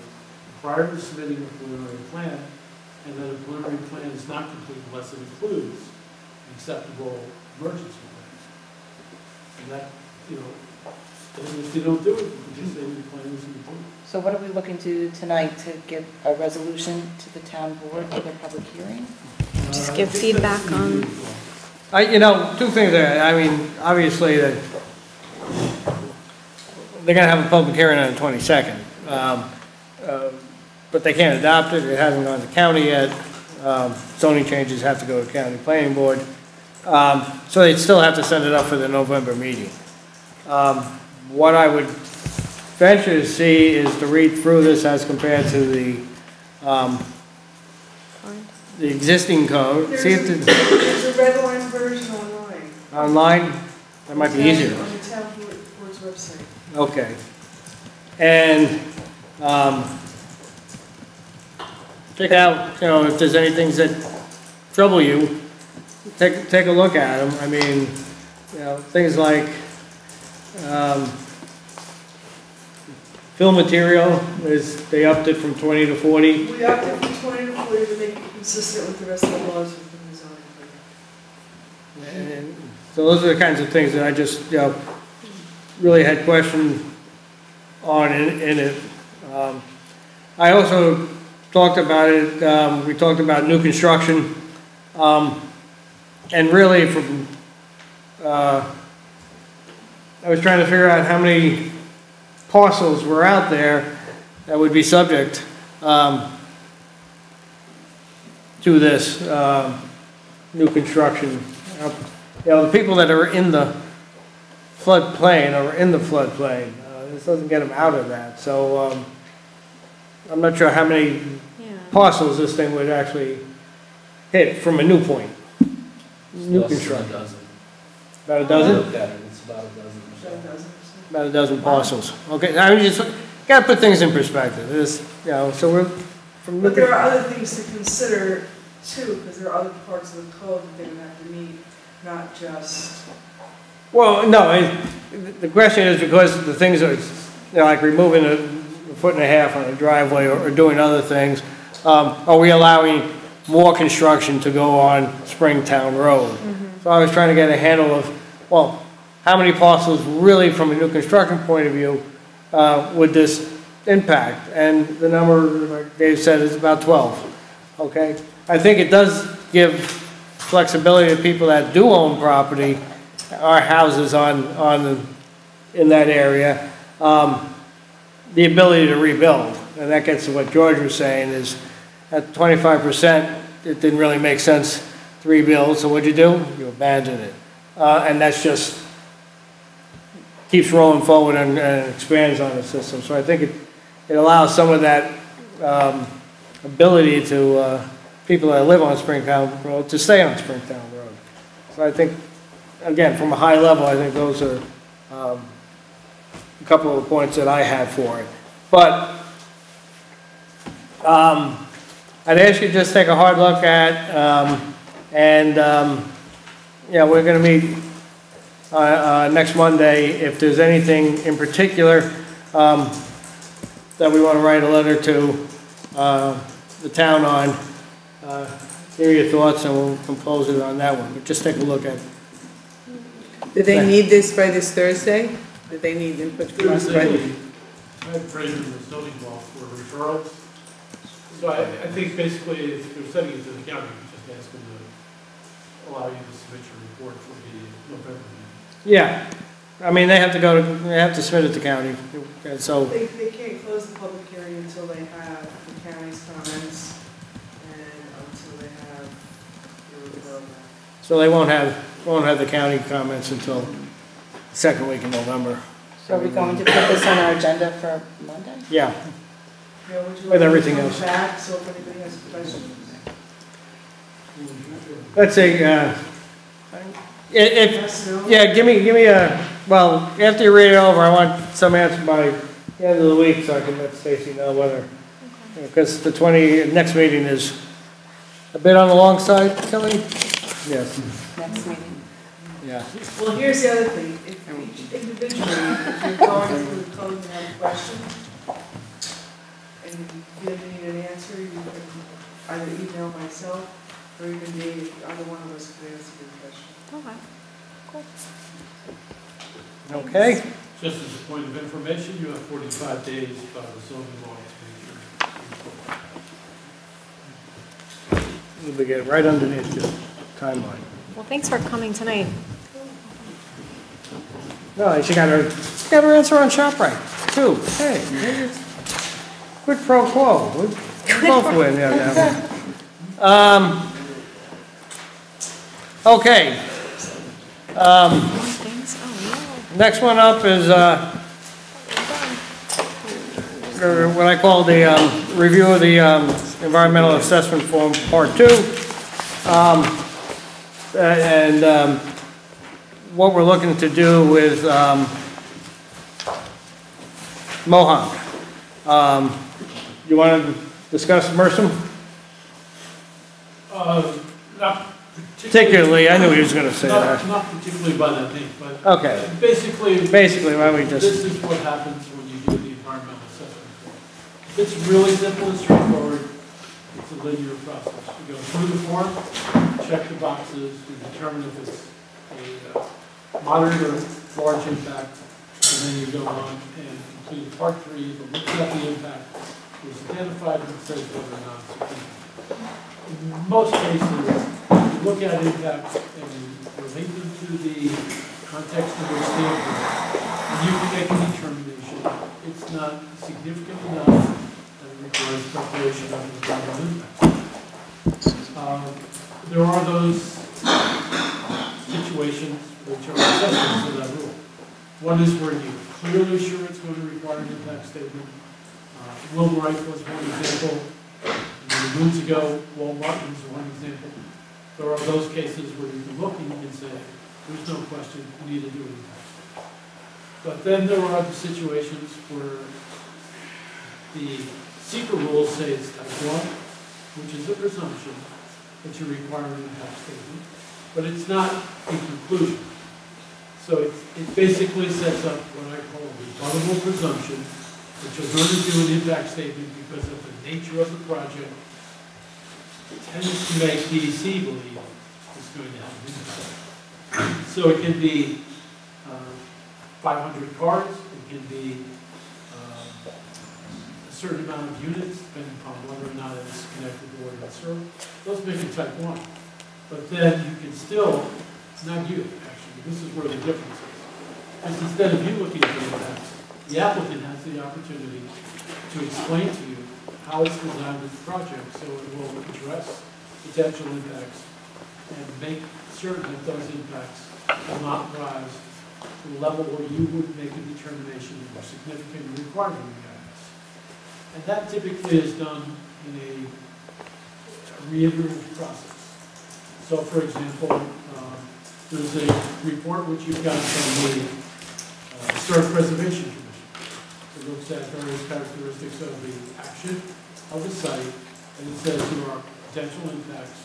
S6: prior to submitting a preliminary plan, and that a preliminary plan is not complete unless it includes an acceptable emergency plan. And that, if you don't do it, you can just say the plan isn't complete.
S12: So what are we looking to do tonight, to give a resolution to the town board for their public hearing?
S3: Just give feedback on.
S1: Two things there. Obviously, they're going to have a public hearing on the 22nd. But they can't adopt it. It hasn't gone to county yet. Zoning changes have to go to county planning board. So they'd still have to send it up for the November meeting. What I would venture to see is to read through this as compared to the existing code.
S11: There's
S1: See if
S11: a red line version online.
S1: Online? That might be easier.
S11: On the town website.
S1: Okay. And, check out, you know, if there's any things that trouble you, take a look at them. I mean, you know, things like, fill material they upped it from 20 to 40.
S11: We upped it from 20 to 40 to make it consistent with the rest of the laws within the zoning code.
S1: And so those are the kinds of things that I just, you know, really had questions on in it. I also talked about it, we talked about new construction, and really from, I was trying to figure out how many parcels were out there that would be subject to this new construction. You know, the people that are in the floodplain are in the floodplain. This doesn't get them out of that. So I'm not sure how many parcels this thing would actually hit from a new point. New construction. About a dozen?
S9: Looked at it, it's about a dozen.
S1: About a dozen parcels. Okay, I mean, just gotta put things in perspective. This, you know, so we're from.
S11: But there are other things to consider too, because there are other parts of the code that they're gonna have to meet, not just.
S1: Well, no, the question is because the things are, you know, like removing a foot and a half on a driveway or doing other things, are we allowing more construction to go on Springtown Road? So I was trying to get a handle of, well, how many parcels really from a new construction point of view would this impact? And the number, like Dave said, is about 12, okay? I think it does give flexibility to people that do own property, our houses in that area, the ability to rebuild. And that gets to what George was saying is at 25%, it didn't really make sense to rebuild, so what'd you do? You abandon it. And that's just keeps rolling forward and expands on the system. So I think it allows some of that ability to people that live on Springtown Road to stay on Springtown Road. So I think, again, from a high level, I think those are a couple of points that I had for it. But I'd ask you to just take a hard look at, yeah, we're going to meet next Monday. If there's anything in particular that we want to write a letter to the town on, hear your thoughts and we'll compose it on that one. But just take a look at it.
S15: Do they need this by this Thursday? Do they need input from us by?
S6: I framed in the zoning law for referrals. So I think basically if you're sending it to the county, you just ask them to allow you to submit your report for the November meeting.
S1: Yeah, I mean, they have to submit it to county, and so.
S11: They can't close the public hearing until they have the county's comments and until they have your referral back.
S1: So they won't have the county comments until second week in November.
S12: So are we going to put this on our agenda for Monday?
S1: Yeah.
S11: Yeah, would you
S1: With
S11: like
S1: everything
S11: to come
S1: else.
S11: back, so if anybody has questions?
S1: Let's say, yeah, give me a, well, after you read it over, I want some answer by the end of the week so I can let Stacy know whether, because the next meeting is a bit on the long side, Kelly? Yes.
S12: Next meeting.
S1: Yeah.
S11: Well, here's the other thing, if each individually, if you're going through the code and have a question, and you need an answer, you can either email myself, or even Dave, either one of us can answer your question.
S3: Okay, cool.
S1: Okay.
S6: Just as a point of information, you have 45 days by the zoning law to make sure.
S1: We'll get right underneath the timeline.
S3: Well, thanks for coming tonight.
S1: No, she got her answer on ShopRite, too. Hey, quid pro quo. We both win, yeah. Okay. Next one up is what I call the review of the environmental assessment form part 2. And what we're looking to do with Mohawk. You want to discuss Mersum?
S6: Not
S1: Particularly, I knew he was going to say that.
S6: Not particularly by that name, but
S1: Okay.
S6: basically,
S1: Basically, why don't we just...
S6: this is what happens when you do the environmental assessment. It's really simple and straightforward. It's a linear process. You go through the form, check the boxes, you determine if it's a moderate or large impact, and then you go on and complete part 3, the look at the impact is identified and says whether or not it's significant. In most cases, you look at impacts and you relate them to the context of your standard, and you can make a determination. It's not significant enough that it requires preparation of the environmental impact. There are those situations which are exceptions to that rule. One is where you're clearly sure it's going to require an impact statement. Wilbright was one example. Moons ago, Walmart was one example. There are those cases where you can look and you can say, there's no question, we need to do it. But then there are other situations where the secret rules say it's type 1, which is a presumption that you require an impact statement, but it's not a conclusion. So it basically sets up what I call a rebuttable presumption that you're going to do an impact statement because of the nature of the project. It tends to make DEC believe it's going to have an impact. So it can be 500 cars, it can be a certain amount of units, depending upon whether or not it's connected to water and sewer. Those make it type 1. But then you can still, not you actually, this is where the difference is. Because instead of you looking at the impacts, the applicant has the opportunity to explain to you how it's designed with the project so it will address potential impacts and make certain that those impacts will not rise to a level where you would make a determination of significant requirement impacts. And that typically is done in a reiterative process. So for example, there's a report which you've got from the Historic Preservation Commission. It looks at various characteristics of the action of the site, and it says there are potential impacts,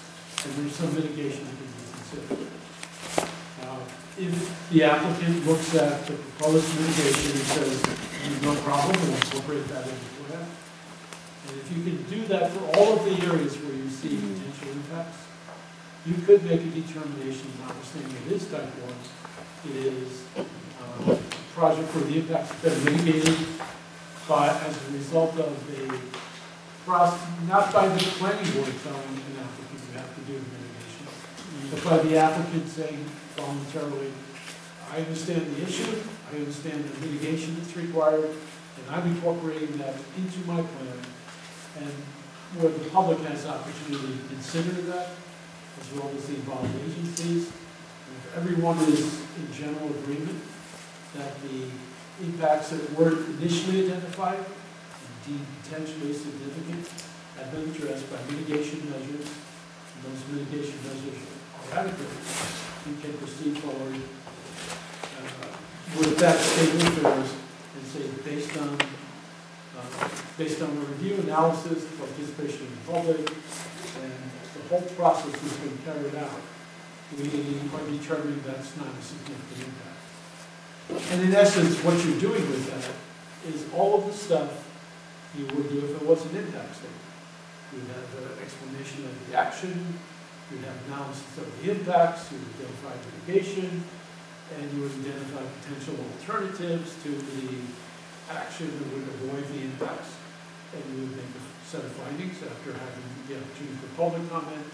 S6: and there's some mitigation that can be considered. If the applicant looks at the proposed mitigation and says, there's no problem, we'll incorporate that into the plan. And if you can do that for all of the areas where you see potential impacts, you could make a determination, notwithstanding it is type 1, it is a project where the impacts have been mitigated as a result of a process, not by the planning board telling an applicant you have to do the mitigation, but by the applicant saying voluntarily, I understand the issue, I understand the mitigation that's required, and I'm incorporating that into my plan, and where the public has opportunity to consider that, as well as the involved agencies. And if everyone is in general agreement that the impacts that were initially identified and deemed potentially significant have been addressed by mitigation measures, and those mitigation measures are adequate, you can proceed forward with that state of affairs and say, based on the review, analysis, participation in the public, and the whole process has been carried out, we are determining that's not a significant impact. And in essence, what you're doing with that is all of the stuff you would do if it was an impact statement. You'd have an explanation of the action, you'd have analysis of the impacts, you would identify mitigation, and you would identify potential alternatives to the action that would avoid the impacts. And you would make a set of findings after having the opportunity for public comment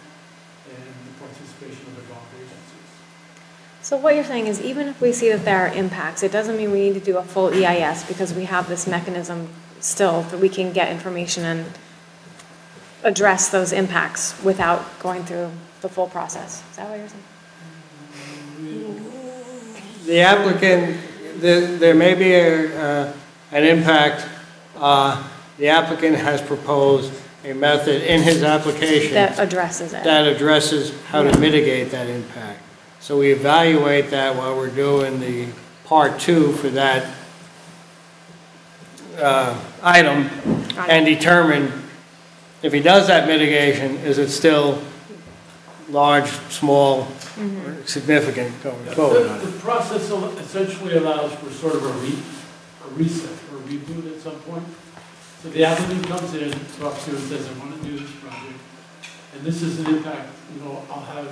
S6: and the participation of involved agencies.
S3: So what you're saying is even if we see that there are impacts, it doesn't mean we need to do a full EIS because we have this mechanism still that we can get information and address those impacts without going through the full process. Is that what you're saying?
S1: The applicant, there may be an impact. The applicant has proposed a method in his application
S3: that addresses it.
S1: That addresses how to mitigate that impact. So we evaluate that while we're doing the part 2 for that item and determine if he does that mitigation, is it still large, small, or significant going forward?
S6: The process essentially allows for sort of a reset or a reboot at some point. So the applicant comes in, talks to you and says, I want to do this project, and this is an impact, I'll have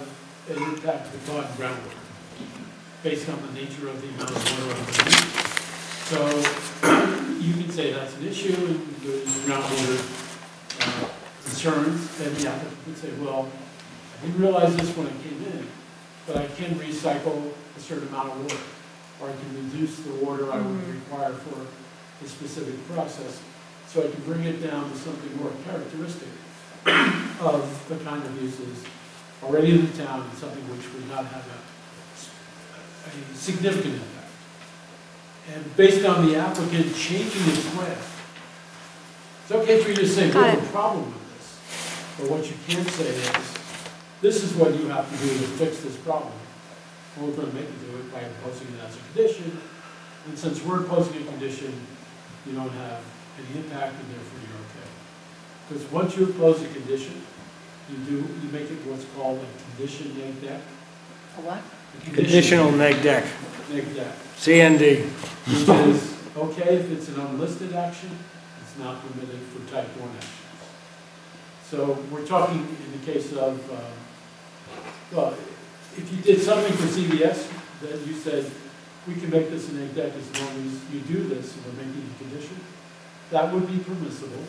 S6: an impact upon groundwater based on the nature of the amount of water underneath. So you can say that's an issue, and there's groundwater concerns, and the applicant would say, well, I didn't realize this when I came in, but I can recycle a certain amount of water, or I can reduce the water I would require for a specific process, so I can bring it down to something more characteristic of the kind of uses already in the town, and something which would not have a significant impact. And based on the applicant changing his plan, it's okay for you to say, we have a problem with this, but what you can't say is, this is what you have to do to fix this problem. And we're going to make you do it by imposing it as a condition. And since we're imposing a condition, you don't have any impact, and therefore you're okay. Because once you impose a condition, you make it what's called a condition neg deck.
S12: A what?
S1: Conditional neg deck.
S6: Neg deck.
S1: CND.
S6: Which is okay if it's an unlisted action, it's not permitted for type 1 actions. So we're talking in the case of, well, if you did something for CVS, that you said, we can make this an egg deck as long as you do this, and we're making a condition, that would be permissible.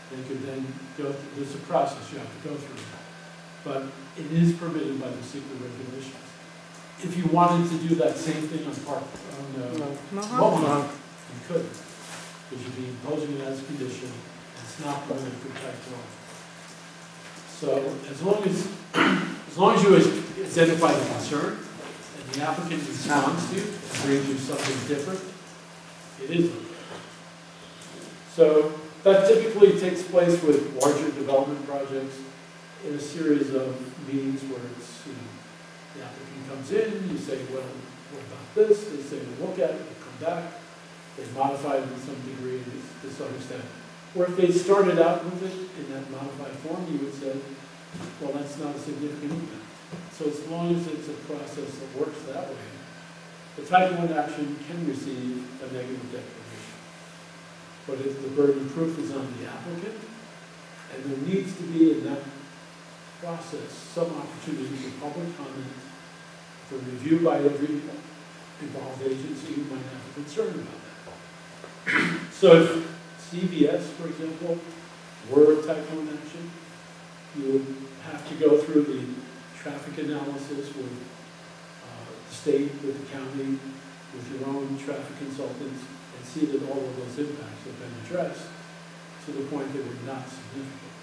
S6: They could then go through, there's a process you have to go through. But it is permitted by the secret regulations. If you wanted to do that same thing on Mohawk, you couldn't, because you'd be imposing it as a condition, and it's not permitted for type 1. So as long as you identify the concern and the applicant responds to you and brings you something different, it is okay. So that typically takes place with larger development projects in a series of meetings where it's, the applicant comes in, you say, well, what about this? They say, we'll look at it, they come back, they modify it in some degree to some extent. Or if they started out with it in that modified form, you would say, well, that's not a significant impact. So as long as it's a process that works that way, the type 1 action can receive a negative declaration. But if the burden of proof is on the applicant, and there needs to be in that process some opportunity for public comment, for review by every involved agency who might have a concern about that. So if CVS, for example, were a type 1 action, you would have to go through the traffic analysis with the state, with the county, with your own traffic consultants, and see that all of those impacts have been addressed to the point that were not significant.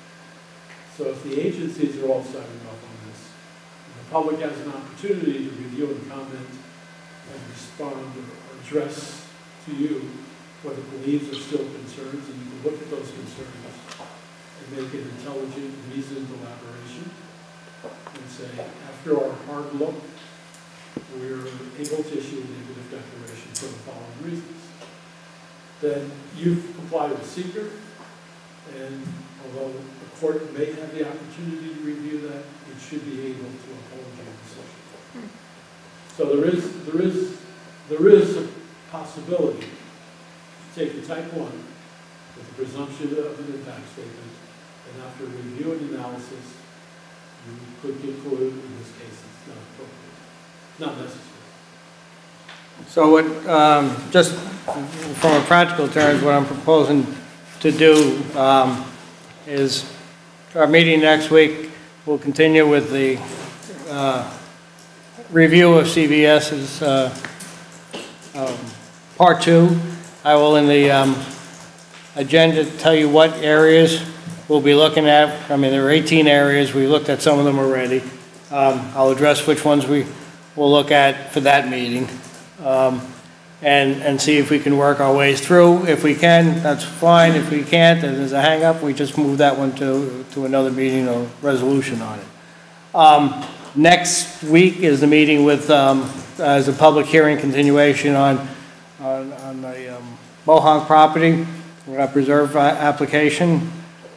S6: So if the agencies are all signing off on this, and the public has an opportunity to review and comment and respond or address to you what it believes are still concerns, and you can look at those concerns and make an intelligent, reasoned elaboration and say, after our hard look, we're able to issue a negative declaration for the following reasons. Then you've complied with seeker, and although the court may have the opportunity to review that, it should be able to uphold your decision. So there is a possibility to take the type 1 with the presumption of an impact statement, and after review and analysis, you could conclude in this case it's not appropriate, not necessary.
S1: So what, just from a practical terms, what I'm proposing to do is our meeting next week, we'll continue with the review of CVS's part 2. I will in the agenda tell you what areas we'll be looking at. I mean, there are 18 areas. We looked at some of them already. I'll address which ones we will look at for that meeting. And see if we can work our ways through. If we can, that's fine. If we can't, and there's a hang-up, we just move that one to another meeting or resolution on it. Next week is the meeting with, as a public hearing continuation on the Mohawk property. preserve application.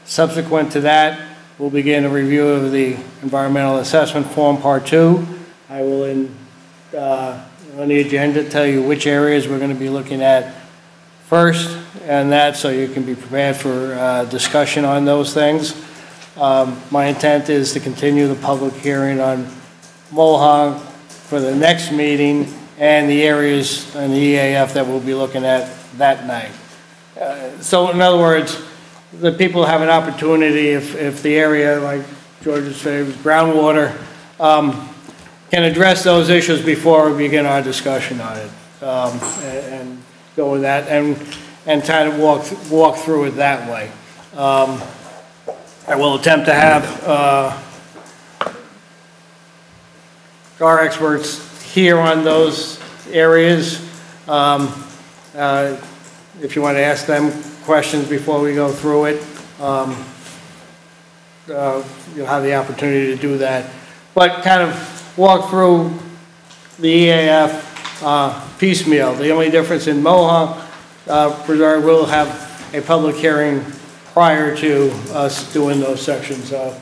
S1: Subsequent to that, we'll begin a review of the environmental assessment form part 2. I will on the agenda tell you which areas we're going to be looking at first, and that so you can be prepared for discussion on those things. My intent is to continue the public hearing on Mohawk for the next meeting and the areas in the EAF that we'll be looking at that night. So in other words, the people have an opportunity, if the area, like George's favorite, groundwater, can address those issues before we begin our discussion on it, and go with that, and kind of walk through it that way. I will attempt to have our experts here on those areas. If you want to ask them questions before we go through it, you'll have the opportunity to do that. But kind of walk through the EAF piecemeal. The only difference in Mohawk Preserve, will have a public hearing prior to us doing those sections of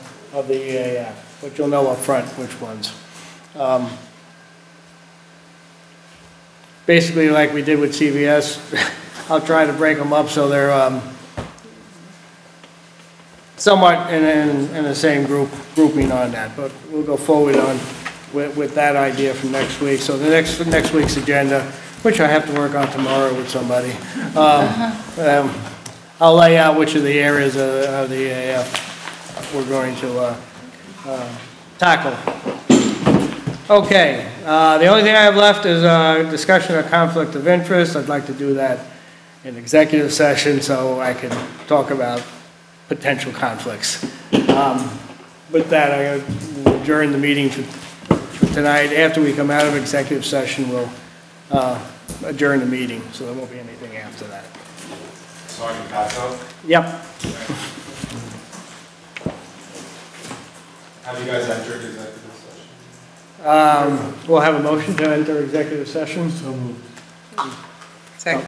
S1: the EAF, but you'll know up front which ones. Basically, like we did with CVS, I'll try to break them up so they're somewhat in the same grouping on that, but we'll go forward on with that idea from next week. So the next week's agenda, which I have to work on tomorrow with somebody, I'll lay out which of the areas of the EAF we're going to tackle. Okay, the only thing I have left is a discussion of conflict of interest. I'd like to do that in executive session so I can talk about potential conflicts. With that, I adjourn the meeting for tonight. After we come out of executive session, we'll adjourn the meeting, so there won't be anything after that.
S14: So I can pass out?
S1: Yep.
S14: Have you guys entered executive session?
S1: We'll have a motion to enter executive session.
S10: So moved.